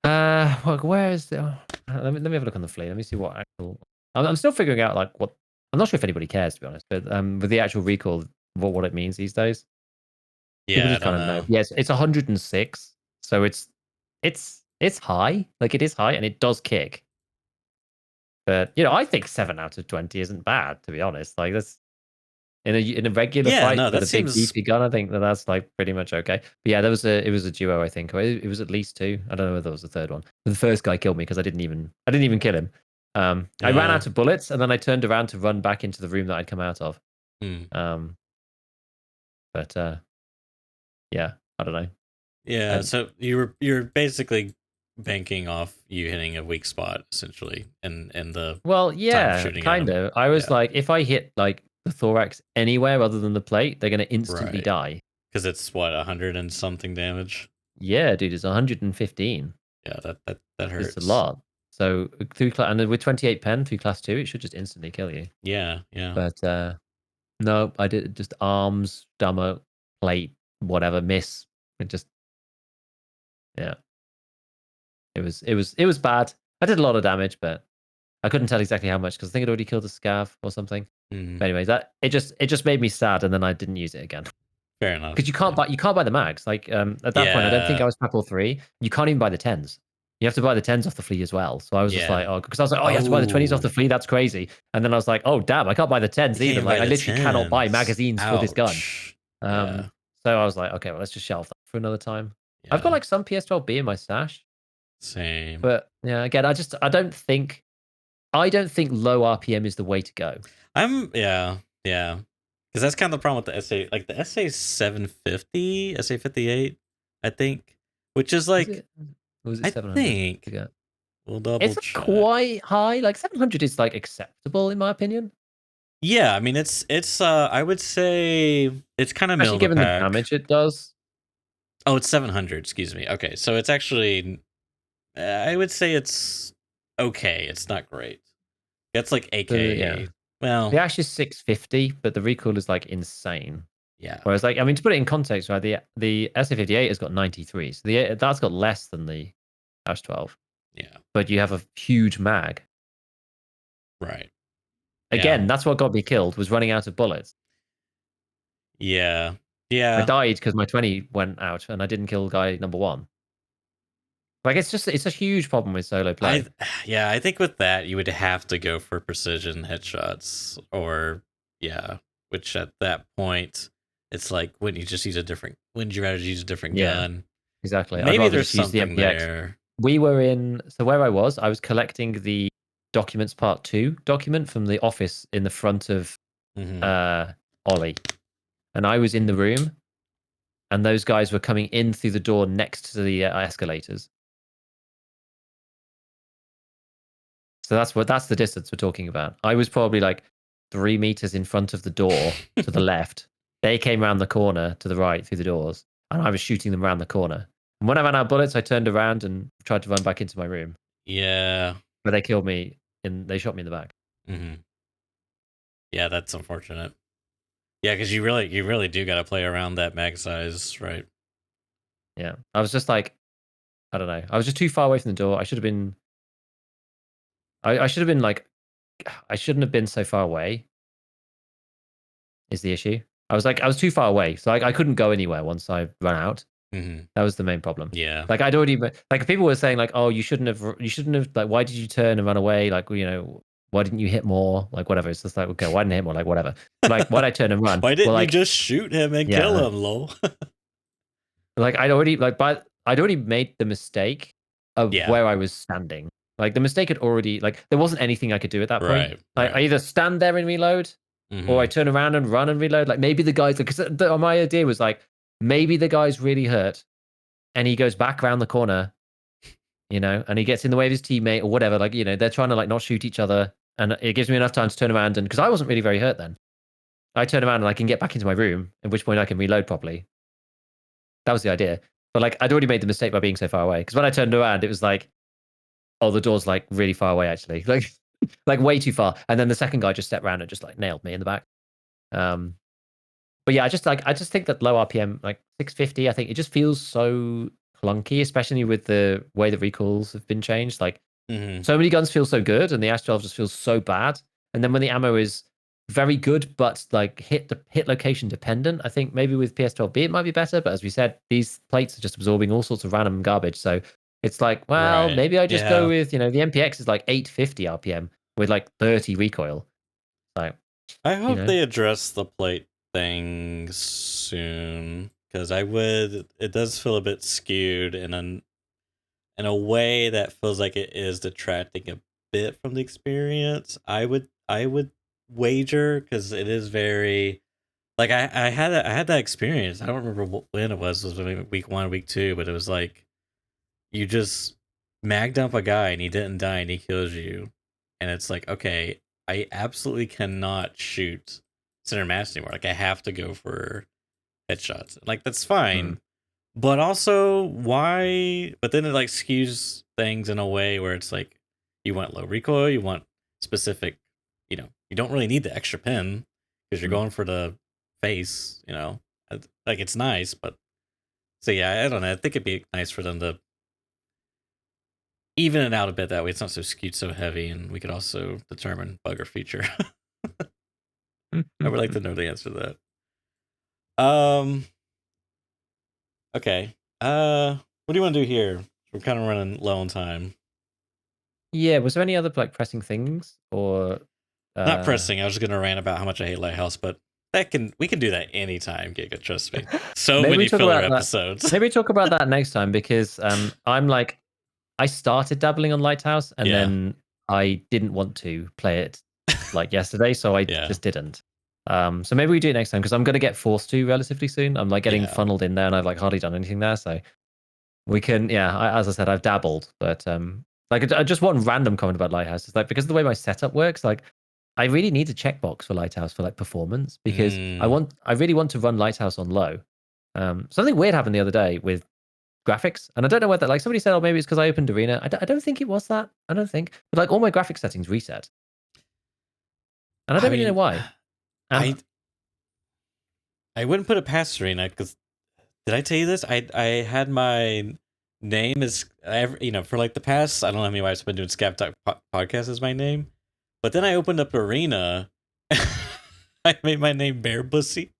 where is the? Let me have a look on the fleet. Let me see what actual. I'm still figuring out like what. I'm not sure if anybody cares, to be honest. But with the actual recall, what it means these days. People Yeah, I just don't kind of know. know. Yes, it's 106, so it's high. Like it is high, and it does kick. But I think 7 out of 20 isn't bad, to be honest. Like that's in a regular Yeah, fight no, with that a big seems beefy gun. I think that's like pretty much okay. But yeah, it was a duo. I think it was at least 2. I don't know whether there was a third one. The first guy killed me because I didn't even kill him. I ran out of bullets, and then I turned around to run back into the room that I'd come out of. But yeah, I don't know. Yeah, so you're basically banking off you hitting a weak spot essentially, and the yeah, shooting at kind him. of. I was like, if I hit like the thorax anywhere other than the plate, they're gonna instantly Right. die. Because it's what 100 and something damage. Yeah, dude, it's 115. Yeah, that hurts. It's a lot. So through and with 28 pen through class 2, it should just instantly kill you. Yeah. But no, I did just arms, stomach, plate, whatever, miss. It just yeah. It was bad. I did a lot of damage, but I couldn't tell exactly how much because I think I'd already killed a scav or something. Mm. But anyways, it just made me sad, and then I didn't use it again. Fair enough. Because you can't buy the mags. Like at that point, I don't think I Yeah. was pack all three. You can't even buy the tens. You have to buy the tens off the flea as well. So I was just Yeah. like, oh, because I was like, oh, you have to buy the 20s off the Oh, flea. That's crazy. And then I was like, oh, damn, I can't buy the you tens can't either. even Like buy I the literally cannot buy tens. magazines for this gun. Ouch. Yeah. So I was like, okay, well, let's just shelve that for another time. I've got Yeah. like some PS12B in my stash, Same. but yeah, again, I don't think low RPM is the way to go. Yeah. Because that's kind of the problem with the SA. Like the SA 750, SA 58, I think, which is Was like, it? Or was it I 700? think Yeah. we'll double It's check. quite high. Like 700 is like acceptable in my opinion. Yeah, I mean it's I would say it's kind of middle Especially of the given the pack. damage it does. Oh, it's 700, excuse me. Okay, so it's actually I would say it's okay. It's not great. It's like Yeah. AK. The Well, Ash is 650, but the recoil is like insane. yeah. Whereas, like, I mean, to put it in context, right? The SA58 has got 93, so that's got less than the Ash 12. Yeah. But you have a huge mag. Right. Yeah. Again, that's what got me killed, was running out of bullets. Yeah. I Yeah. died because my 20 went out, and I didn't kill guy number one. Like, it's a huge problem with solo I play. yeah, I think with that you would have to go for precision headshots or yeah, which at that point it's like wouldn't you rather use a different Yeah, gun? exactly. I'd Maybe rather there's just use the something MPX. there. So where I was collecting the documents part 2 document from the office in the front of Mhm. Ollie. And I was in the room, and those guys were coming in through the door next to the escalators. So that's the distance we're talking about. I was probably like 3 meters in front of the door to the left. They came around the corner to the right through the doors, and I was shooting them around the corner. And when I ran out of bullets, I turned around and tried to run back into my room. Yeah. But they killed me and they shot me in the back. Mhm. Yeah, that's unfortunate. Yeah, because you really do got to play around that mag size, right? Yeah. I was just like, I don't know. I was just too far away from the door. I should have been like, I shouldn't have been so far away, is the issue. I was too far away. So I couldn't go anywhere once I ran out. Mhm. That was the main problem. Yeah. Like I'd already, like people were saying like, oh, you shouldn't have, like, why did you turn and run away? Like, why didn't you hit more? Like, whatever. It's just like, okay, why didn't I hit more? Like, whatever. Like, why'd I turn and run? Why Well, didn't you like, just shoot him and kill yeah, him, lol? like I'd already made the mistake of Yeah. where I was standing. Like the mistake had already, like, there wasn't anything I could do at that point. Right. I Right. either stand there and reload, or I Mhm. turn around and run and reload. Like maybe the guys, because my idea was like, maybe the guy's really hurt, and he goes back around the corner, and he gets in the way of his teammate or whatever. Like, they're trying to like not shoot each other, and it gives me enough time to turn around, and because I wasn't really very hurt then, I turn around and I can get back into my room, at which point I can reload properly. That was the idea. But like, I'd already made the mistake by being so far away. Because when I turned around, it was like, oh, the door's like really far away actually, like way too far. And then the second guy just stepped around and just like nailed me in the back. Um, but yeah, I just think that low RPM, like 650, I think it just feels so clunky, especially with the way the recoils have been changed. Like, Mhm. so many guns feel so good, and the Ash 12 just feels so bad. And then when the ammo is very good, but like hit location dependent, I think maybe with PS12B it might be better. But as we said, these plates are just absorbing all sorts of random garbage. So it's like, well, Right. maybe I just go Yeah. with the MPX is like 850 RPM with like 30 recoil. So I you hope know, they address the plate thing soon because it does feel a bit skewed in a way that feels like it is detracting a bit from the experience. I would wager because it is very like I had that experience. I don't remember when it was. It was maybe week 1, week 2, but it was like you just magged up a guy and he didn't die and he kills you, and it's like, okay, I absolutely cannot shoot center mass anymore. Like I have to go for headshots. Like that's mm, fine, but also why? But then it like skews things in a way where it's like you want low recoil, you want specific, you don't really need the extra pin because you're mm. going for the face. Like it's nice, but so yeah, I don't know. I think it'd be nice for them to even it out a bit that way. It's not so skewed, so heavy, and we could also determine bug or feature. I would like to know the answer to that. Um. Okay. What do you want to do here? We're kind of running low on time. Yeah, was there any other like pressing things or Not pressing. I was just gonna rant about how much I hate Lighthouse, but we can do that anytime, Giga. Trust me. So maybe we many talk filler about that. episodes. Maybe we talk about that next time because I'm like I started dabbling on Lighthouse and Yeah. then I didn't want to play it like yesterday, so I Yeah. just didn't. So maybe we do it next time because I'm gonna get forced to relatively soon. I'm like getting Yeah. funneled in there and I've like hardly done anything there, so we can. Yeah, as I said, I've dabbled, but like just one random comment about Lighthouse is like because of the way my setup works, like I really need a checkbox for Lighthouse for like performance because I really want to run Lighthouse on low. Something weird happened the other day with graphics, and I don't know whether like somebody said, oh, maybe it's because I opened Arena. I don't think it was that. I don't think, but like all my graphic settings reset, and I I don't really know mean, why. And I wouldn't put it past Serena because did I tell you this? I had my name as for like the past I don't know how many years I've been doing ScavTalk podcast as my name, but then I opened up Arena. I made my name Bear Bussy,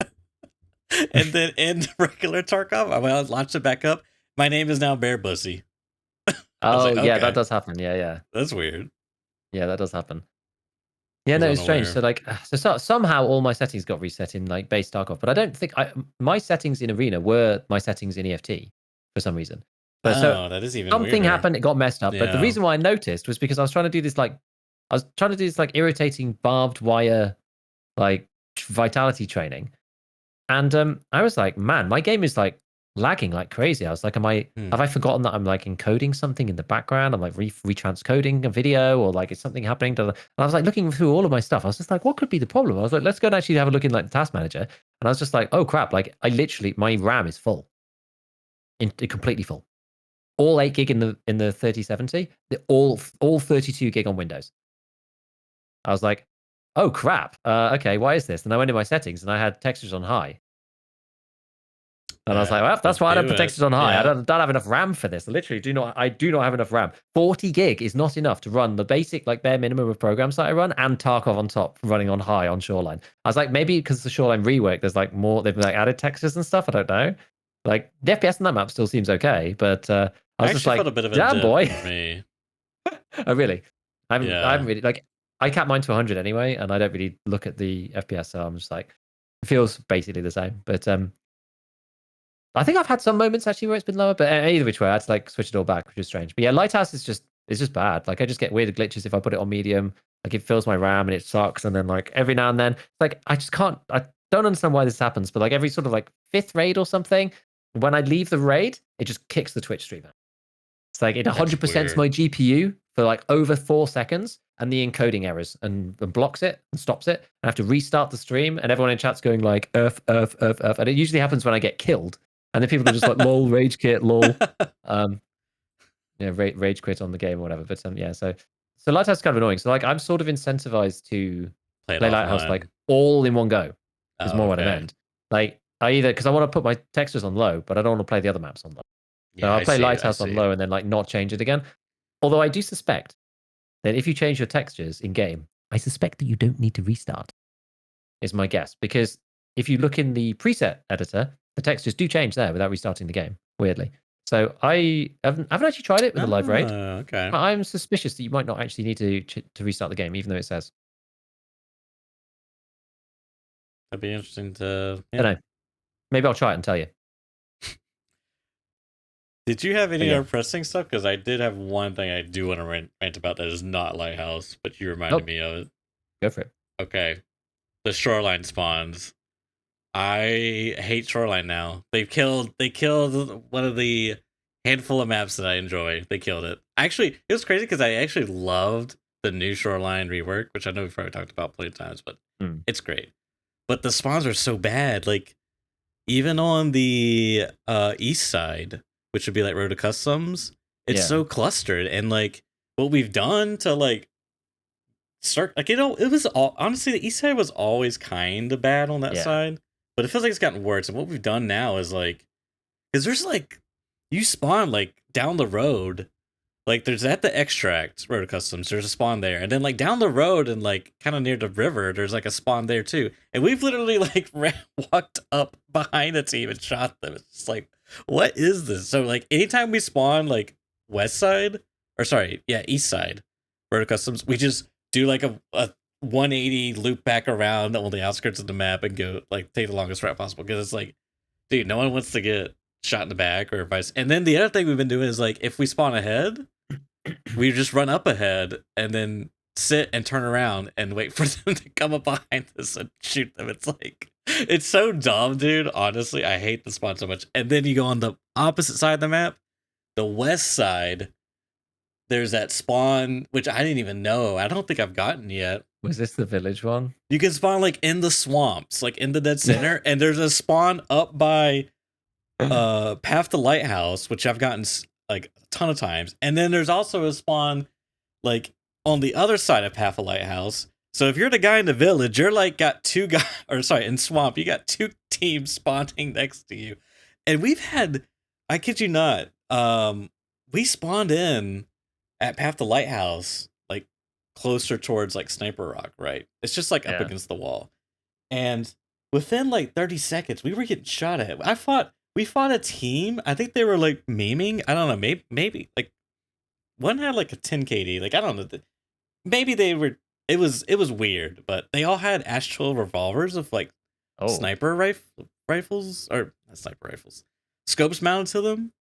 and then in regular Tarkov, I launched it back up. My name is now Bear Bussy. I was oh like, yeah, that okay, does happen. Yeah, that's weird. yeah, that does happen. I Yeah, was no, it's strange. So unaware. like, somehow all my settings got reset in like base Tarkov, but I don't think my settings in Arena were my settings in EFT for some reason. But so Oh, that is even something weirder. happened, it got messed up. But the Yeah. reason why I noticed was because I was trying to do this like irritating barbed wire like vitality training. And I was like, man, my game is like lagging like crazy. I was like, have I forgotten that I'm like encoding something in the background? I'm like retranscoding a video or like is something happening? And I was like looking through all of my stuff. I was just like, what could be the problem? I was like, let's go and actually have a look in like the task manager. And I was just like, oh crap, like I literally my RAM is full. Completely full. All 8 gig in the 3070, all 32 gig on Windows. I was like, oh crap. Okay, why is this? And I went in my settings and I had textures on high. And I was like, well, that's Would why I don't do put it. textures on high. Yeah. Don't have enough RAM for this. I literally do not have enough RAM. 40 gig is not enough to run the basic, like bare minimum of programs that I run and Tarkov on top running on high on Shoreline. I was like, maybe because the Shoreline rework, there's like more, they've like added textures and stuff. I don't know. Like the FPS on that map still seems okay, but I I was just actually felt like, a bit of a damn dip boy. for me. Oh, really? I Yeah. haven't really like I cap mine to 100 anyway, and I don't really look at the FPS, so I'm just like, it feels basically the same. But I think I've had some moments actually where it's been lower, but either which way, I had to like switch it all back, which is strange. But yeah, Lighthouse is just it's just bad. Like I just get weird glitches if I put it on medium. Like it fills my RAM and it sucks, and then like every now and then, like I just can't. I don't understand why this happens, but like every sort of like fifth raid or something, when I leave the raid, it just kicks the Twitch streamer. It's like it That's 100%s weird. my GPU for like over 4 seconds and the encoding errors and blocks it and stops it. I have to restart the stream and everyone in chat's going like, earth. And it usually happens when I get killed. And then people are just like, lol, rage quit, lol. Yeah, rage quit on the game or whatever. But yeah, so Lighthouse is kind of annoying. So like I'm sort of incentivized to Play it play Lighthouse like offline. all in one go is Oh, more what I okay. meant. Like I either because I want to put my textures on low, but I don't want to play the other maps on low. So Yeah, I'll I play see. I Lighthouse on see. low and then like not change it again. Although I do suspect that if you change your textures in game, I suspect that you don't need to restart, is my guess. Because if you look in the preset editor, the textures do change there without restarting the game, weirdly. So I haven't actually tried it with a live raid, Okay. but I'm suspicious that you might not actually need to restart the game, even though it says. That'd be interesting to. I Yeah. don't know. Maybe I'll try it and tell you. Did you have any But yeah. other pressing stuff? Because I did have one thing I do want to rant about that is not Lighthouse, but you reminded Nope. me of it. Go for it. Okay. The shoreline spawns. I hate Shoreline now. They killed one of the handful of maps that I enjoy. They killed it. Actually, it was crazy because I actually loved the new Shoreline rework, which I know we've probably talked about plenty of times, but it's great. But the spawns are so bad. Like even on the east side, which would be like Road to Customs, it's so clustered. And like what we've done to like start like it was all honestly the east side was always kind of bad on that side, but it feels like it's gotten worse. And what we've done now is like because there's like you spawn like down the road like there's at the extract road customs, there's a spawn there, and then like down the road and like kind of near the river, there's like a spawn there too. And we've literally like walked up behind a team and shot them. It's just like, what is this? So like anytime we spawn like west side, or sorry, yeah, east side road customs, we just do like a 180 loop back around on the outskirts of the map and go like take the longest route possible, because it's like, dude, no one wants to get shot in the back or vice. And then the other thing we've been doing is like, if we spawn ahead, we just run up ahead and then sit and turn around and wait for them to come up behind us and shoot them. It's like, it's so dumb, dude. Honestly, I hate the spawn so much. And then you go on the opposite side of the map, the west side. There's that spawn, which I didn't even know. I don't think I've gotten yet. Was this the village one? You can spawn like in the swamps, like in the dead center, and there's a spawn up by Path to Lighthouse, which I've gotten like a ton of times. And then there's also a spawn like on the other side of Path to Lighthouse. So if you're the guy in the village, you're like got two guys, or sorry, in swamp, you got two teams spawning next to you. And we've had, I kid you not, we spawned in at Path to Lighthouse, like closer towards like Sniper Rock, right? It's just like up against the wall. And within like 30 seconds, we were getting shot at. We fought a team. I think they were like memeing. I don't know. Maybe like one had like a 10 KD. Like I don't know. Maybe they were. It was weird, but they all had Astral revolvers of like sniper rifles, or not sniper rifles, scopes mounted to them,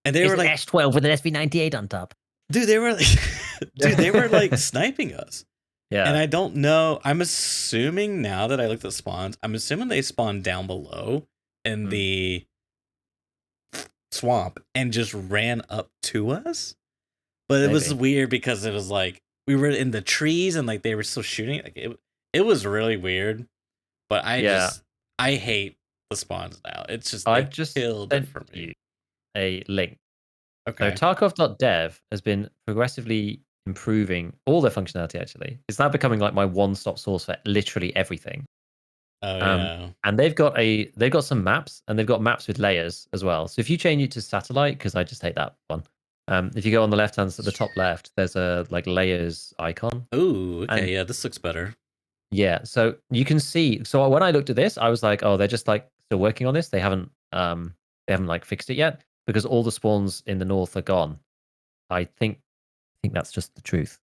and they were like S12 with an SV98 on top. Dude, they were like sniping us. Yeah. And I don't know. I'm assuming now that I looked at spawns, I'm assuming they spawned down below in the swamp and just ran up to us. But it was weird because it was like we were in the trees and like they were still shooting. Like it was really weird. But I hate the spawns now. It's just I've just killed it for me. A link. Okay. So Tarkov.dev has been progressively improving all their functionality. Actually, it's now becoming like my one-stop source for literally everything. Oh yeah. And they've got some maps, and they've got maps with layers as well. So if you change it to satellite, because I just hate that one. If you go on the left hand side, the top left, there's a like layers icon. Oh, okay, yeah, this looks better. Yeah, so you can see. So when I looked at this, I was like, oh, they're just like still working on this. They haven't like fixed it yet, because all the spawns in the north are gone. I think that's just the truth.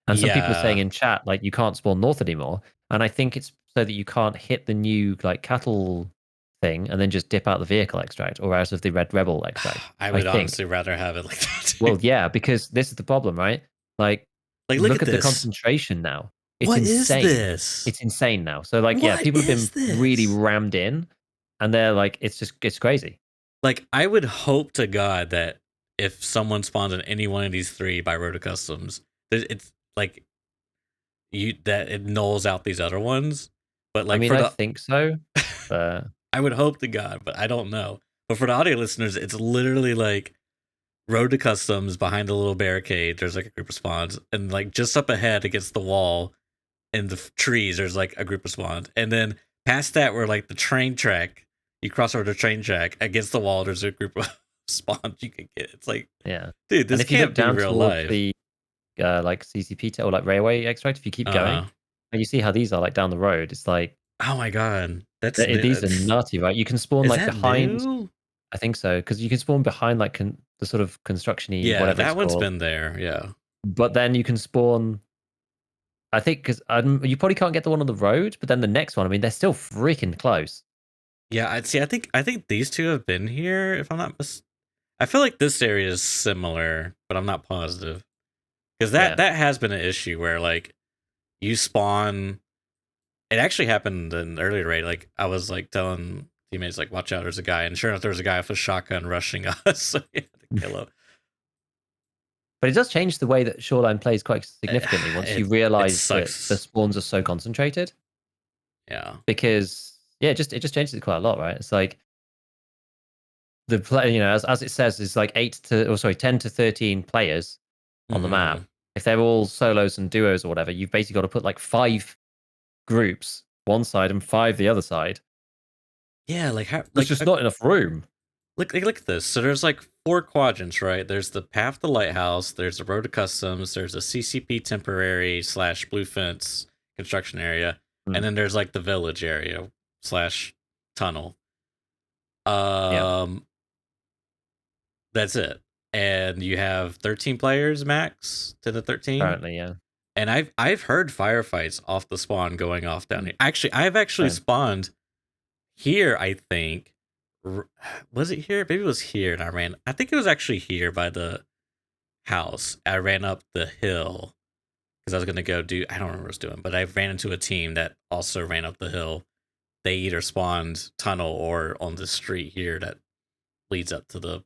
And some people are saying in chat like you can't spawn north anymore, and I think it's so that you can't hit the new like cattle thing and then just dip out the vehicle extract or out of the red rebel extract. I would honestly rather have it like that. Well, yeah, because this is the problem, right? Like look at the concentration now. It's insane. Is this? It's insane now. So like, yeah, people have been really rammed in, and they're like, it's crazy. Like, I would hope to God that if someone spawns in any one of these three by Road to Customs, it's like that it nulls out these other ones. But like, I think so. I would hope to God, but I don't know. But for the audio listeners, it's literally like Road to Customs behind a little barricade. There's like a group of spawns, and like just up ahead against the wall in the trees, there's like a group of spawns, and then past that, where like the train track, you cross over the train track against the wall, there's a group of spawns you can get. It's like, dude, this can't be real life. The like CCP or like railway extract, if you keep going, and you see how these are like down the road, it's like, oh my god, these are nutty, right? You can spawn like behind. New? I think so, because you can spawn behind like the sort of construction-y. Yeah, whatever that one's been there. Yeah, but then you can spawn. I think because you probably can't get the one on the road, but then the next one, I mean, they're still freaking close. Yeah, I think these two have been here. If I'm not I feel like this area is similar, but I'm not positive, because that has been an issue where like you spawn. It actually happened in earlier raid. Like I was like telling teammates like, watch out, there's a guy, and sure enough, there's a guy with a shotgun rushing us, so we had to kill him. But it does change the way that Shoreline plays quite significantly once you realize that the spawns are so concentrated. Yeah. Because it just changes it quite a lot, right? It's like the play, as it says, is like 10 to 13 players on the map. If they're all solos and duos or whatever, you've basically got to put like 5 groups one side and 5 the other side. Yeah, like how? There's just not enough room. Look at this. So there's like 4 quadrants, right? There's the path to lighthouse, there's the road to customs, there's a CCP temporary / blue fence construction area, and then there's like the village area / tunnel. That's it. And you have 13 players max to the 13. Apparently, yeah. And I've heard firefights off the spawn going off down here. Actually, I've actually spawned here, I think. Was it here? Maybe it was here, and I think it was actually here by the house. I ran up the hill because I was gonna go do. I don't remember what I was doing, but I ran into a team that also ran up the hill. They either spawned tunnel or on the street here that leads up to the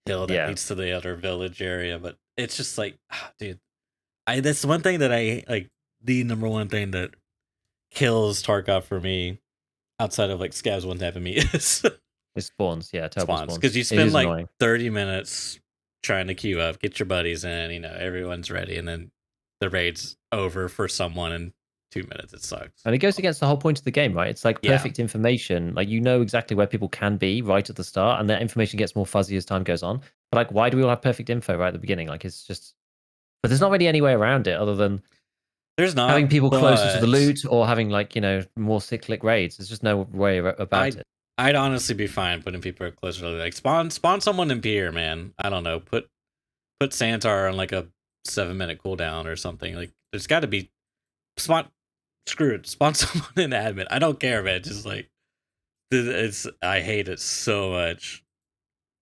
hill that leads to the other village area. But it's just like, dude, that's one thing that I like. The number one thing that kills Tarkov for me, outside of like Scavs one tapping me, is it spawns. Yeah, spawns because you spend like annoying. 30 minutes trying to queue up, get your buddies in, you know, everyone's ready, and then the raid's over for someone in 2 minutes. It sucks. And it goes against the whole point of the game, right? It's like perfect information. Like, you know exactly where people can be right at the start, and that information gets more fuzzy as time goes on. But like, why do we all have perfect info right at the beginning? Like, it's just, but there's not really any way around it other than there's not having people closer to the loot or having like, you know, more cyclic raids. There's just no way about it. I'd honestly be fine putting people closer to like spawn someone in Pier, man. I don't know. Put Santar on like a 7-minute cooldown or something. Like, there's got to be screw it. Spawn someone in admin. I don't care, man. Just like, I hate it so much.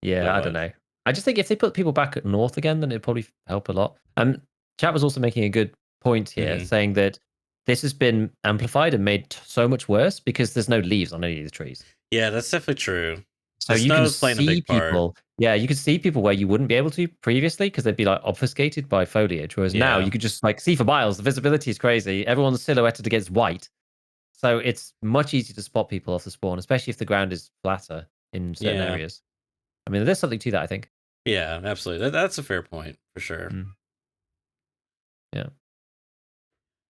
Yeah, I don't know. I just think if they put people back at north again, then it'd probably help a lot. And chat was also making a good point here, saying that this has been amplified and made so much worse because there's no leaves on any of the trees. Yeah, that's definitely true. So you can see people. Yeah, you could see people where you wouldn't be able to previously because they'd be like obfuscated by foliage. Whereas now you could just like see for miles. The visibility is crazy. Everyone's silhouetted against white. So it's much easier to spot people off the spawn, especially if the ground is flatter in certain areas. I mean, there's something to that, I think. Yeah, absolutely. That's a fair point for sure. Yeah.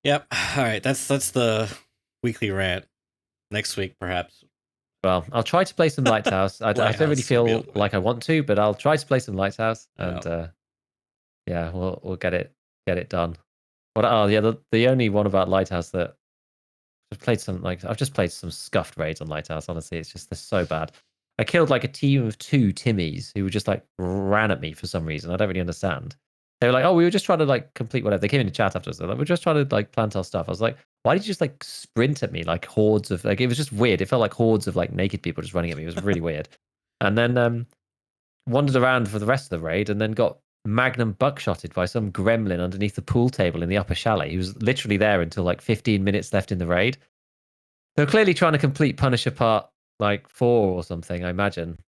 Yep. All right. That's the weekly rant. Next week, perhaps. Well, I'll try to play some Lighthouse. I don't really feel like I want to, but I'll try to play some Lighthouse, and yeah, we'll get it done. The only one about Lighthouse that I've played I've just played some scuffed raids on Lighthouse. Honestly, it's just they're so bad. I killed like a team of 2 Timmies who were just like ran at me for some reason. I don't really understand. They were like, "Oh, we were just trying to like complete whatever." They came in the chat after us. They're like, "We're just trying to like plant our stuff." I was like, "Why did you just like sprint at me like hordes of like?" It was just weird. It felt like hordes of like naked people just running at me. It was really weird. And then wandered around for the rest of the raid, and then got magnum buckshotted by some gremlin underneath the pool table in the upper chalet. He was literally there until like 15 minutes left in the raid. They're clearly trying to complete Punisher Part like 4 or something, I imagine.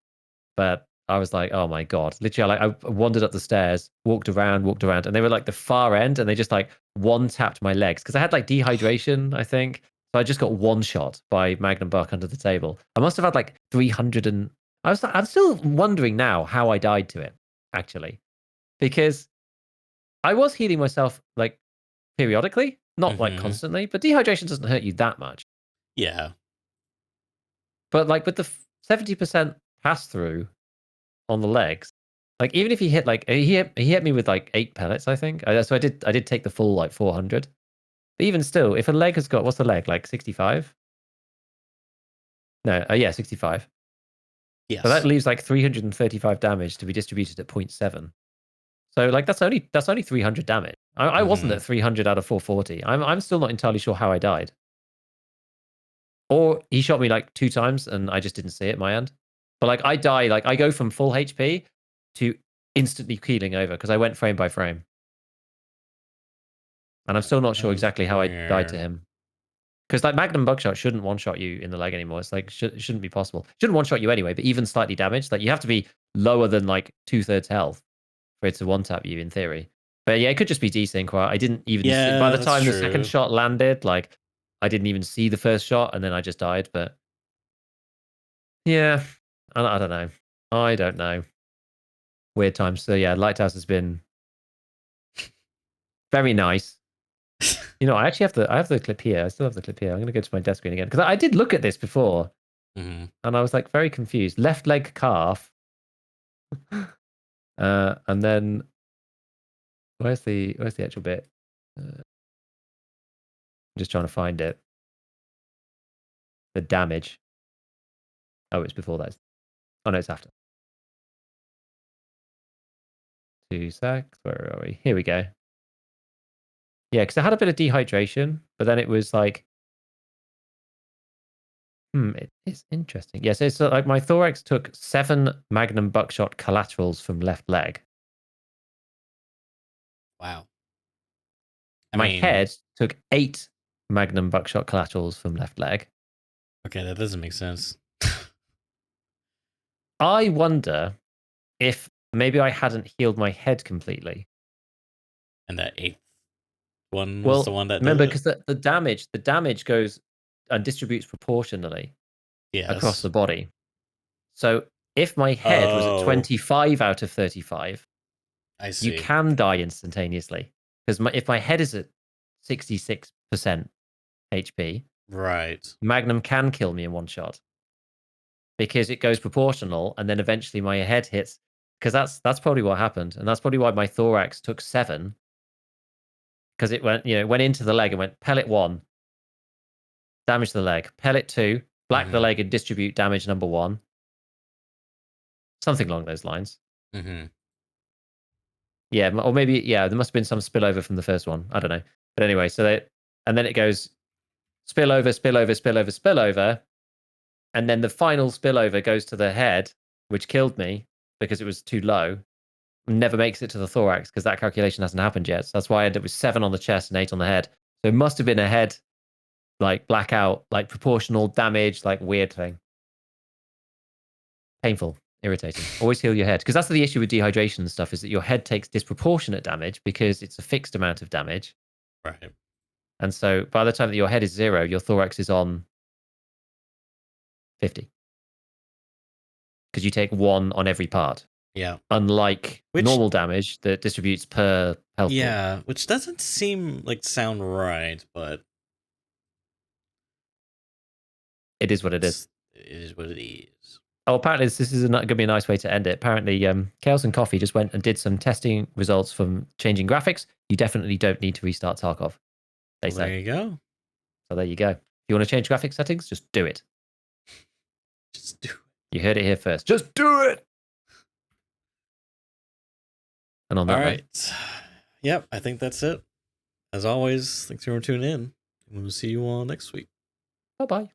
But I was like, oh my God. Literally, I wandered up the stairs, walked around, and they were like the far end, and they just like one-tapped my legs. Because I had like dehydration, I think. So I just got one shot by Magnum Buck under the table. I must have had like 300 and... I'm still wondering now how I died to it, actually. Because I was healing myself like periodically, not like constantly, but dehydration doesn't hurt you that much. Yeah. But like with the 70% pass through on the legs, like even if he hit like he hit me with like 8 pellets, I think. So I did take the full like 400. But even still, if a leg has got, what's the leg, like 65? No, yeah, 65. Yes. So that leaves like 335 damage to be distributed at 0.7. So like that's only 300 damage. I wasn't at 300 out of 440. I'm still not entirely sure how I died. Or he shot me like 2 times and I just didn't see it my end. But like I die, like I go from full HP to instantly keeling over because I went frame by frame. And I'm still not sure exactly how I died to him. Because like Magnum Buckshot shouldn't one-shot you in the leg anymore. It's like, it shouldn't be possible. Shouldn't one-shot you anyway, but even slightly damaged. Like you have to be lower than like 2/3 health for it to one-tap you in theory. But yeah, it could just be desync. I didn't even see, by the time the second shot landed, like I didn't even see the first shot and then I just died. But yeah, I don't know. I don't know. Weird times. So yeah, Lighthouse has been very nice. You know, I actually have the clip here. I still have the clip here. I'm going to go to my desk screen again because I did look at this before, and I was like very confused. Left leg calf. And then where's the actual bit? I'm just trying to find it. The damage. Oh, it's before that. Oh no, it's after. 2 secs. Where are we? Here we go. Yeah, because I had a bit of dehydration, but then it was like, it is interesting. Yeah, so like my thorax took 7 Magnum buckshot collaterals from left leg. Wow. My head took 8 Magnum buckshot collaterals from left leg. Okay, that doesn't make sense. I wonder if maybe I hadn't healed my head completely. And that 8th one was the one that remember, did it? because the damage goes and distributes proportionally across Yes. the body. So if my head was at Oh, 25 out of 35, I you see. can die instantaneously. Because if my head is at 66% HP, Right. Magnum can kill me in one shot. Because it goes proportional, and then eventually my head hits. Because that's probably what happened, and that's probably why my thorax took 7. Because it went into the leg and went pellet 1, damage the leg, pellet 2, black the leg and distribute damage number 1, something along those lines. Yeah, or maybe there must have been some spillover from the first one. I don't know, but anyway, and then it goes spillover, spillover, spillover, spillover, and then the final spillover goes to the head, which killed me because it was too low. Never makes it to the thorax because that calculation hasn't happened yet. So that's why I ended up with 7 on the chest and 8 on the head. So it must have been a head, like blackout, like proportional damage, like weird thing. Painful, irritating. Always heal your head, because that's the issue with dehydration and stuff, is that your head takes disproportionate damage because it's a fixed amount of damage. Right. And so by the time that your head is 0, your thorax is on 50. Because you take 1 on every part. Yeah. Unlike normal damage that distributes per health pool. Yeah, which doesn't seem like sound right, but it is what it is. It is what it is. Oh, apparently this is going to be a nice way to end it. Apparently, Chaos and Coffee just went and did some testing results from changing graphics. You definitely don't need to restart Tarkov, they say. There you go. So there you go. If you want to change graphic settings, just do it. Just do it. You heard it here first. Just do it! And on that All right. Yep, I think that's it. As always, thanks for tuning in. We'll see you all next week. Bye-bye.